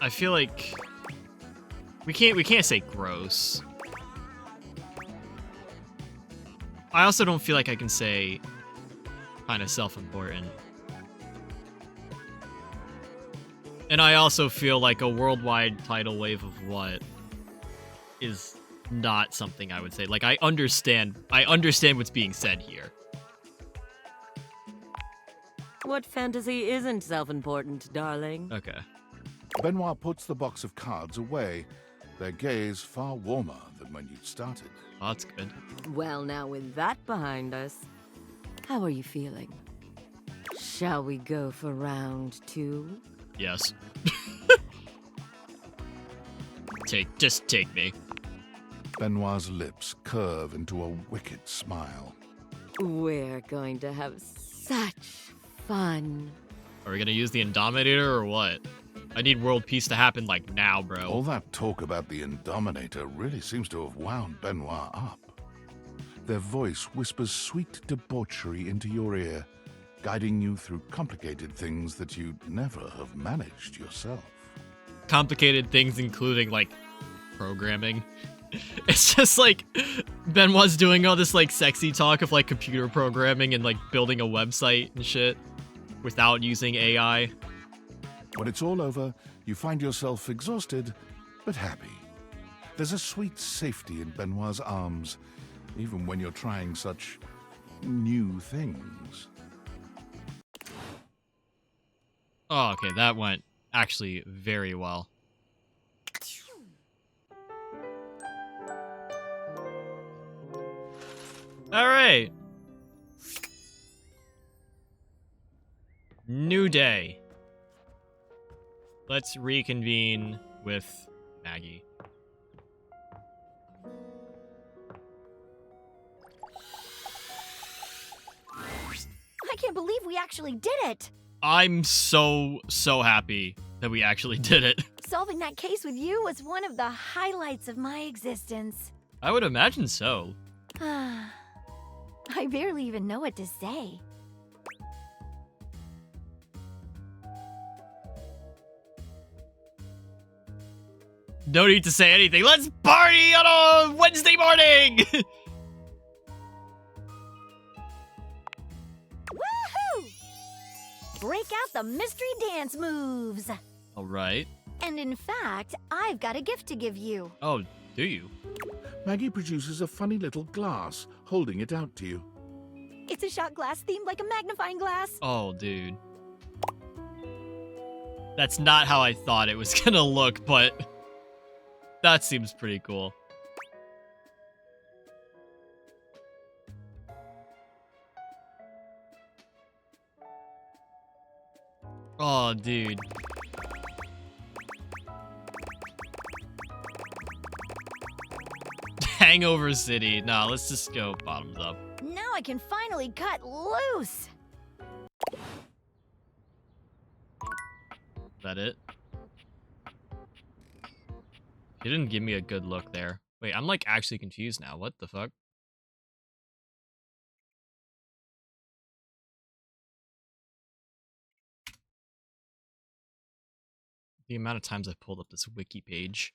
I feel like we can't say gross. I also don't feel like I can say kind of self-important. And I also feel like a worldwide tidal wave of what is not something I would say. Like, I understand what's being said here. What fantasy isn't self-important, darling? Okay. Benoit puts the box of cards away, their gaze far warmer than when you'd started. Oh, that's good. Well, now with that behind us, how are you feeling? Shall we go for round 2? Yes. Just take me. Benoit's lips curve into a wicked smile. We're going to have such fun. Are we gonna use the Indominator or what? I need world peace to happen like now, bro. All that talk about the Indominator really seems to have wound Benoit up. Their voice whispers sweet debauchery into your ear, guiding you through complicated things that you'd never have managed yourself. Complicated things including, like, programming. It's just like Benoit's doing all this, like, sexy talk of, like, computer programming and, like, building a website and shit without using AI. When it's all over, you find yourself exhausted, but happy. There's a sweet safety in Benoit's arms, even when you're trying such new things. Oh, okay, that went actually very well. All right. New day. Let's reconvene with Maggie. I can't believe we actually did it! I'm so happy that we actually did it. Solving that case with you was one of the highlights of my existence. I would imagine so. I barely even know what to say. No need to say anything. Let's party on a Wednesday morning! Woohoo! Break out the mystery dance moves. All right. And in fact, I've got a gift to give you. Oh, do you? Maggie produces a funny little glass, holding it out to you. It's a shot glass themed like a magnifying glass. Oh, dude. That's not how I thought it was gonna look, but that seems pretty cool. Oh, dude. Hangover City. Nah, let's just go bottoms up. Now I can finally cut loose. Is that it? He didn't give me a good look there. Wait, I'm like actually confused now. What the fuck? The amount of times I've pulled up this wiki page.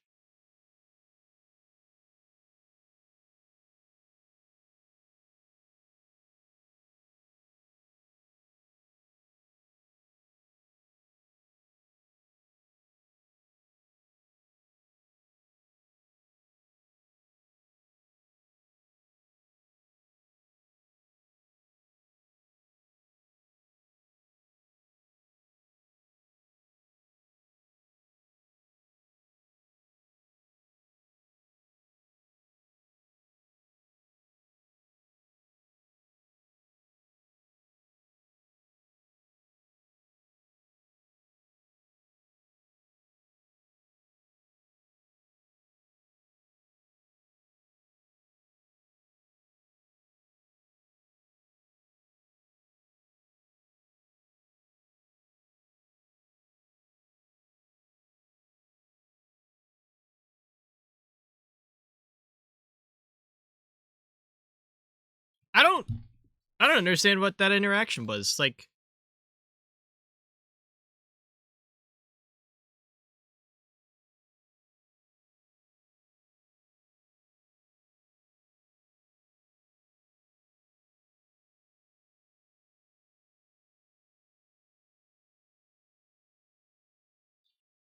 I don't understand what that interaction was. Like,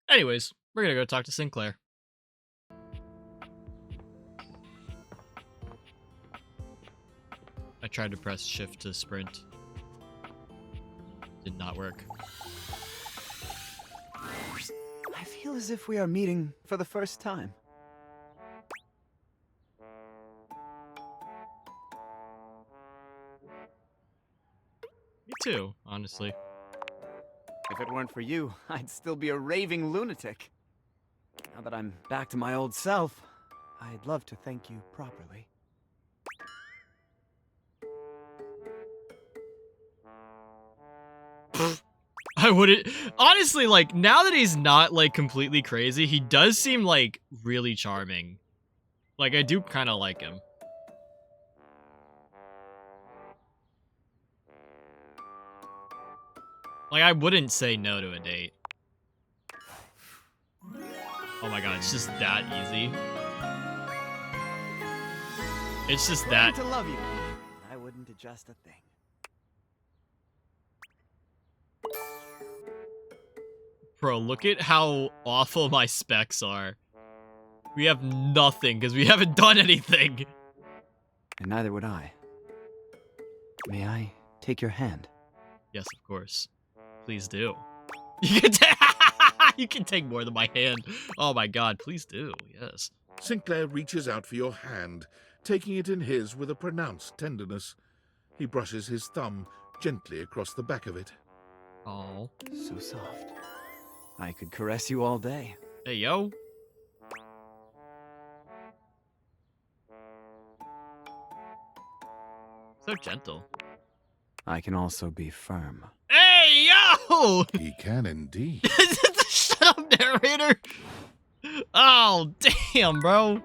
Anyways, we're gonna go talk to Sinclair. I tried to press shift to sprint. Did not work. I feel as if we are meeting for the first time. Me too, honestly. If it weren't for you, I'd still be a raving lunatic. Now that I'm back to my old self, I'd love to thank you properly. I wouldn't... Honestly, like, now that he's not, like, completely crazy, he does seem, like, really charming. Like, I do kind of like him. Like, I wouldn't say no to a date. Oh my god, it's just that easy. It's just that... to love you. I wouldn't adjust a thing. Bro, look at how awful my specs are. We have nothing, because we haven't done anything. And neither would I. May I take your hand? Yes, of course. Please do. You can, you can take more than my hand. Oh my god, please do. Yes. Sinclair reaches out for your hand, taking it in his with a pronounced tenderness. He brushes his thumb gently across the back of it. Oh. So soft. I could caress you all day. Hey, yo. So gentle. I can also be firm. Hey, yo! He can indeed. Shut up, narrator! Oh, damn, bro.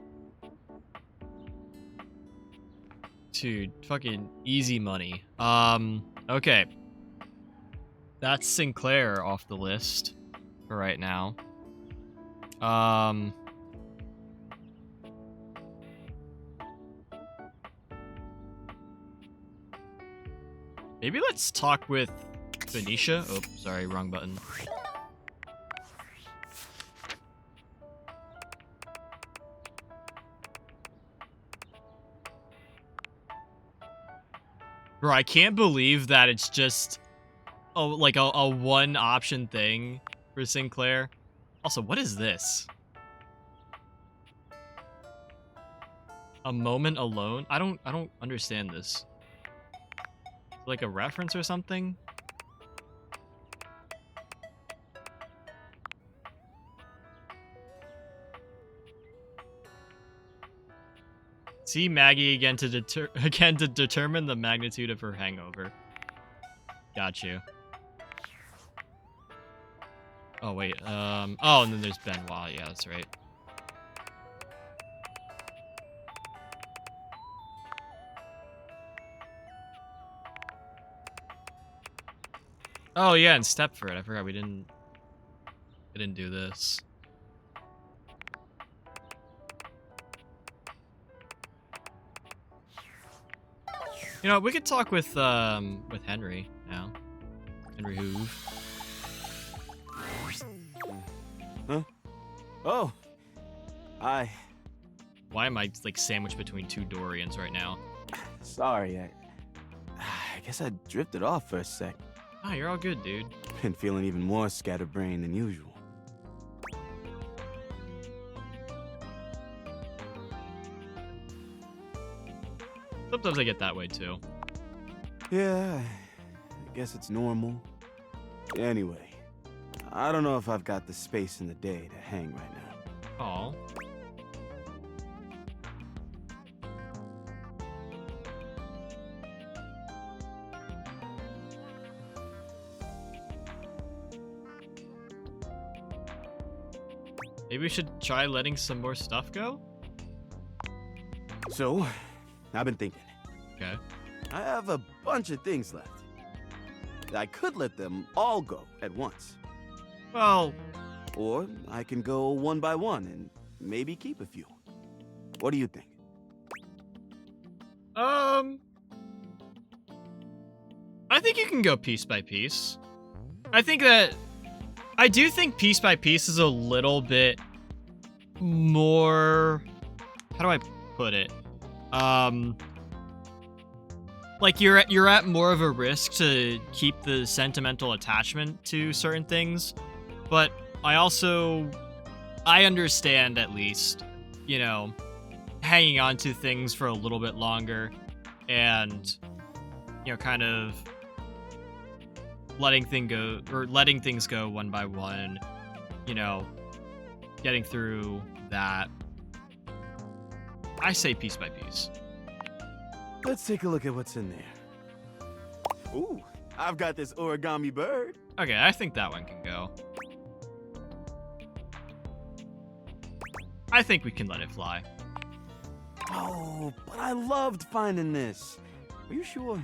Dude, fucking easy money. Okay. That's Sinclair off the list for right now. Maybe let's talk with Benicia. Oh, sorry, wrong button. Bro, I can't believe that it's just like a one option thing for Sinclair. Also, what is this? A moment alone? I don't understand this. Like a reference or something? See Maggie again to determine the magnitude of her hangover. Got you. Oh wait, oh, and then there's Benoit. Yeah, that's right. Oh yeah, and Stepford. I forgot we didn't do this. You know, we could talk with Henry now. Henry Hoove. Huh? Oh. Why am I like sandwiched between two Dorians right now? Sorry, I guess I drifted off for a sec. Ah, you're all good, dude. Been feeling even more scatterbrained than usual. Sometimes I get that way too. Yeah, I guess it's normal. Anyway, I don't know if I've got the space in the day to hang right now. Aw. Maybe we should try letting some more stuff go? So, I've been thinking. Okay. I have a bunch of things left. I could let them all go at once. Well... Or I can go one by one and maybe keep a few. What do you think? I think you can go piece by piece. I think that I do think piece by piece is a little bit more, how do I put it? Like you're at more of a risk to keep the sentimental attachment to certain things, but I understand at least, you know, hanging on to things for a little bit longer and, you know, kind of letting things go one by one, you know, getting through that. I say piece by piece. Let's take a look at what's in there. Ooh, I've got this origami bird. Okay, I think that one can go. I think we can let it fly. Oh, but I loved finding this. Are you sure?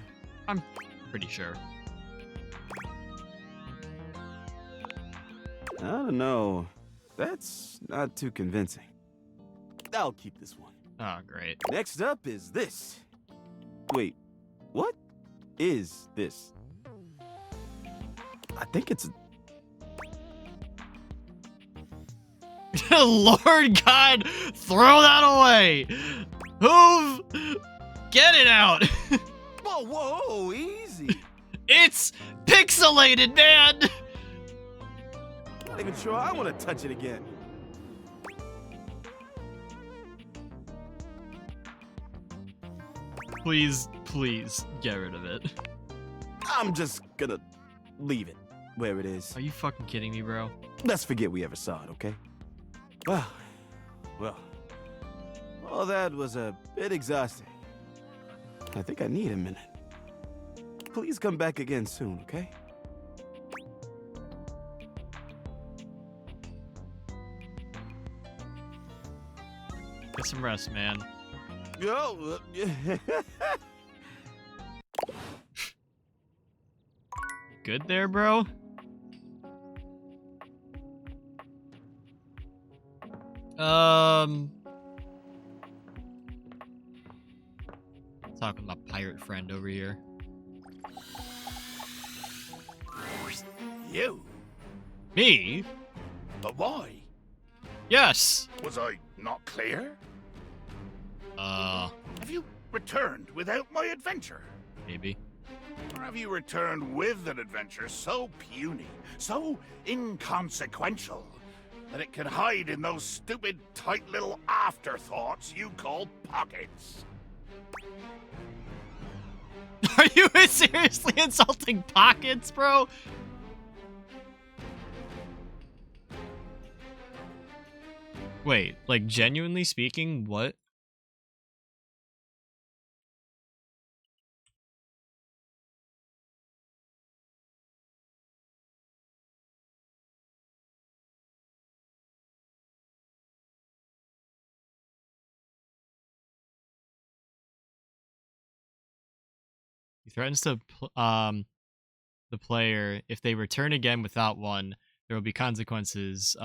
I'm pretty sure. I don't know. That's not too convincing. I'll keep this one. Oh, great. Next up is this. Wait, what is this? I think it's... Lord God, throw that away! Hoove! Get it out! Whoa, whoa, easy. It's pixelated, man! Not even sure I want to touch it again. Please, please, get rid of it. I'm just gonna leave it where it is. Are you fucking kidding me, bro? Let's forget we ever saw it, okay? Well, all that was a bit exhausting. I think I need a minute. Please come back again soon, okay? Get some rest, man. Yo. Good there, bro? Talking about pirate friend over here. You? Me? But why? Yes. Was I not clear? Have you returned without my adventure? Maybe. Or have you returned with an adventure so puny, so inconsequential, that it can hide in those stupid, tight little afterthoughts you call pockets? Are you seriously insulting pockets, bro? Wait, like genuinely speaking, what? He threatens to the player if they return again without one, there will be consequences.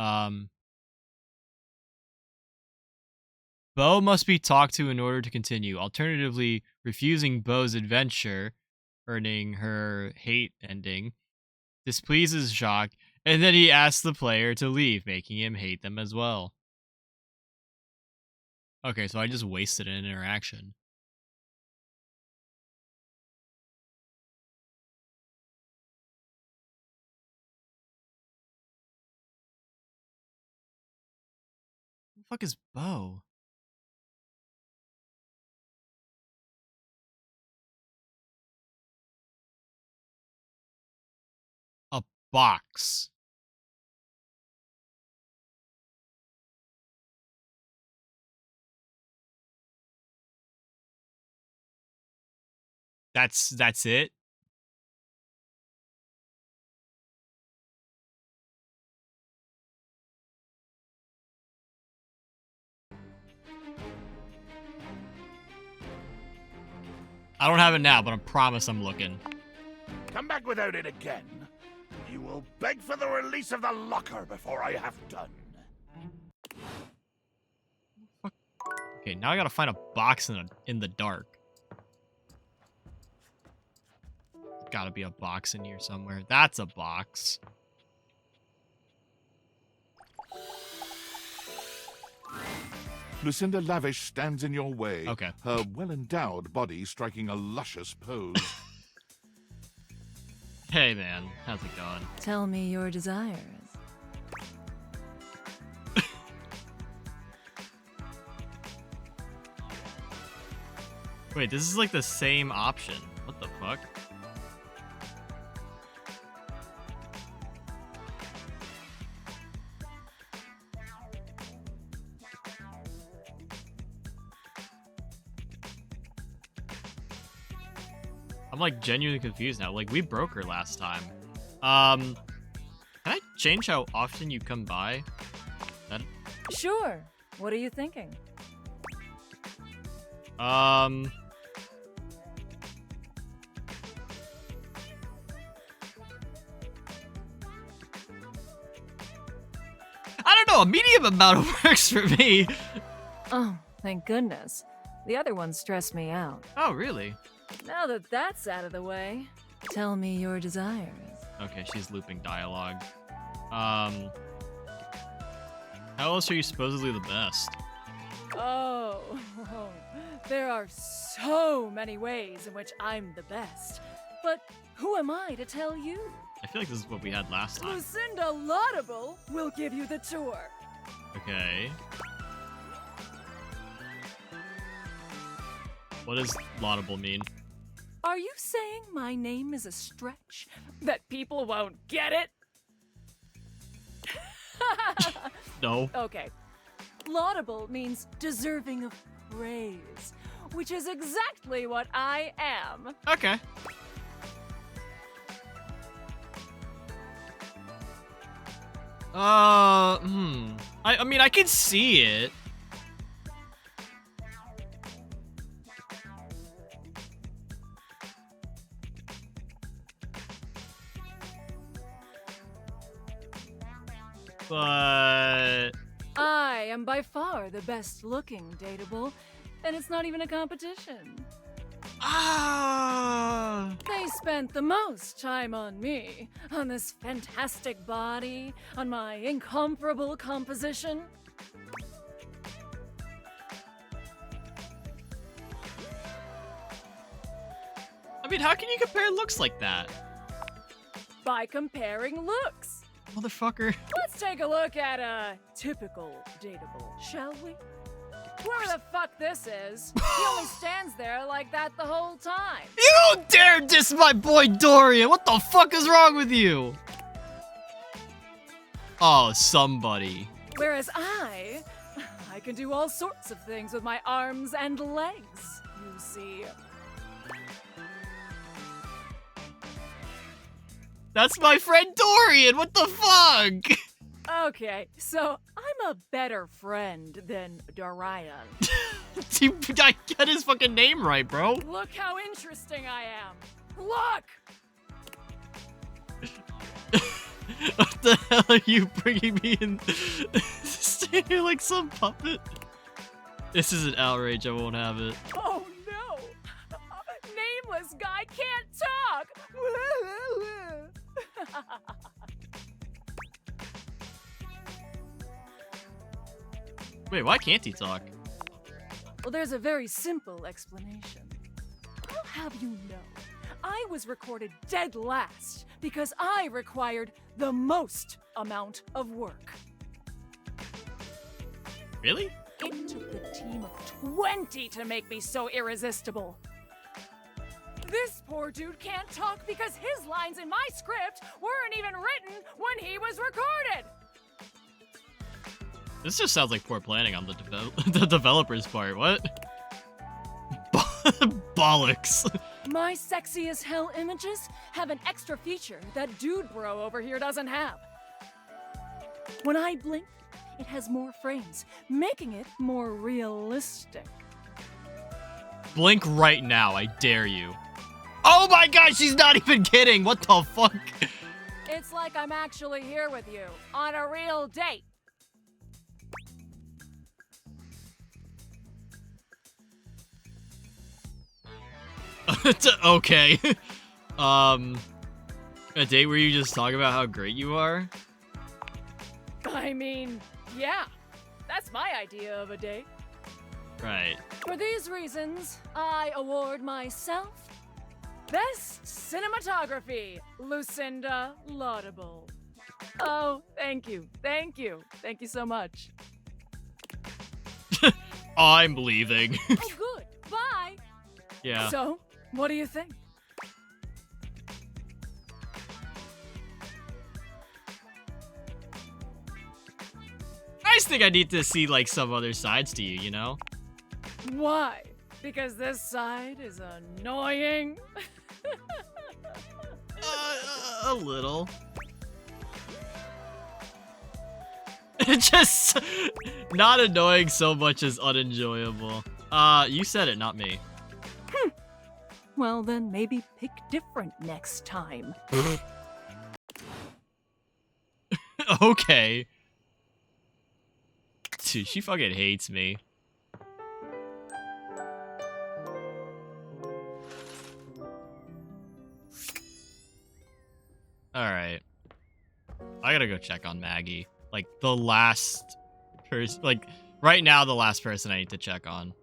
Bo must be talked to in order to continue. Alternatively, refusing Bo's adventure, earning her hate ending, displeases Jacques, and then he asks the player to leave, making him hate them as well. Okay, so I just wasted an interaction. Who the fuck is Bo? A box. That's it? I don't have it now, but I promise I'm looking. Come back without it again. You will beg for the release of the locker before I have done. Okay, now I gotta find a box in the dark. Gotta be a box in here somewhere. That's a box. Lucinda Lavish stands in your way. Okay. Her well-endowed body striking a luscious pose. Hey, man. How's it going? Tell me your desires. Wait, this is like the same option. What the fuck? I'm like genuinely confused now. Like, we broke her last time. Can I change how often you come by? Sure. What are you thinking? I don't know, a medium amount works for me. Oh, thank goodness. The other ones stress me out. Oh, really? Now that that's out of the way, tell me your desires. Okay, she's looping dialogue. How else are you supposedly the best? Oh, there are so many ways in which I'm the best. But who am I to tell you? I feel like this is what we had last time. Lucinda Laudable will give you the tour. Okay. What does laudable mean? Are you saying my name is a stretch? That people won't get it? No. Okay. Laudable means deserving of praise, which is exactly what I am. Okay. I mean, I can see it. But I am by far the best looking dateable, and it's not even a competition. They spent the most time on me, on this fantastic body, on my incomparable composition. I mean, how can you compare looks like that? By comparing looks. Motherfucker. Let's take a look at a typical dateable, shall we? Whoever the fuck this is, he only stands there like that the whole time. You don't dare diss my boy Dorian! What the fuck is wrong with you? Oh, somebody. Whereas I can do all sorts of things with my arms and legs, you see. That's my friend Dorian! What the fuck? Okay, so I'm a better friend than Dorian. I get his fucking name right, bro. Look how interesting I am. Look! What the hell are you bringing me in? Stand here like some puppet. This is an outrage. I won't have it. Oh no! Nameless guy can't talk! Wait, why can't he talk? Well, there's a very simple explanation. I'll have you know, I was recorded dead last because I required the most amount of work. Really? It took a team of 20 to make me so irresistible. This poor dude can't talk because his lines in my script weren't even written when he was recorded. This just sounds like poor planning on the developer's part. What? Bollocks. My sexy as hell images have an extra feature that dude bro over here doesn't have. When I blink, it has more frames, making it more realistic. Blink right now, I dare you. Oh my god, she's not even kidding. What the fuck? It's like I'm actually here with you on a real date. Okay. A date where you just talk about how great you are? I mean, yeah, that's my idea of a date. Right. For these reasons, I award myself Best Cinematography, Lucinda Laudable. Oh, thank you. Thank you. Thank you so much. I'm leaving. Oh, good. Bye. Yeah. So, what do you think? I just think I need to see, like, some other sides to you, you know? Why? Because this side is annoying? A little. Just not annoying so much as unenjoyable. You said it, not me. Well, then maybe pick different next time. Okay. Dude, she fucking hates me. Alright. I gotta go check on Maggie. Like, the last person, like, right now, the last person I need to check on.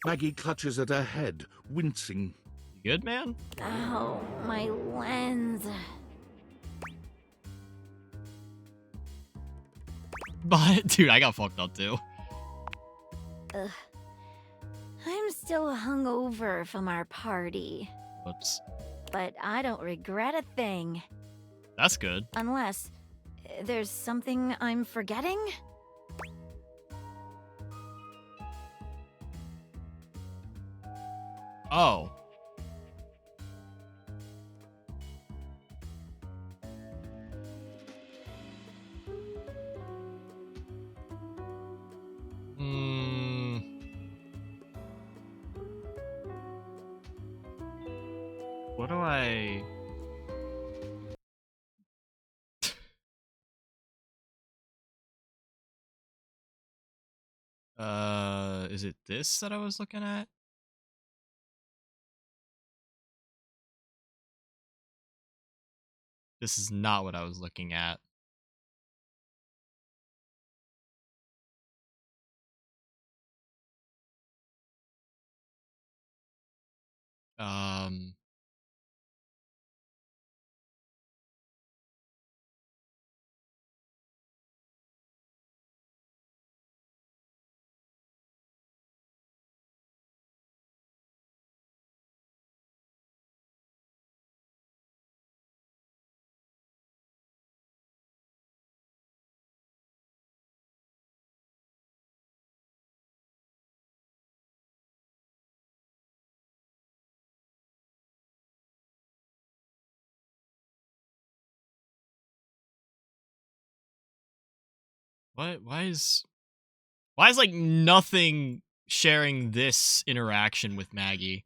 Maggie clutches at her head, wincing. You good, man? Oh, my lens. But, dude, I got fucked up, too. Ugh. I'm still hungover from our party. Whoops. But I don't regret a thing. That's good. Unless there's something I'm forgetting? Oh. Hmm. What do I... Is it this that I was looking at? This is not what I was looking at. Um... Why is like nothing sharing this interaction with Maggie?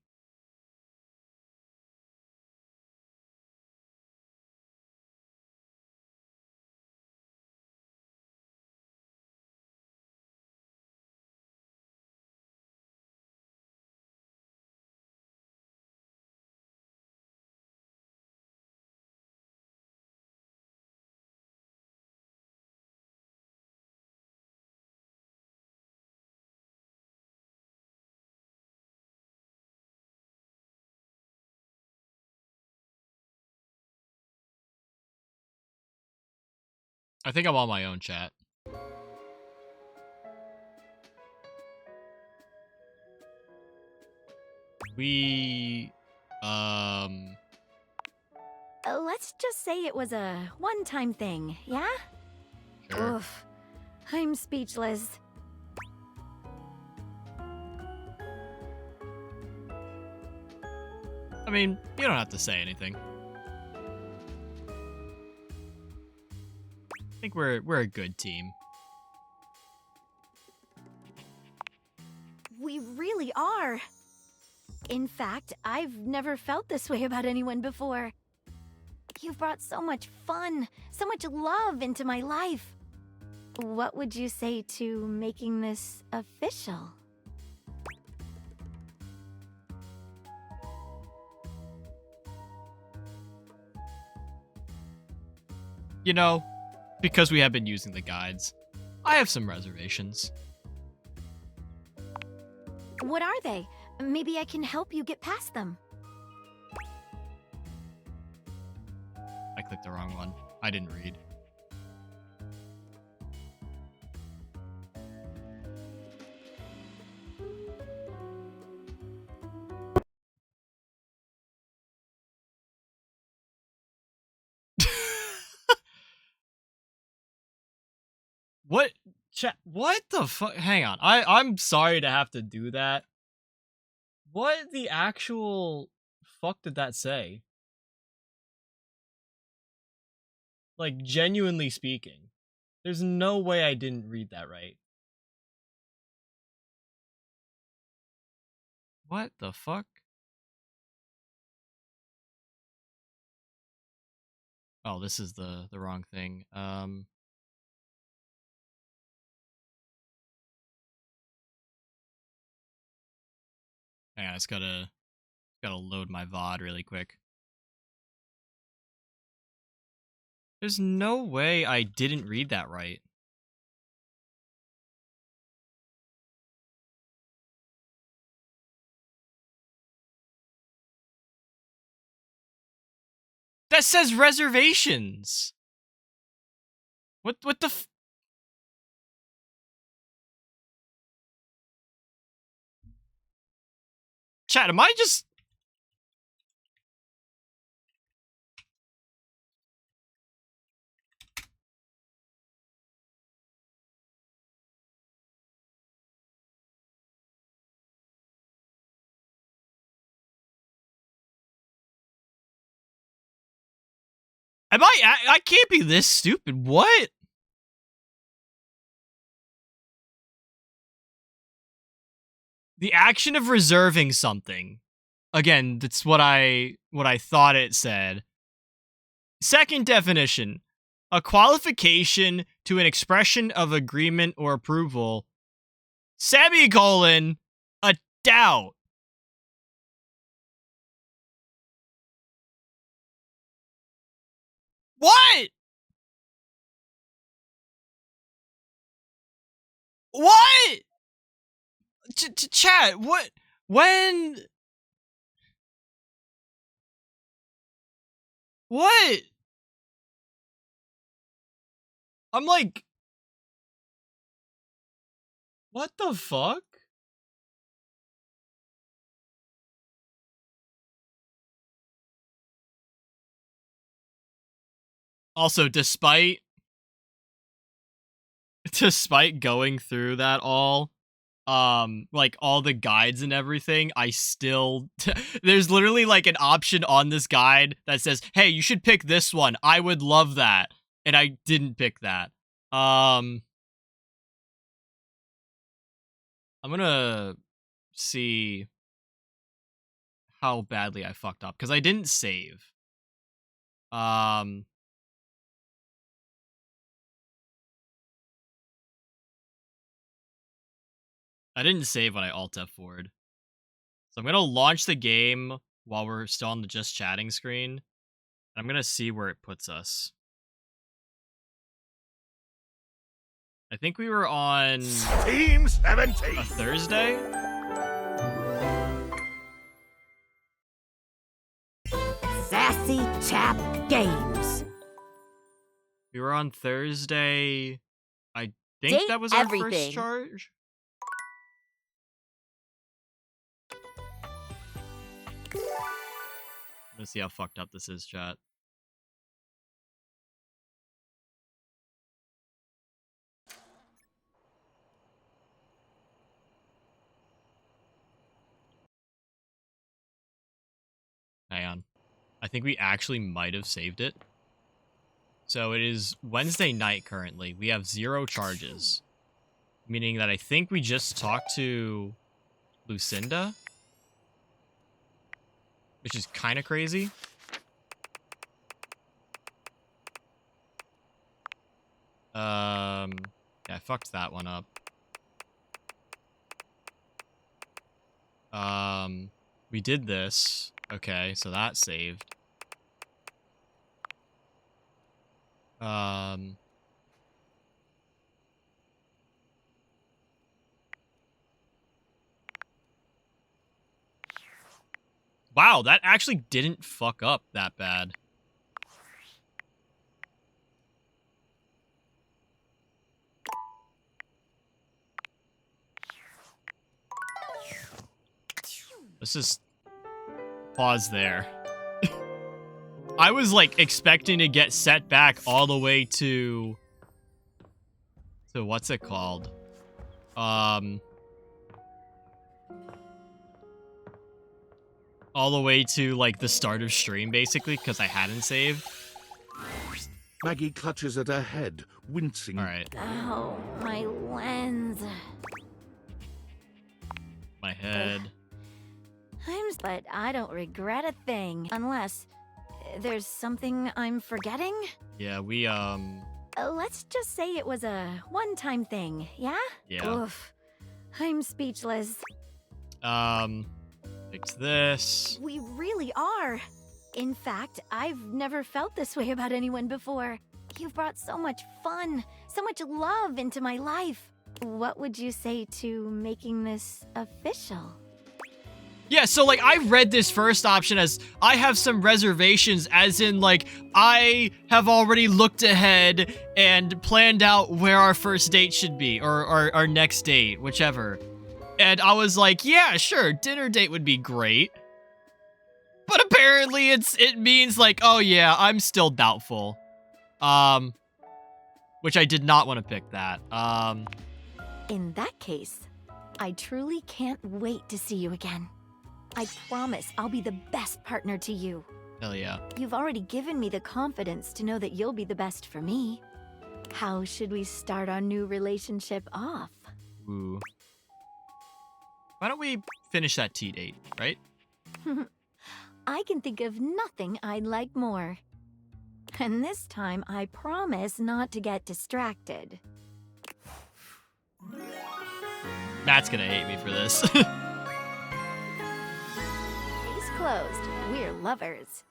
I think I'm on my own, chat. We Let's just say it was a one-time thing, yeah? Sure. Oof. I'm speechless. I mean, you don't have to say anything. I think we're a good team. We really are. In fact, I've never felt this way about anyone before. You've brought so much fun, so much love into my life. What would you say to making this official? You know, because we have been using the guides, I have some reservations. What are they? Maybe I can help you get past them. I clicked the wrong one. I didn't read. What? What the fuck? Hang on. I'm sorry to have to do that. What the actual fuck did that say? Like, genuinely speaking. There's no way I didn't read that right. What the fuck? Oh, this is the wrong thing. Hang on, I just gotta load my VoD really quick. There's no way I didn't read that right. That says reservations. What the f- Chat, am I just... Am I can't be this stupid. What? The action of reserving something. Again, that's what I thought it said. Second definition. A qualification to an expression of agreement or approval. Semicolon. A doubt. What? What? Chat, what? When? What? I'm like... What the fuck? Also, despite going through that all, like all the guides and everything, I still there's literally like an option on this guide that says, "Hey, you should pick this one. I would love that." And I didn't pick that. I'm gonna see how badly I fucked up because I didn't save. I didn't save when I Alt F4'd. So I'm gonna launch the game while we're still on the just chatting screen. I'm gonna see where it puts us. I think we were on Team 17. a Thursday. Sassy Chap Games. We were on Thursday. I think Date that was our everything. first charge. Let's see how fucked up this is, chat. Hang on. I think we actually might have saved it. So it is Wednesday night currently. We have 0 charges. Meaning that I think we just talked to Lucinda. Which is kind of crazy. Yeah, I fucked that one up. We did this. Okay, so that saved. Wow, that actually didn't fuck up that bad. Let's just pause there. I was like expecting to get set back all the way to what's it called? All the way to like the start of stream basically because I hadn't saved. Maggie clutches at her head, wincing. All right. Oh, my lens. My head. But I don't regret a thing. Unless there's something I'm forgetting? Yeah, we, Let's just say it was a one-time thing, yeah? Yeah. Oof. I'm speechless. Fix this. We really are. In fact, I've never felt this way about anyone before. You've brought so much fun, so much love into my life. What would you say to making this official? Yeah, so like I read this first option as I have some reservations, as in like I have already looked ahead and planned out where our first date should be, or our next date, whichever. And I was like, yeah, sure, dinner date would be great. But apparently it means like, oh yeah, I'm still doubtful. Which I did not want to pick that. In that case, I truly can't wait to see you again. I promise I'll be the best partner to you. Hell yeah. You've already given me the confidence to know that you'll be the best for me. How should we start our new relationship off? Ooh. Why don't we finish that tea date, right? I can think of nothing I'd like more. And this time, I promise not to get distracted. Matt's gonna hate me for this. Case closed. We're lovers.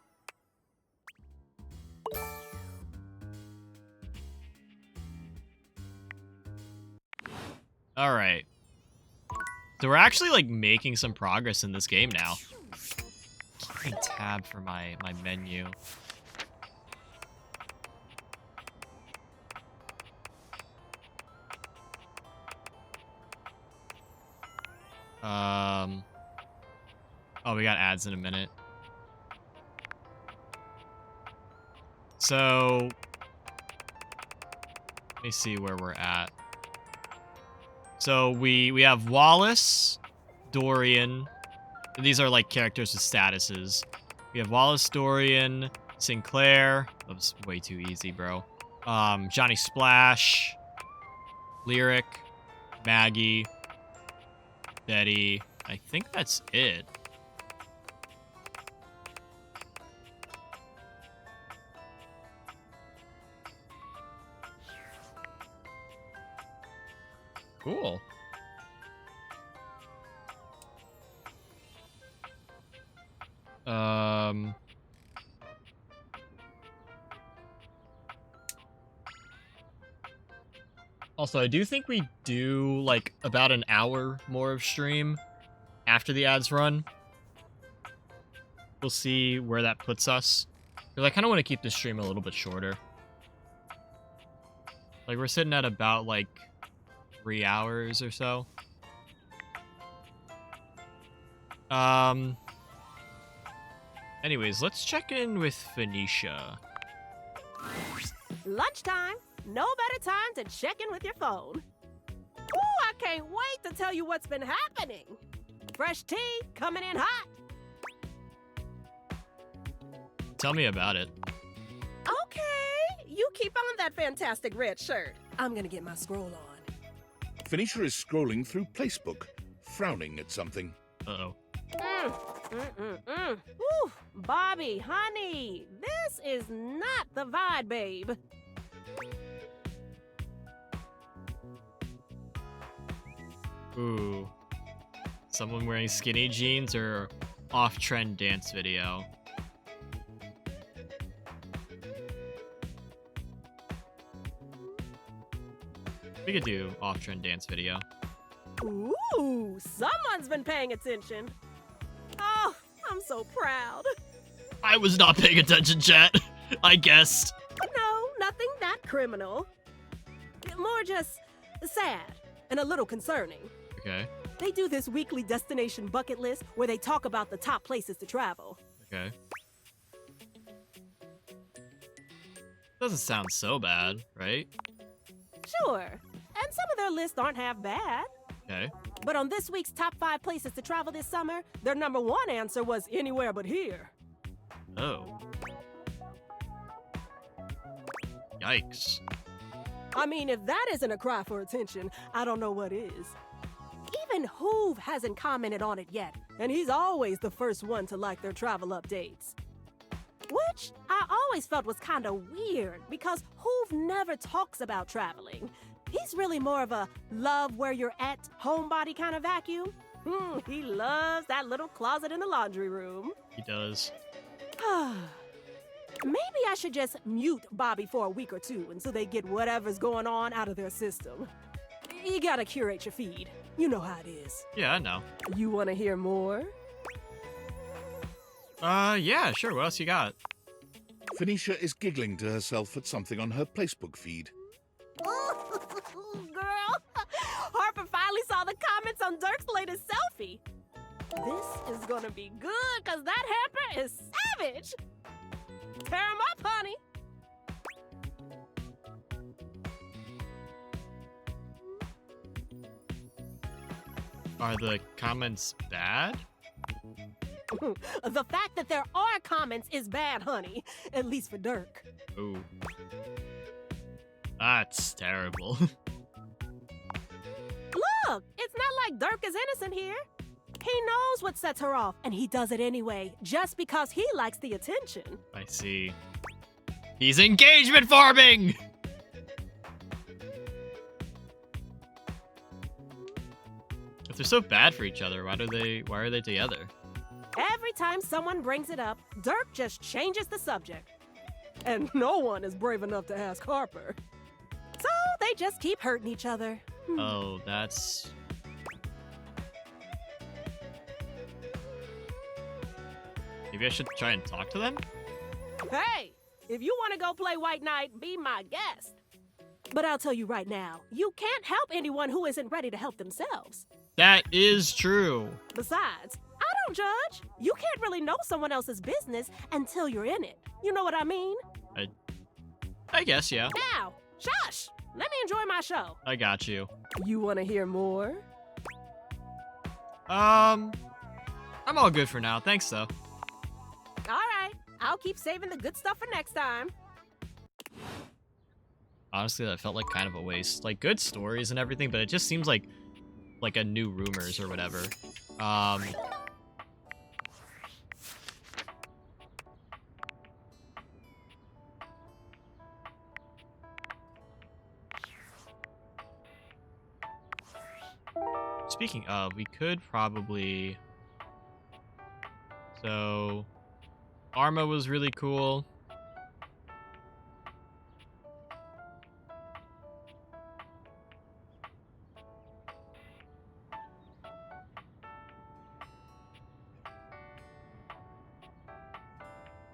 All right. So we're actually like making some progress in this game now. Keep a tab for my menu. Oh, we got ads in a minute. So let me see where we're at. So we have Wallace, Dorian. These are like characters with statuses. We have Wallace, Dorian, Sinclair. That was way too easy, bro. Johnny Splash, Lyric, Maggie, Betty. I think that's it. Cool. Also, I do think we do like about an hour more of stream after the ads run. We'll see where that puts us. Because I kind of want to keep this stream a little bit shorter. Like, we're sitting at about like 3 hours or so. Anyways, let's check in with Phoenicia. Lunchtime. No better time to check in with your phone. Ooh, I can't wait to tell you what's been happening. Fresh tea coming in hot. Tell me about it. Okay, you keep on that fantastic red shirt. I'm gonna get my scroll on. Phoenicia is scrolling through Placebook, frowning at something. Uh-oh. Ooh, Bobby, honey, this is not the vibe, babe. Ooh. Someone wearing skinny jeans or off-trend dance video. We could do off-trend dance video. Ooh, someone's been paying attention. Oh, I'm so proud. I was not paying attention, chat. I guessed. No, nothing that criminal. More just sad and a little concerning. Okay. They do this weekly destination bucket list where they talk about the top places to travel. Okay. Doesn't sound so bad, right? Sure, and some of their lists aren't half bad. Okay. But on this week's top 5 places to travel this summer, their number 1 answer was anywhere but here. Oh. Yikes. I mean, if that isn't a cry for attention, I don't know what is. Even Hoove hasn't commented on it yet, and he's always the first one to like their travel updates. Which I always felt was kinda weird, because Hoove never talks about traveling. He's really more of a love where you're at, homebody kind of vacuum. He loves that little closet in the laundry room. He does. Maybe I should just mute Bobby for a week or 2 until they get whatever's going on out of their system. You gotta curate your feed. You know how it is. Yeah, I know. You wanna hear more? Yeah, sure. What else you got? Phoenicia is giggling to herself at something on her Facebook feed. Girl, Harper finally saw the comments on Dirk's latest selfie. This is gonna be good, cause that hamper is savage. Tear him up, honey. Are the comments bad? The fact that there are comments is bad, honey. At least for Dirk. Ooh. That's terrible. Look, it's not like Dirk is innocent here. He knows what sets her off, and he does it anyway, just because he likes the attention. I see. He's engagement farming! If they're so bad for each other, why are they together? Every time someone brings it up, Dirk just changes the subject. And no one is brave enough to ask Harper. So they just keep hurting each other. Oh, that's... Maybe I should try and talk to them? Hey, if you want to go play White Knight, be my guest. But I'll tell you right now, you can't help anyone who isn't ready to help themselves. That is true. Besides, I don't judge. You can't really know someone else's business until you're in it. You know what I mean? I guess, yeah. Now, shush! Let me enjoy my show. I got you. You want to hear more? I'm all good for now. Thanks, though. All right. I'll keep saving the good stuff for next time. Honestly, that felt like kind of a waste. Like, good stories and everything, but it just seems like a new rumors or whatever. Speaking of, we could probably... So, Arma was really cool.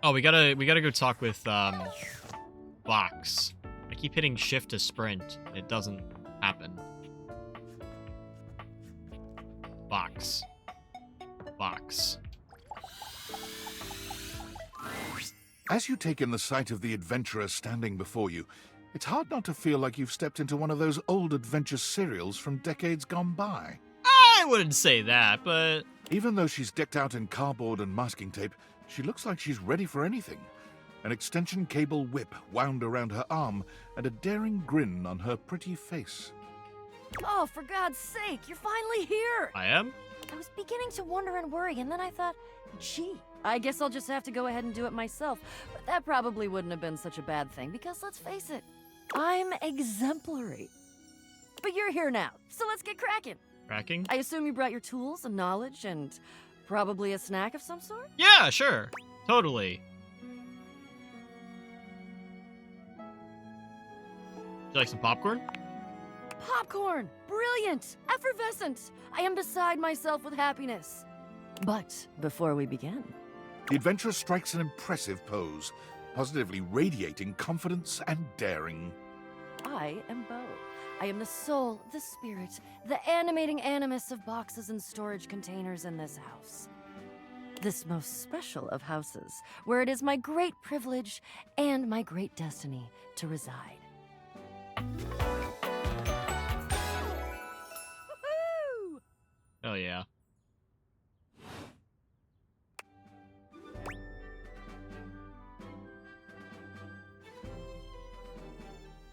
Oh, we gotta go talk with Vox. I keep hitting shift to sprint. It doesn't happen. Vox. Vox. As you take in the sight of the adventurer standing before you, it's hard not to feel like you've stepped into one of those old adventure serials from decades gone by. I wouldn't say that, but... Even though she's decked out in cardboard and masking tape, she looks like she's ready for anything. An extension cable whip wound around her arm and a daring grin on her pretty face. Oh, for God's sake, you're finally here! I am? I was beginning to wonder and worry, and then I thought, gee, I guess I'll just have to go ahead and do it myself. But that probably wouldn't have been such a bad thing, because let's face it, I'm exemplary. But you're here now, so let's get cracking. Cracking? I assume you brought your tools and knowledge and probably a snack of some sort? Yeah, sure. Totally. Would you like some popcorn? Popcorn! Brilliant! Effervescent! I am beside myself with happiness. But before we begin, The adventurer strikes an impressive pose, positively radiating confidence and daring. I am Bo. I am the soul, the spirit, the animating animus of boxes and storage containers in this house. This most special of houses, where it is my great privilege and my great destiny to reside. Woohoo! Oh yeah.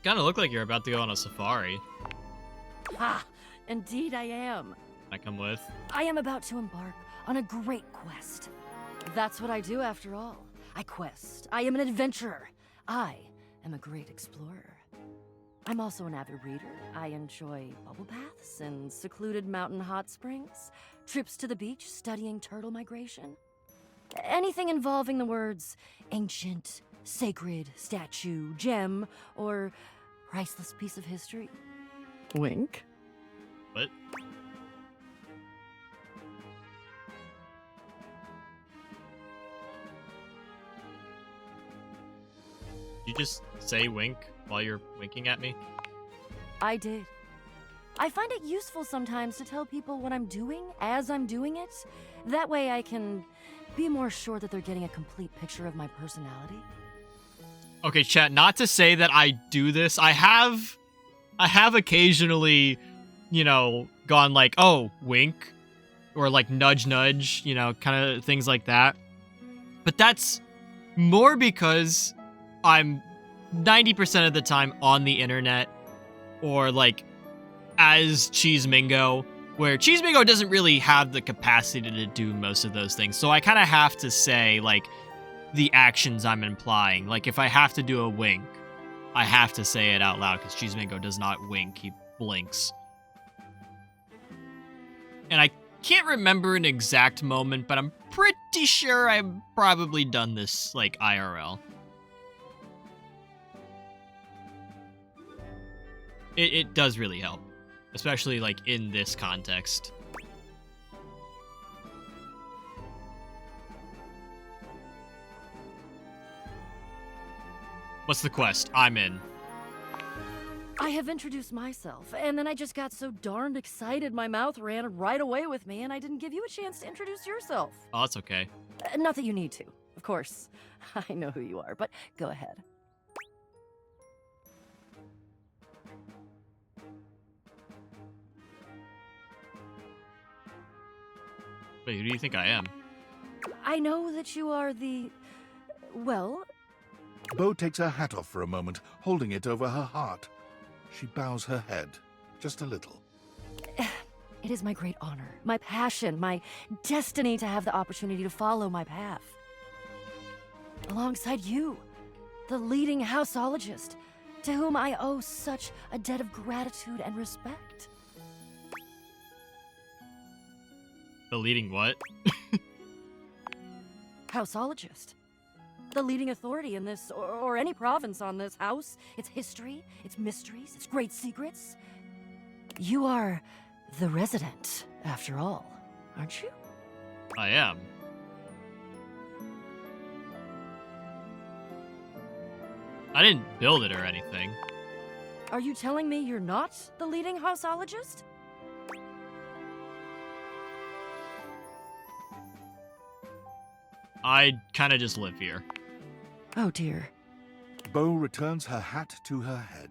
Kinda look like you're about to go on a safari. Ha! Indeed I am. Can I come with? I am about to embark on a great quest. That's what I do after all. I quest. I am an adventurer. I am a great explorer. I'm also an avid reader. I enjoy bubble baths and secluded mountain hot springs, trips to the beach studying turtle migration. Anything involving the words ancient, sacred, statue, gem, or priceless piece of history. Wink. What? You just say wink while you're winking at me? I did. I find it useful sometimes to tell people what I'm doing as I'm doing it. That way I can be more sure that they're getting a complete picture of my personality. Okay, chat, not to say that I do this. I have occasionally, you know, gone like, oh, wink, or like nudge nudge, you know, kind of things like that. But that's more because I'm 90% of the time on the internet, or like as Cheese Mingo, where Cheese Mingo doesn't really have the capacity to do most of those things. So I kind of have to say like the actions I'm implying. Like if I have to do a wink, I have to say it out loud because Cheese Mingo does not wink, he blinks. And I can't remember an exact moment, but I'm pretty sure I've probably done this like IRL. It does really help, especially like in this context. What's the quest? I'm in. I have introduced myself, and then I just got so darned excited my mouth ran right away with me, and I didn't give you a chance to introduce yourself. Oh, that's okay. Not that you need to, of course. I know who you are, but go ahead. Wait, who do you think I am? I know that you are well... Bo takes her hat off for a moment, holding it over her heart. She bows her head, just a little. It is my great honor, my passion, my destiny to have the opportunity to follow my path. Alongside you, the leading houseologist, to whom I owe such a debt of gratitude and respect. The leading what? Houseologist. The leading authority in this, or any province on this house, its history, its mysteries, its great secrets. You are the resident, after all, aren't you? I am. I didn't build it or anything. Are you telling me you're not the leading houseologist? I kind of just live here. Oh dear. Bo returns her hat to her head,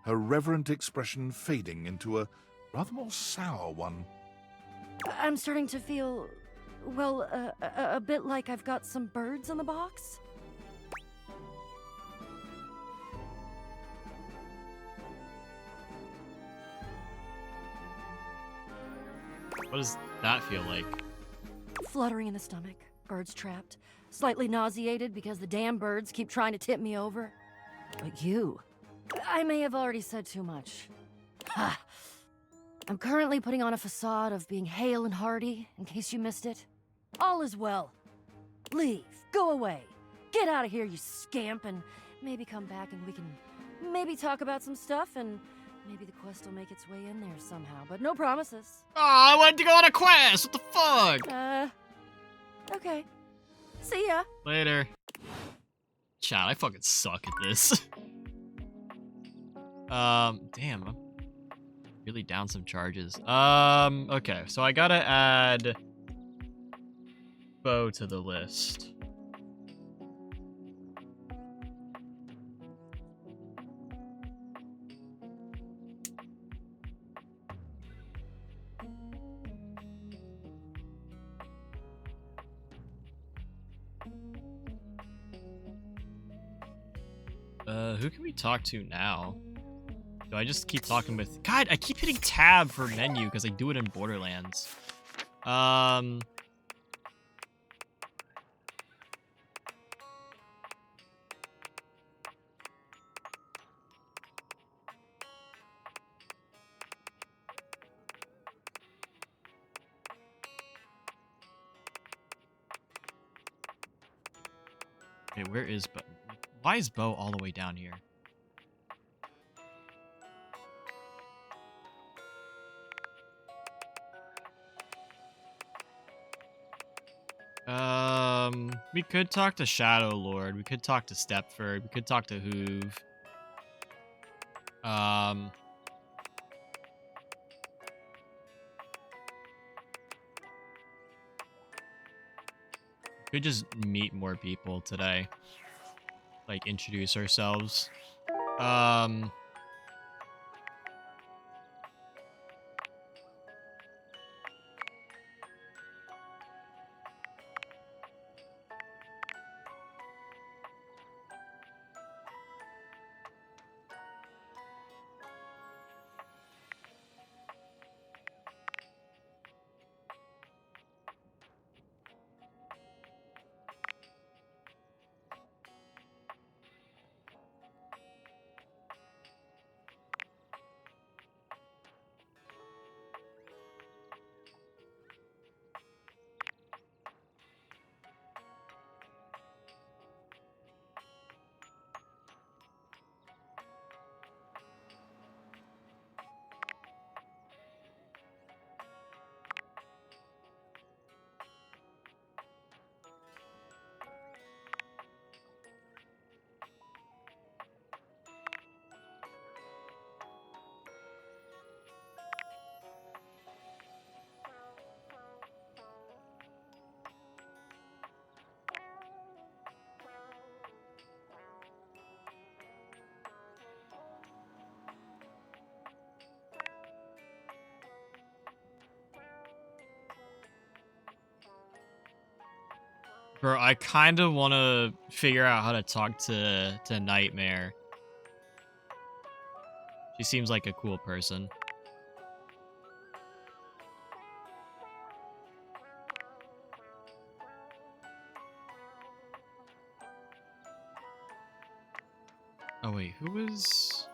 her reverent expression fading into a rather more sour one. I'm starting to feel, well, a bit like I've got some birds in the box. What does that feel like? Fluttering in the stomach, birds trapped, slightly nauseated because the damn birds keep trying to tip me over. But you, I may have already said too much. Ha! I'm currently putting on a facade of being hale and hearty, in case you missed it. All is well. Leave, go away, get out of here, you scamp, and maybe come back and we can maybe talk about some stuff, and maybe the quest will make its way in there somehow, but no promises. Oh, I wanted to go on a quest! What the fuck? Okay. See ya. Later. Chat, I fucking suck at this. Damn, I'm really down some charges. Okay, so I gotta add Bo to the list. Who can we talk to now? Do I just keep talking with... God, I keep hitting tab for menu because I do it in Borderlands. Okay, where is Bo? Why is Bo all the way down here? We could talk to Shadow Lord. We could talk to Stepford. We could talk to Hoove. We could just meet more people today. Like, introduce ourselves. Bro, I kind of want to figure out how to talk to Nightmare. She seems like a cool person. Oh wait, who was...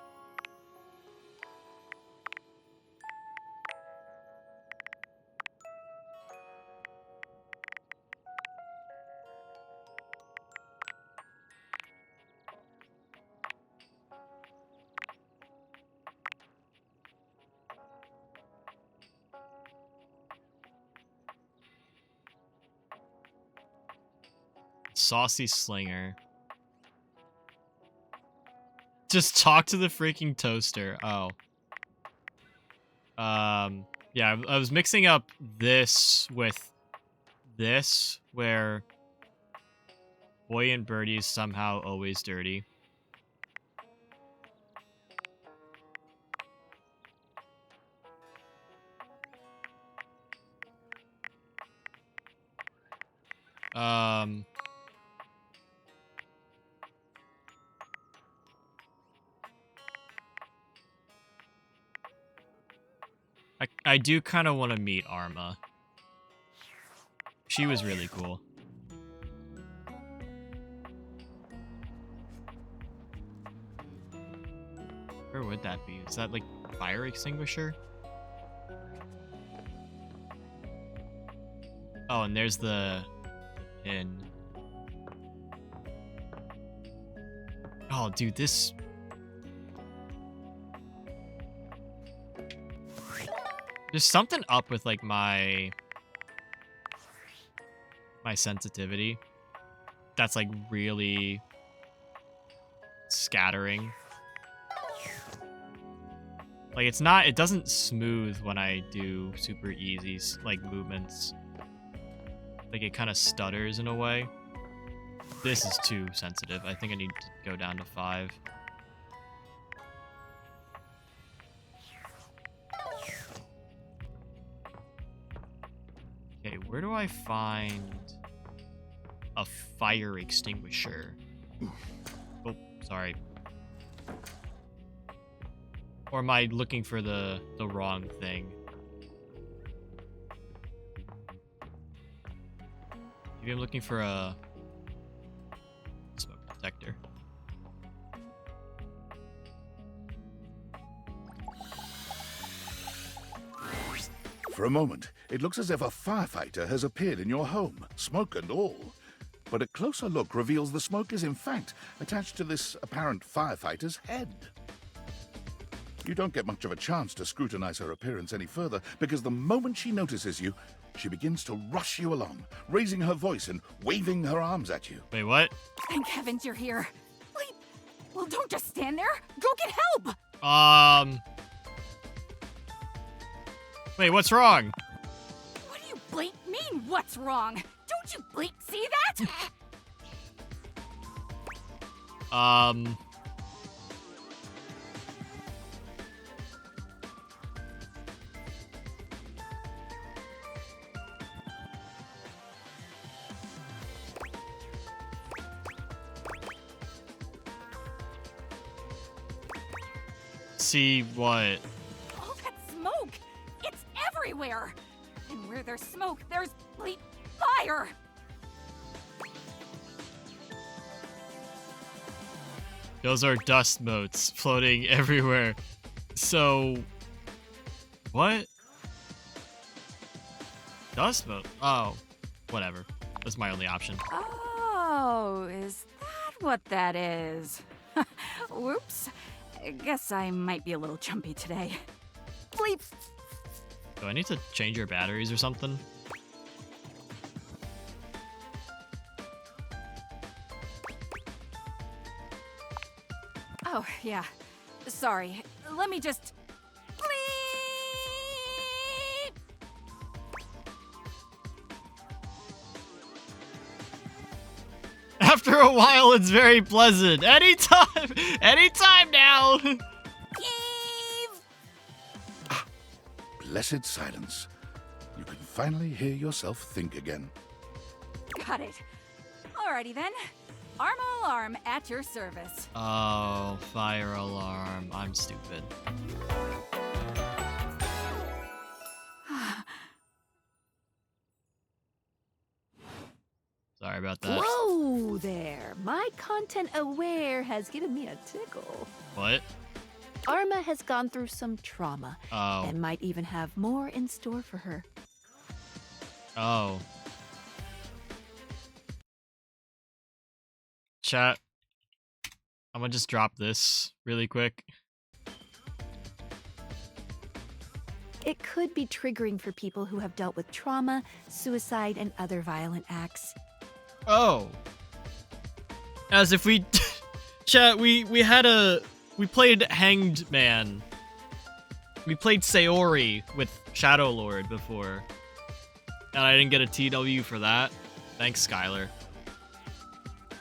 Saucy Slinger. Just talk to the freaking toaster. Oh. Yeah, I was mixing up this with this, where Boy and Birdie is somehow always dirty. I do kind of want to meet Arma. She was really cool. Where would that be? Is that like fire extinguisher? Oh, and there's the pin. Oh, dude, this... There's something up with like my my sensitivity. That's like really scattering. Like it doesn't smooth when I do super easy like movements. Like it kind of stutters in a way. This is too sensitive. I think I need to go down to 5. Okay, where do I find a fire extinguisher? Oh, sorry. Or am I looking for the wrong thing? Maybe I'm looking for a smoke detector. For a moment, it looks as if a firefighter has appeared in your home, smoke and all. But a closer look reveals the smoke is in fact attached to this apparent firefighter's head. You don't get much of a chance to scrutinize her appearance any further, because the moment she notices you, she begins to rush you along, raising her voice and waving her arms at you. Wait, what? Thank heavens you're here. Wait, well, don't just stand there. Go get help! Wait, what's wrong? What do you bleep mean, what's wrong? Don't you bleep see that? See what? All that smoke! It's everywhere! And where there's smoke, there's bleep fire! Those are dust motes floating everywhere. So, what? Dust mote? Oh, whatever. That's my only option. Oh, is that what that is? Whoops. Guess I might be a little jumpy today. Bleep. Do I need to change your batteries or something? Oh, yeah. Sorry. Let me just... Bleep! After a while, it's very pleasant. Anytime now. Blessed silence. You can finally hear yourself think again. Got it. Alrighty then. Arma alarm at your service. Oh, fire alarm. I'm stupid. Sorry about that. Whoa there. My content aware has given me a tickle. What? Arma has gone through some trauma. Oh. And might even have more in store for her. Oh. Chat. I'm gonna just drop this really quick. It could be triggering for people who have dealt with trauma, suicide, and other violent acts. Oh. As if we... Chat, we played Hanged Man. We played Sayori with Shadow Lord before. And I didn't get a TW for that. Thanks, Skylar.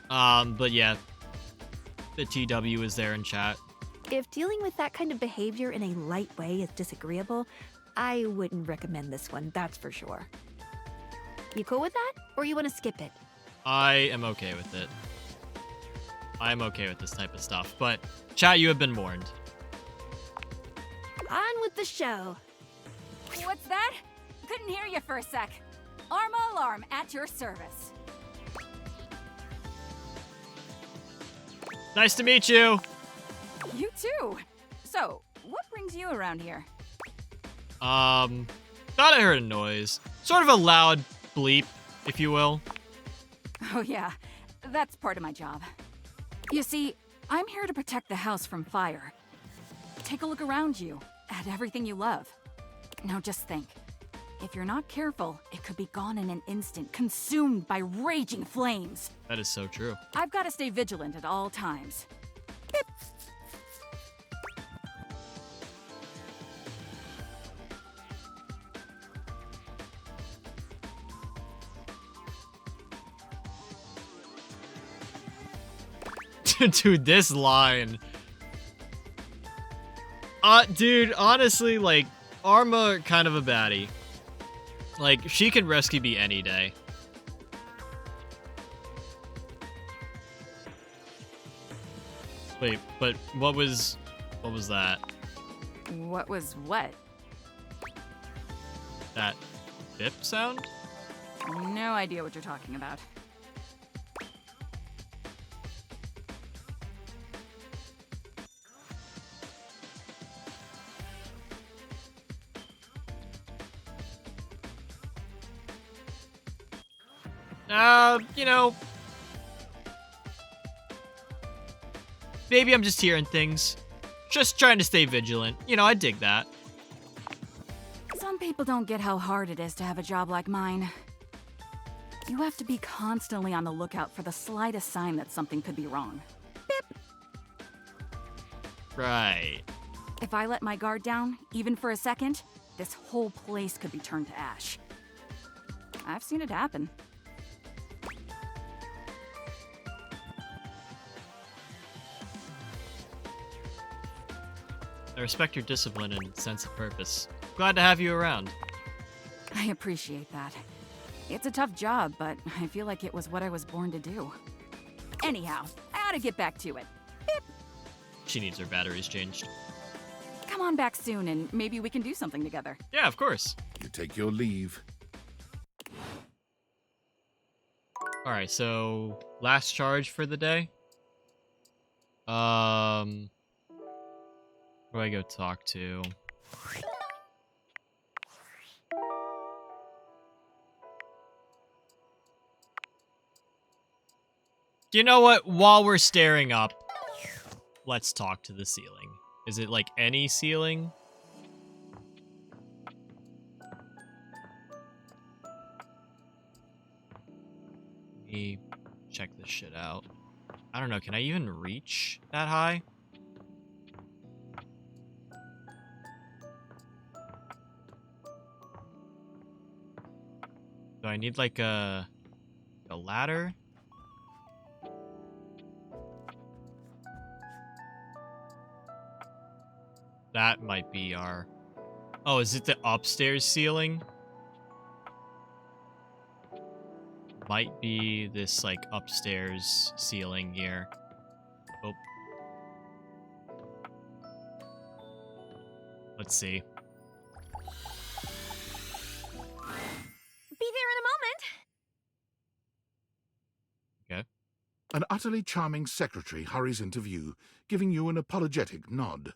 But yeah. The TW is there in chat. If dealing with that kind of behavior in a light way is disagreeable, I wouldn't recommend this one, that's for sure. You cool with that? Or you want to skip it? I am okay with it. I'm okay with this type of stuff, but chat, you have been warned. On with the show. What's that? Couldn't hear you for a sec. Arma alarm at your service. Nice to meet you. You too. So, what brings you around here? Thought I heard a noise. Sort of a loud bleep, if you will. Oh yeah, that's part of my job. You see, I'm here to protect the house from fire. Take a look around you, at everything you love. Now just think. If you're not careful, it could be gone in an instant, consumed by raging flames. That is so true. I've got to stay vigilant at all times. Dude, this line. Dude, honestly, like, Arma kind of a baddie. Like, she can rescue me any day. Wait, but what was that? What was what? That bip sound? No idea what you're talking about. You know, maybe I'm just hearing things. Just trying to stay vigilant. You know, I dig that. Some people don't get how hard it is to have a job like mine. You have to be constantly on the lookout for the slightest sign that something could be wrong. Bip! Right. If I let my guard down, even for a second, this whole place could be turned to ash. I've seen it happen. I respect your discipline and sense of purpose. Glad to have you around. I appreciate that. It's a tough job, but I feel like it was what I was born to do. Anyhow, I ought to get back to it. Beep. She needs her batteries changed. Come on back soon and maybe we can do something together. Yeah, of course. You take your leave. Alright, so last charge for the day. Who do I go talk to? You know what? While we're staring up, let's talk to the ceiling. Is it like any ceiling? Let me check this shit out. I don't know, can I even reach that high? Do I need like a ladder? That might be our... Oh, is it the upstairs ceiling? Might be this, like, upstairs ceiling here. Oh. Let's see. Be there in a moment. Okay. An utterly charming secretary hurries into view, giving you an apologetic nod.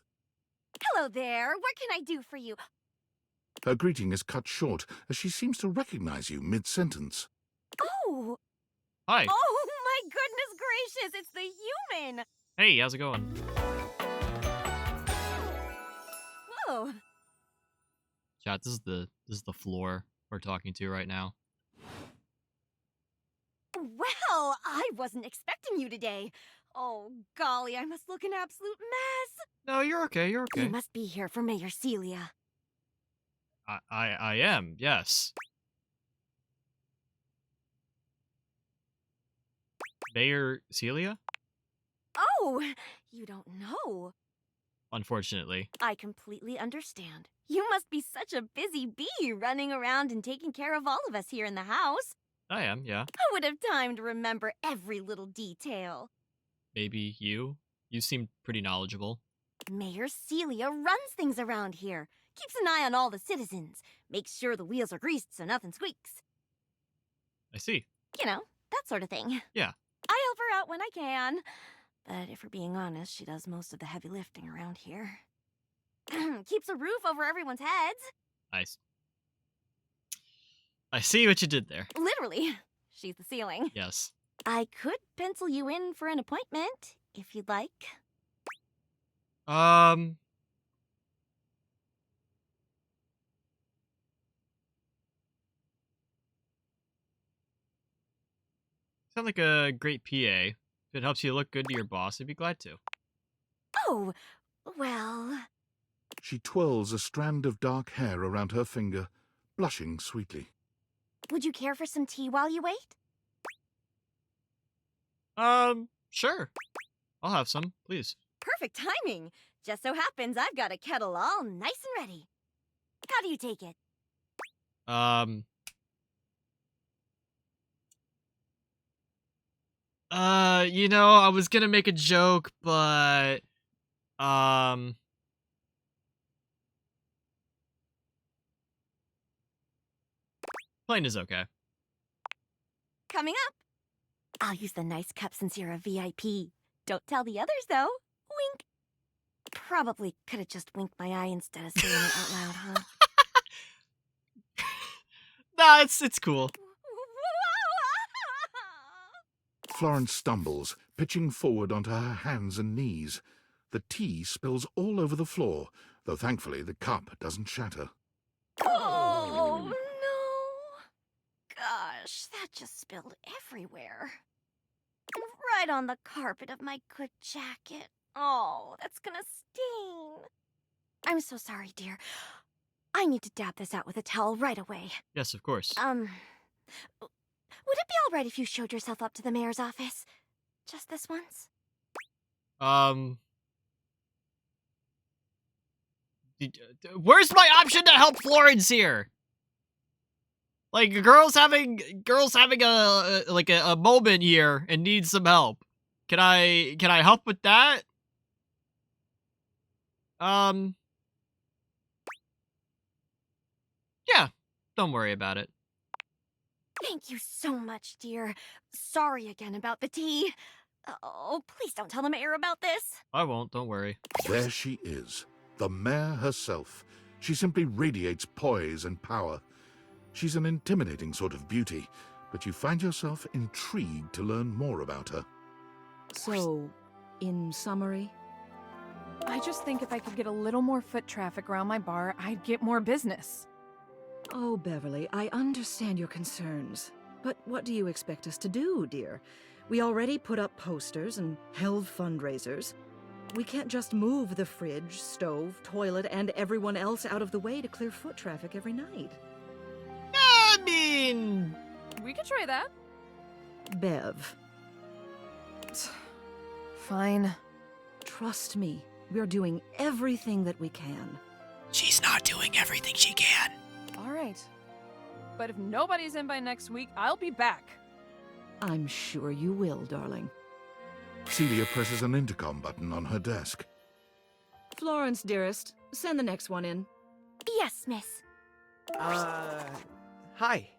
Hello there. What can I do for you? Her greeting is cut short as she seems to recognize you mid-sentence. Oh. Hi. Oh, my goodness gracious. It's the human. Hey, how's it going? Whoa. Chat, this is the floor we're talking to right now. Well, I wasn't expecting you today. Oh, golly, I must look an absolute mess. No, you're okay, you're okay. You must be here for Mayor Celia. I am, yes. Mayor Celia? Oh, you don't know. Unfortunately. I completely understand. You must be such a busy bee running around and taking care of all of us here in the house. I am, yeah. I would have time to remember every little detail. Maybe you? You seem pretty knowledgeable. Mayor Celia runs things around here. Keeps an eye on all the citizens. Makes sure the wheels are greased so nothing squeaks. I see. You know, that sort of thing. Yeah. I help her out when I can. But if we're being honest, she does most of the heavy lifting around here. Keeps a roof over everyone's heads. Nice. I see what you did there. Literally. She's the ceiling. Yes. I could pencil you in for an appointment, if you'd like. sound like a great PA. If it helps you look good to your boss, I'd be glad to. Oh, well... She twirls a strand of dark hair around her finger, blushing sweetly. Would you care for some tea while you wait? Sure. I'll have some, please. Perfect timing. Just so happens I've got a kettle all nice and ready. How do you take it? I was gonna make a joke, but, plain is okay. Coming up. I'll use the nice cup since you're a VIP. Don't tell the others, though. Wink. Probably could have just winked my eye instead of saying it out loud, huh? Nah, it's cool. Florence stumbles, pitching forward onto her hands and knees. The tea spills all over the floor, though thankfully the cup doesn't shatter. Oh, no. Gosh, that just spilled everywhere. Right on the carpet of my good jacket. Oh, that's gonna stain. I'm so sorry, dear. I need to dab this out with a towel right away. Yes, of course. Would it be all right if you showed yourself up to the mayor's office? Just this once? Where's my option to help Florence here? Like, girl's having a moment here and needs some help. Can I help with that? Yeah, don't worry about it. Thank you so much, dear. Sorry again about the tea. Oh, please don't tell the mayor about this. I won't, don't worry. There she is, the mayor herself. She simply radiates poise and power. She's an intimidating sort of beauty, but you find yourself intrigued to learn more about her. So, in summary? I just think if I could get a little more foot traffic around my bar, I'd get more business. Oh, Beverly, I understand your concerns. But what do you expect us to do, dear? We already put up posters and held fundraisers. We can't just move the fridge, stove, toilet, and everyone else out of the way to clear foot traffic every night. I mean... We could try that. Bev. Fine. Trust me, we're doing everything that we can. She's not doing everything she can. All right. But if nobody's in by next week, I'll be back. I'm sure you will, darling. Celia presses an intercom button on her desk. Florence, dearest, send the next one in. Yes, miss. Hi.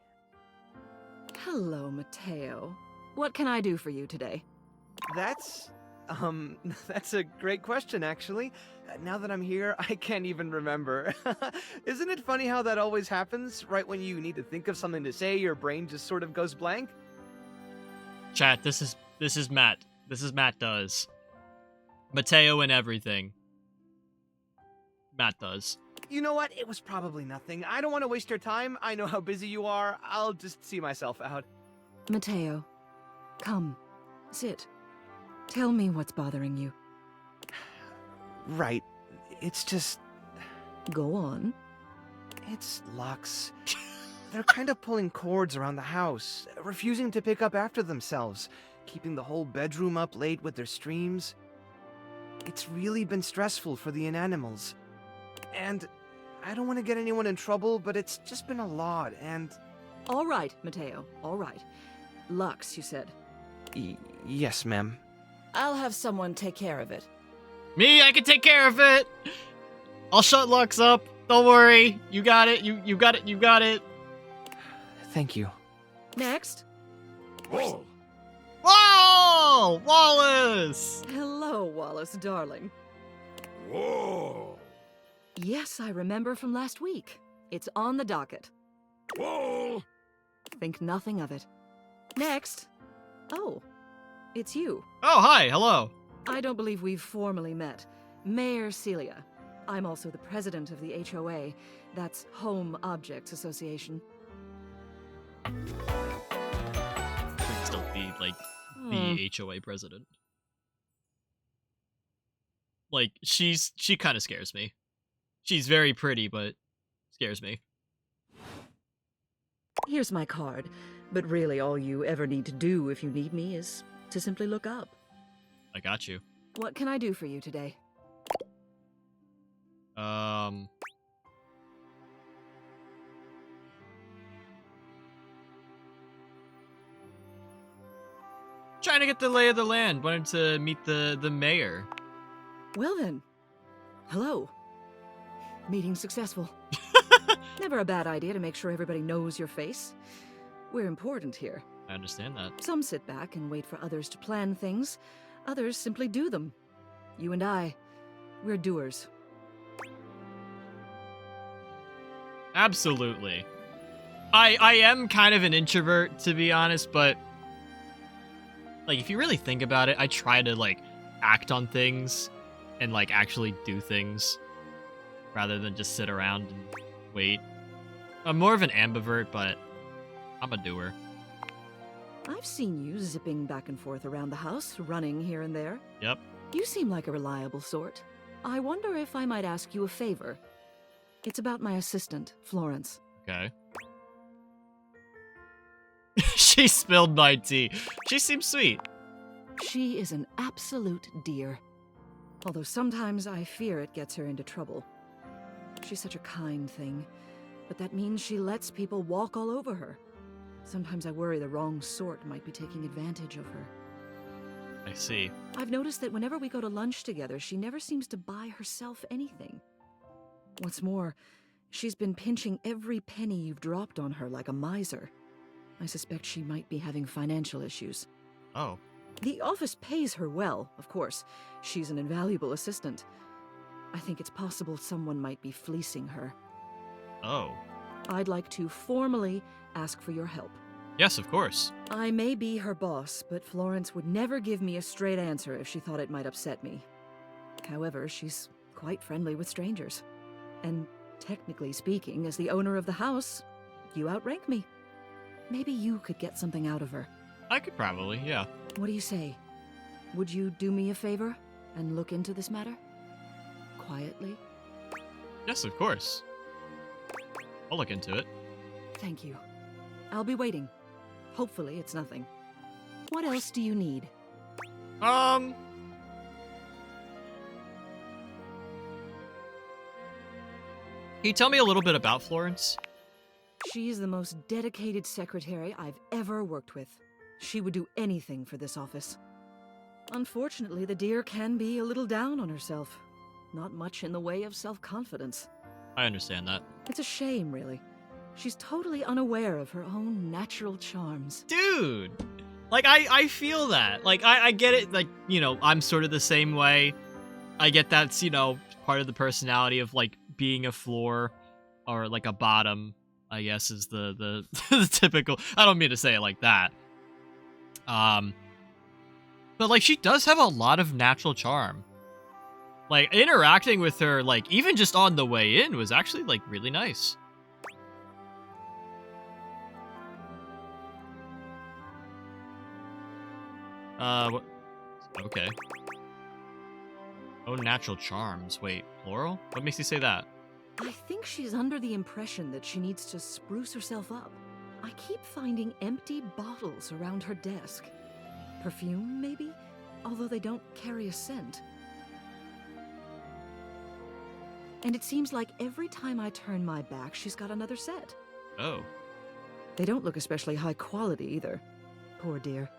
Hello, Mateo. What can I do for you today? That's a great question, actually. Now that I'm here, I can't even remember. Isn't it funny how that always happens? Right when you need to think of something to say, your brain just sort of goes blank? Chat, this is Matt. This is Matt does. Mateo and everything. Matt does. You know what? It was probably nothing. I don't want to waste your time. I know how busy you are. I'll just see myself out. Mateo, come, sit. Tell me what's bothering you. Right. It's just... Go on. It's Lux. They're kind of pulling cords around the house, refusing to pick up after themselves, keeping the whole bedroom up late with their streams. It's really been stressful for the inanimals. And I don't want to get anyone in trouble, but it's just been a lot, and... All right, Mateo, all right. Lux, you said. Yes, ma'am. I'll have someone take care of it. Me, I can take care of it. I'll shut Lux up. Don't worry. You got it. You got it. You got it. Thank you. Next. Whoa! Whoa! Wallace! Hello, Wallace, darling. Whoa! Yes, I remember from last week. It's on the docket. Whoa! Think nothing of it. Next. Oh, it's you. Oh, hi. Hello. I don't believe we've formally met. Mayor Celia. I'm also the president of the HOA. That's Home Objects Association. I can still be be like the HOA president. Like she kind of scares me. She's very pretty, but scares me. Here's my card, but really all you ever need to do if you need me is to simply look up. I got you. What can I do for you today? Trying to get the lay of the land. Wanted to meet the mayor. Well then, hello. Meeting successful. Never a bad idea to make sure everybody knows your face. We're important here. I understand that. Some sit back and wait for others to plan things. Others simply do them. You and I, we're doers. Absolutely. I am kind of an introvert, to be honest, but like if you really think about it, I try to like act on things and like actually do things rather than just sit around and wait. I'm more of an ambivert, but I'm a doer. I've seen you zipping back and forth around the house, running here and there. Yep. You seem like a reliable sort. I wonder if I might ask you a favor. It's about my assistant, Florence. Okay. She spilled my tea. She seems sweet. She is an absolute dear. Although sometimes I fear it gets her into trouble. She's such a kind thing, but that means she lets people walk all over her. Sometimes I worry the wrong sort might be taking advantage of her. I see. I've noticed that whenever we go to lunch together, she never seems to buy herself anything. What's more, she's been pinching every penny you've dropped on her like a miser. I suspect she might be having financial issues. Oh. The office pays her well, of course. She's an invaluable assistant. I think it's possible someone might be fleecing her. Oh. I'd like to formally ask for your help. Yes, of course. I may be her boss, but Florence would never give me a straight answer if she thought it might upset me. However, she's quite friendly with strangers. And technically speaking, as the owner of the house, you outrank me. Maybe you could get something out of her. I could probably, yeah. What do you say? Would you do me a favor and look into this matter? Quietly? Yes, of course. I'll look into it. Thank you. I'll be waiting. Hopefully it's nothing. What else do you need? Can you tell me a little bit about Florence? She's the most dedicated secretary I've ever worked with. She would do anything for this office. Unfortunately, the dear can be a little down on herself. Not much in the way of self-confidence. I understand that. It's a shame, really. She's totally unaware of her own natural charms. Dude! Like, I feel that. Like, I get it. Like, you know, I'm sort of the same way. I get that's, you know, part of the personality of, like, being a floor or, like, a bottom, I guess, is the typical... I don't mean to say it like that. But, like, she does have a lot of natural charm. Like, interacting with her, like, even just on the way in was actually, like, really nice. What? Okay. Oh, natural charms. Wait, plural? What makes you say that? I think she's under the impression that she needs to spruce herself up. I keep finding empty bottles around her desk. Perfume, maybe? Although they don't carry a scent. And it seems like every time I turn my back, she's got another set. Oh. They don't look especially high quality either. Poor dear.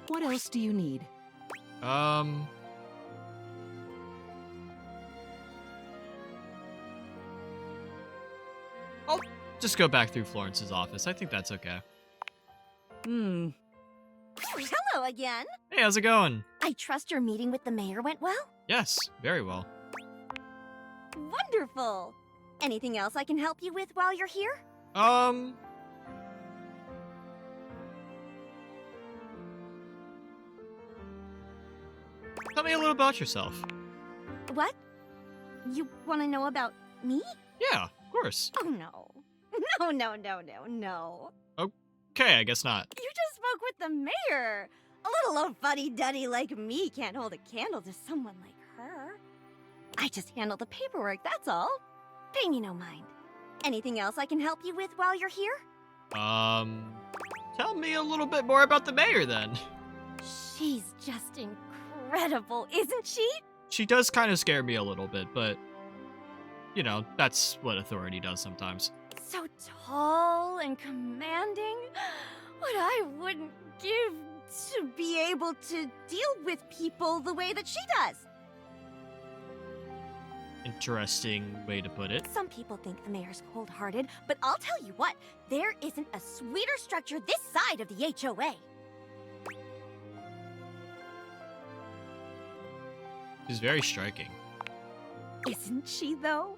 What else do you need? I'll just go back through Florence's office. I think that's okay. Hello again. Hey, how's it going? I trust your meeting with the mayor went well? Yes, very well. Wonderful. Anything else I can help you with while you're here? Tell me a little about yourself. What? You want to know about me? Yeah, of course. Oh, no. No. Okay, I guess not. You just spoke with the mayor. A little old fuddy-duddy like me can't hold a candle to someone like her. I just handle the paperwork, that's all. Pay me no mind. Anything else I can help you with while you're here? Tell me a little bit more about the mayor, then. She's just incredible, isn't she? She does kind of scare me a little bit, but, you know, that's what authority does sometimes. So tall and commanding. What I wouldn't give to be able to deal with people the way that she does. Interesting way to put it. Some people think the mayor's cold-hearted, but I'll tell you what, there isn't a sweeter structure this side of the HOA. She's very striking. Isn't she, though?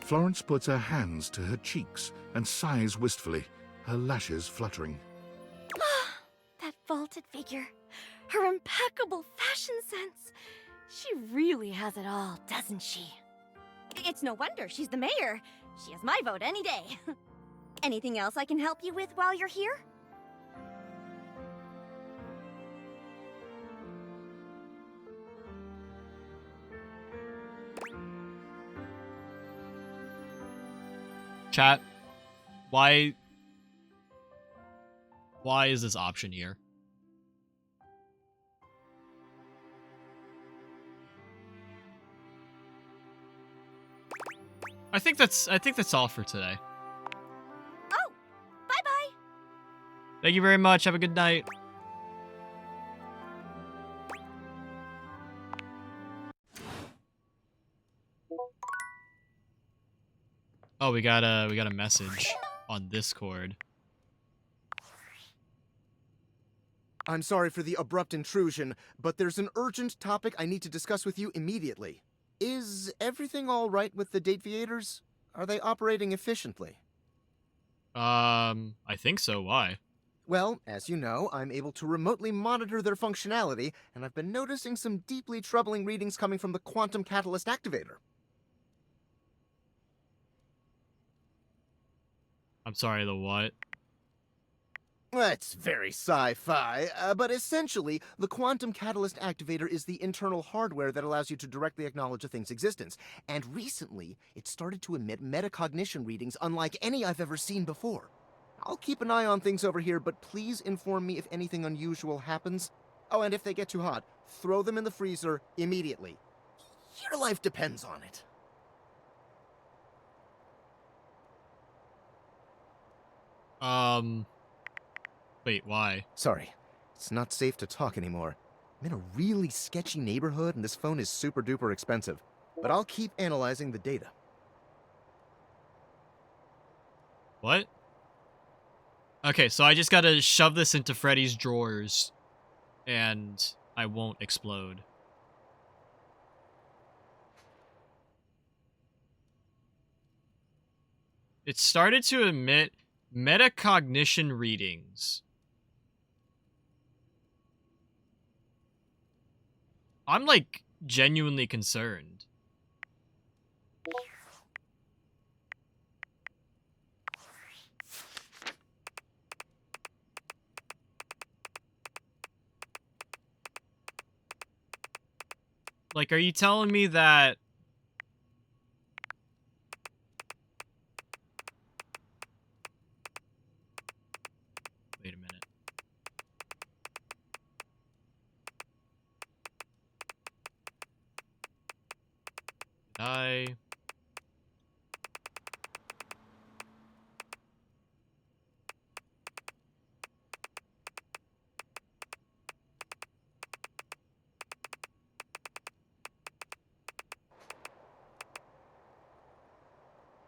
Florence puts her hands to her cheeks and sighs wistfully, her lashes fluttering. That vaulted figure, her impeccable fashion sense. She really has it all, doesn't she? It's no wonder she's the mayor. She has my vote any day. Anything else I can help you with while you're here? Chat, why is this option here? I think that's all for today. Oh, bye-bye. Thank you very much. Have a good night. Oh, we got a message on Discord. I'm sorry for the abrupt intrusion, but there's an urgent topic I need to discuss with you immediately. Is everything all right with the Date Theaters? Are they operating efficiently? I think so. Why? Well, as you know, I'm able to remotely monitor their functionality, and I've been noticing some deeply troubling readings coming from the quantum catalyst activator. I'm sorry, the what? That's very sci-fi, but essentially, the quantum catalyst activator is the internal hardware that allows you to directly acknowledge a thing's existence. And recently, it started to emit metacognition readings unlike any I've ever seen before. I'll keep an eye on things over here, but please inform me if anything unusual happens. Oh, and if they get too hot, throw them in the freezer immediately. Your life depends on it. Wait, why? Sorry. It's not safe to talk anymore. I'm in a really sketchy neighborhood, and this phone is super duper expensive. But I'll keep analyzing the data. What? Okay, so I just gotta shove this into Freddy's drawers, and I won't explode. It started to emit metacognition readings. I'm, like, genuinely concerned. Like, are you telling me that... Wait a minute. Did I...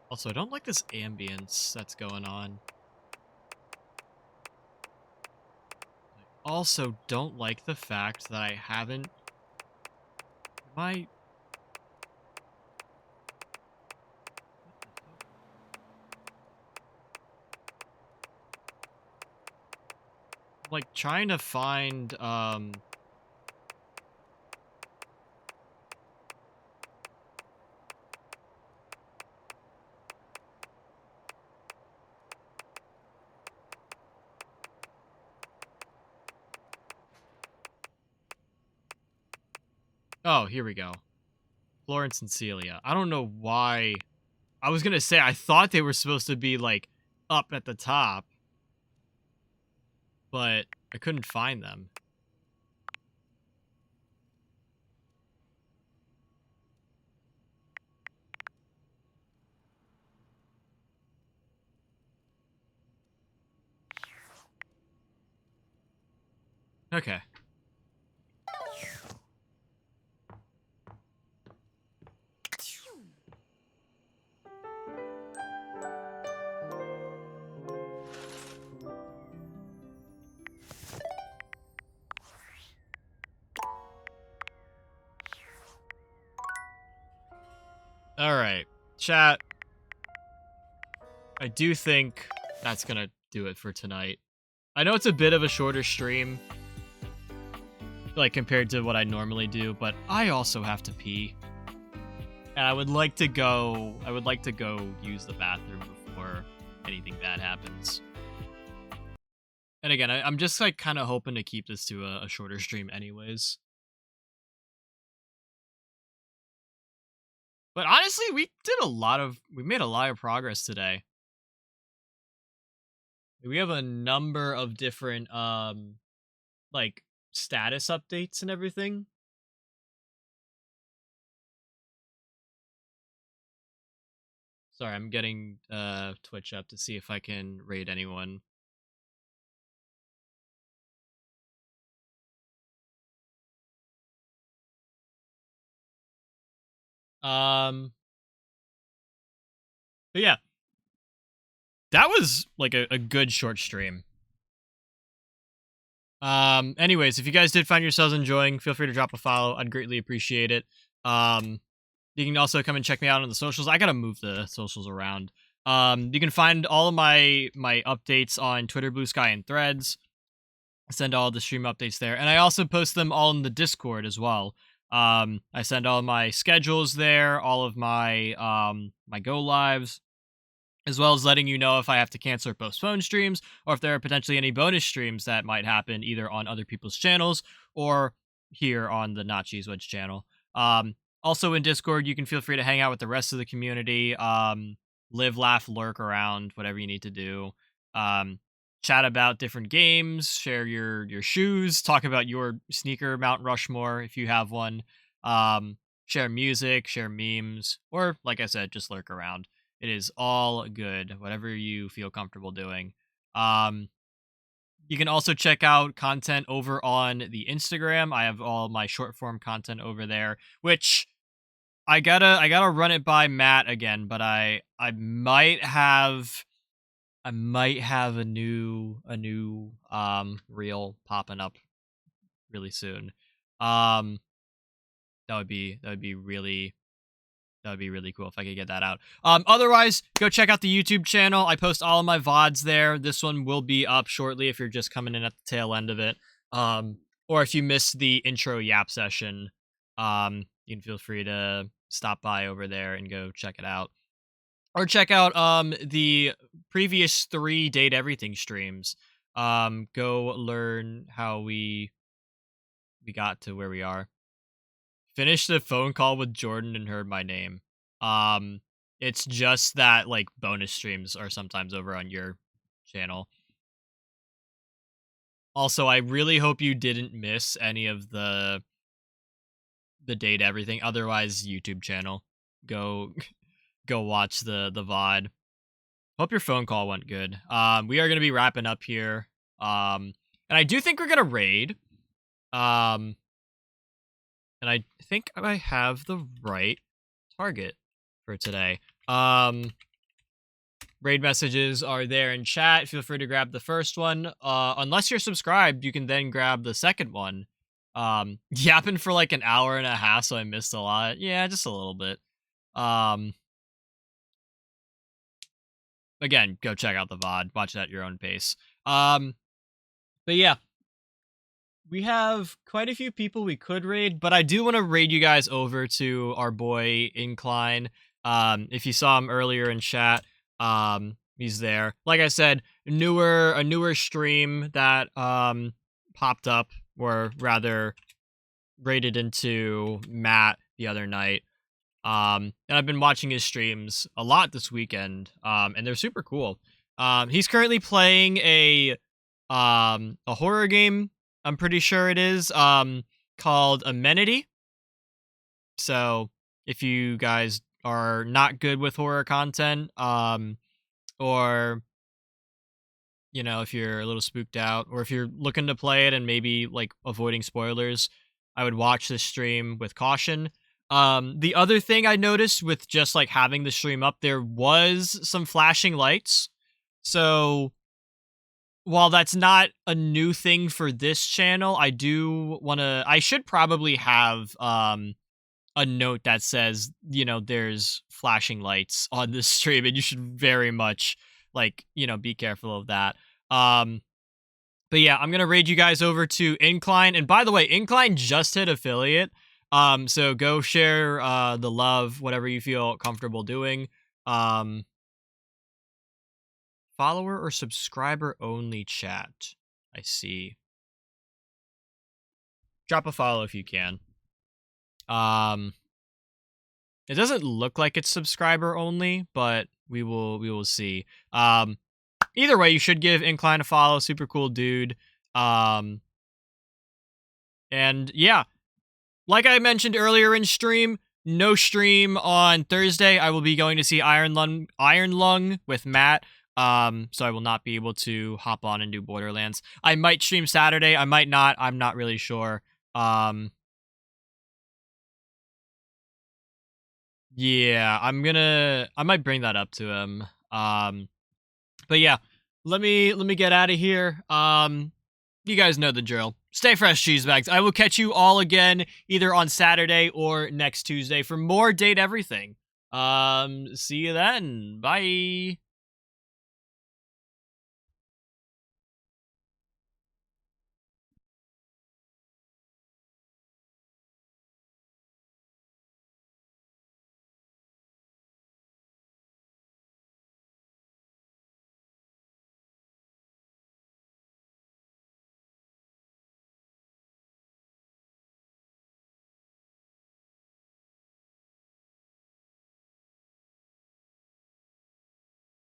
Also, I don't like this ambience that's going on. I also don't like the fact that I haven't... Am I... like, trying to find, Oh, here we go. Florence and Celia. I don't know why. I was gonna say, I thought they were supposed to be, like, up at the top. But I couldn't find them. Okay. Alright. Chat. I do think that's gonna do it for tonight. I know it's a bit of a shorter stream, like, compared to what I normally do, but I also have to pee. And I would like to go use the bathroom before anything bad happens. And again, I'm just, like, kind of hoping to keep this to a shorter stream anyways. But honestly, we made a lot of progress today. We have a number of different, like, status updates and everything. Sorry, I'm getting Twitch up to see if I can raid anyone. But yeah. That was, like, a good short stream. Anyways, if you guys did find yourselves enjoying, feel free to drop a follow. I'd greatly appreciate it. You can also come and check me out on the socials. I gotta move the socials around. You can find all of my updates on Twitter, Blue Sky, and Threads. I send all the stream updates there, and I also post them all in the Discord as well. I send all my schedules there, all of my my go lives, as well as letting you know if I have to cancel or postpone streams, or if there are potentially any bonus streams that might happen either on other people's channels or here on the Not Cheese Wedge channel. Also in Discord, you can feel free to hang out with the rest of the community. Live, laugh, lurk around, whatever you need to do. Chat about different games, share your shoes, talk about your sneaker Mount Rushmore if you have one. Share music, share memes, or like I said, just lurk around. It is all good, whatever you feel comfortable doing. You can also check out content over on the Instagram. I have all my short form content over there, which I gotta run it by Matt again, but I might have a new reel popping up really soon. That would be really cool if I could get that out. Otherwise, go check out the YouTube channel. I post all of my VoDs there. This one will be up shortly if you're just coming in at the tail end of it. Or if you missed the intro yap session, you can feel free to stop by over there and go check it out. Or check out the previous 3 Date Everything streams. Go learn how we got to where we are. Finished the phone call with Jordan and heard my name. It's just that, like, bonus streams are sometimes over on your channel. Also, I really hope you didn't miss any of the Date Everything. Otherwise, YouTube channel. Go watch the VoD. Hope your phone call went good. We are gonna be wrapping up here. And I do think we're gonna raid. And I think I have the right target for today. Raid messages are there in chat. Feel free to grab the first one. Unless you're subscribed, you can then grab the second one. Yapping for like an hour and a half, so I missed a lot. Yeah, just a little bit. Again, go check out the VoD. Watch it at your own pace. But yeah. We have quite a few people we could raid, but I do want to raid you guys over to our boy Incline. If you saw him earlier in chat, he's there. Like I said, a newer stream that popped up, or rather raided into Matt the other night. And I've been watching his streams a lot this weekend. And they're super cool. He's currently playing a horror game, I'm pretty sure it is, called Amenity. So if you guys are not good with horror content, or you know, if you're a little spooked out, or if you're looking to play it and maybe like avoiding spoilers, I would watch this stream with caution. The other thing I noticed with just like having the stream up, there was some flashing lights. So while that's not a new thing for this channel, I should probably have a note that says, you know, there's flashing lights on this stream, and you should very much, like, you know, be careful of that. But yeah, I'm gonna raid you guys over to Incline, and by the way, Incline just hit affiliate, so go share the love, whatever you feel comfortable doing. Follower or subscriber only chat. I see. Drop a follow if you can. It doesn't look like it's subscriber only, but we will see. Either way, you should give Incline a follow. Super cool dude. And yeah, like I mentioned earlier in stream, no stream on Thursday. I will be going to see Iron Lung with Matt. So I will not be able to hop on and do Borderlands. I might stream Saturday. I might not. I'm not really sure. Yeah, I might bring that up to him. But yeah, let me get out of here. You guys know the drill. Stay fresh, cheese bags. I will catch you all again either on Saturday or next Tuesday for more Date Everything. See you then. Bye.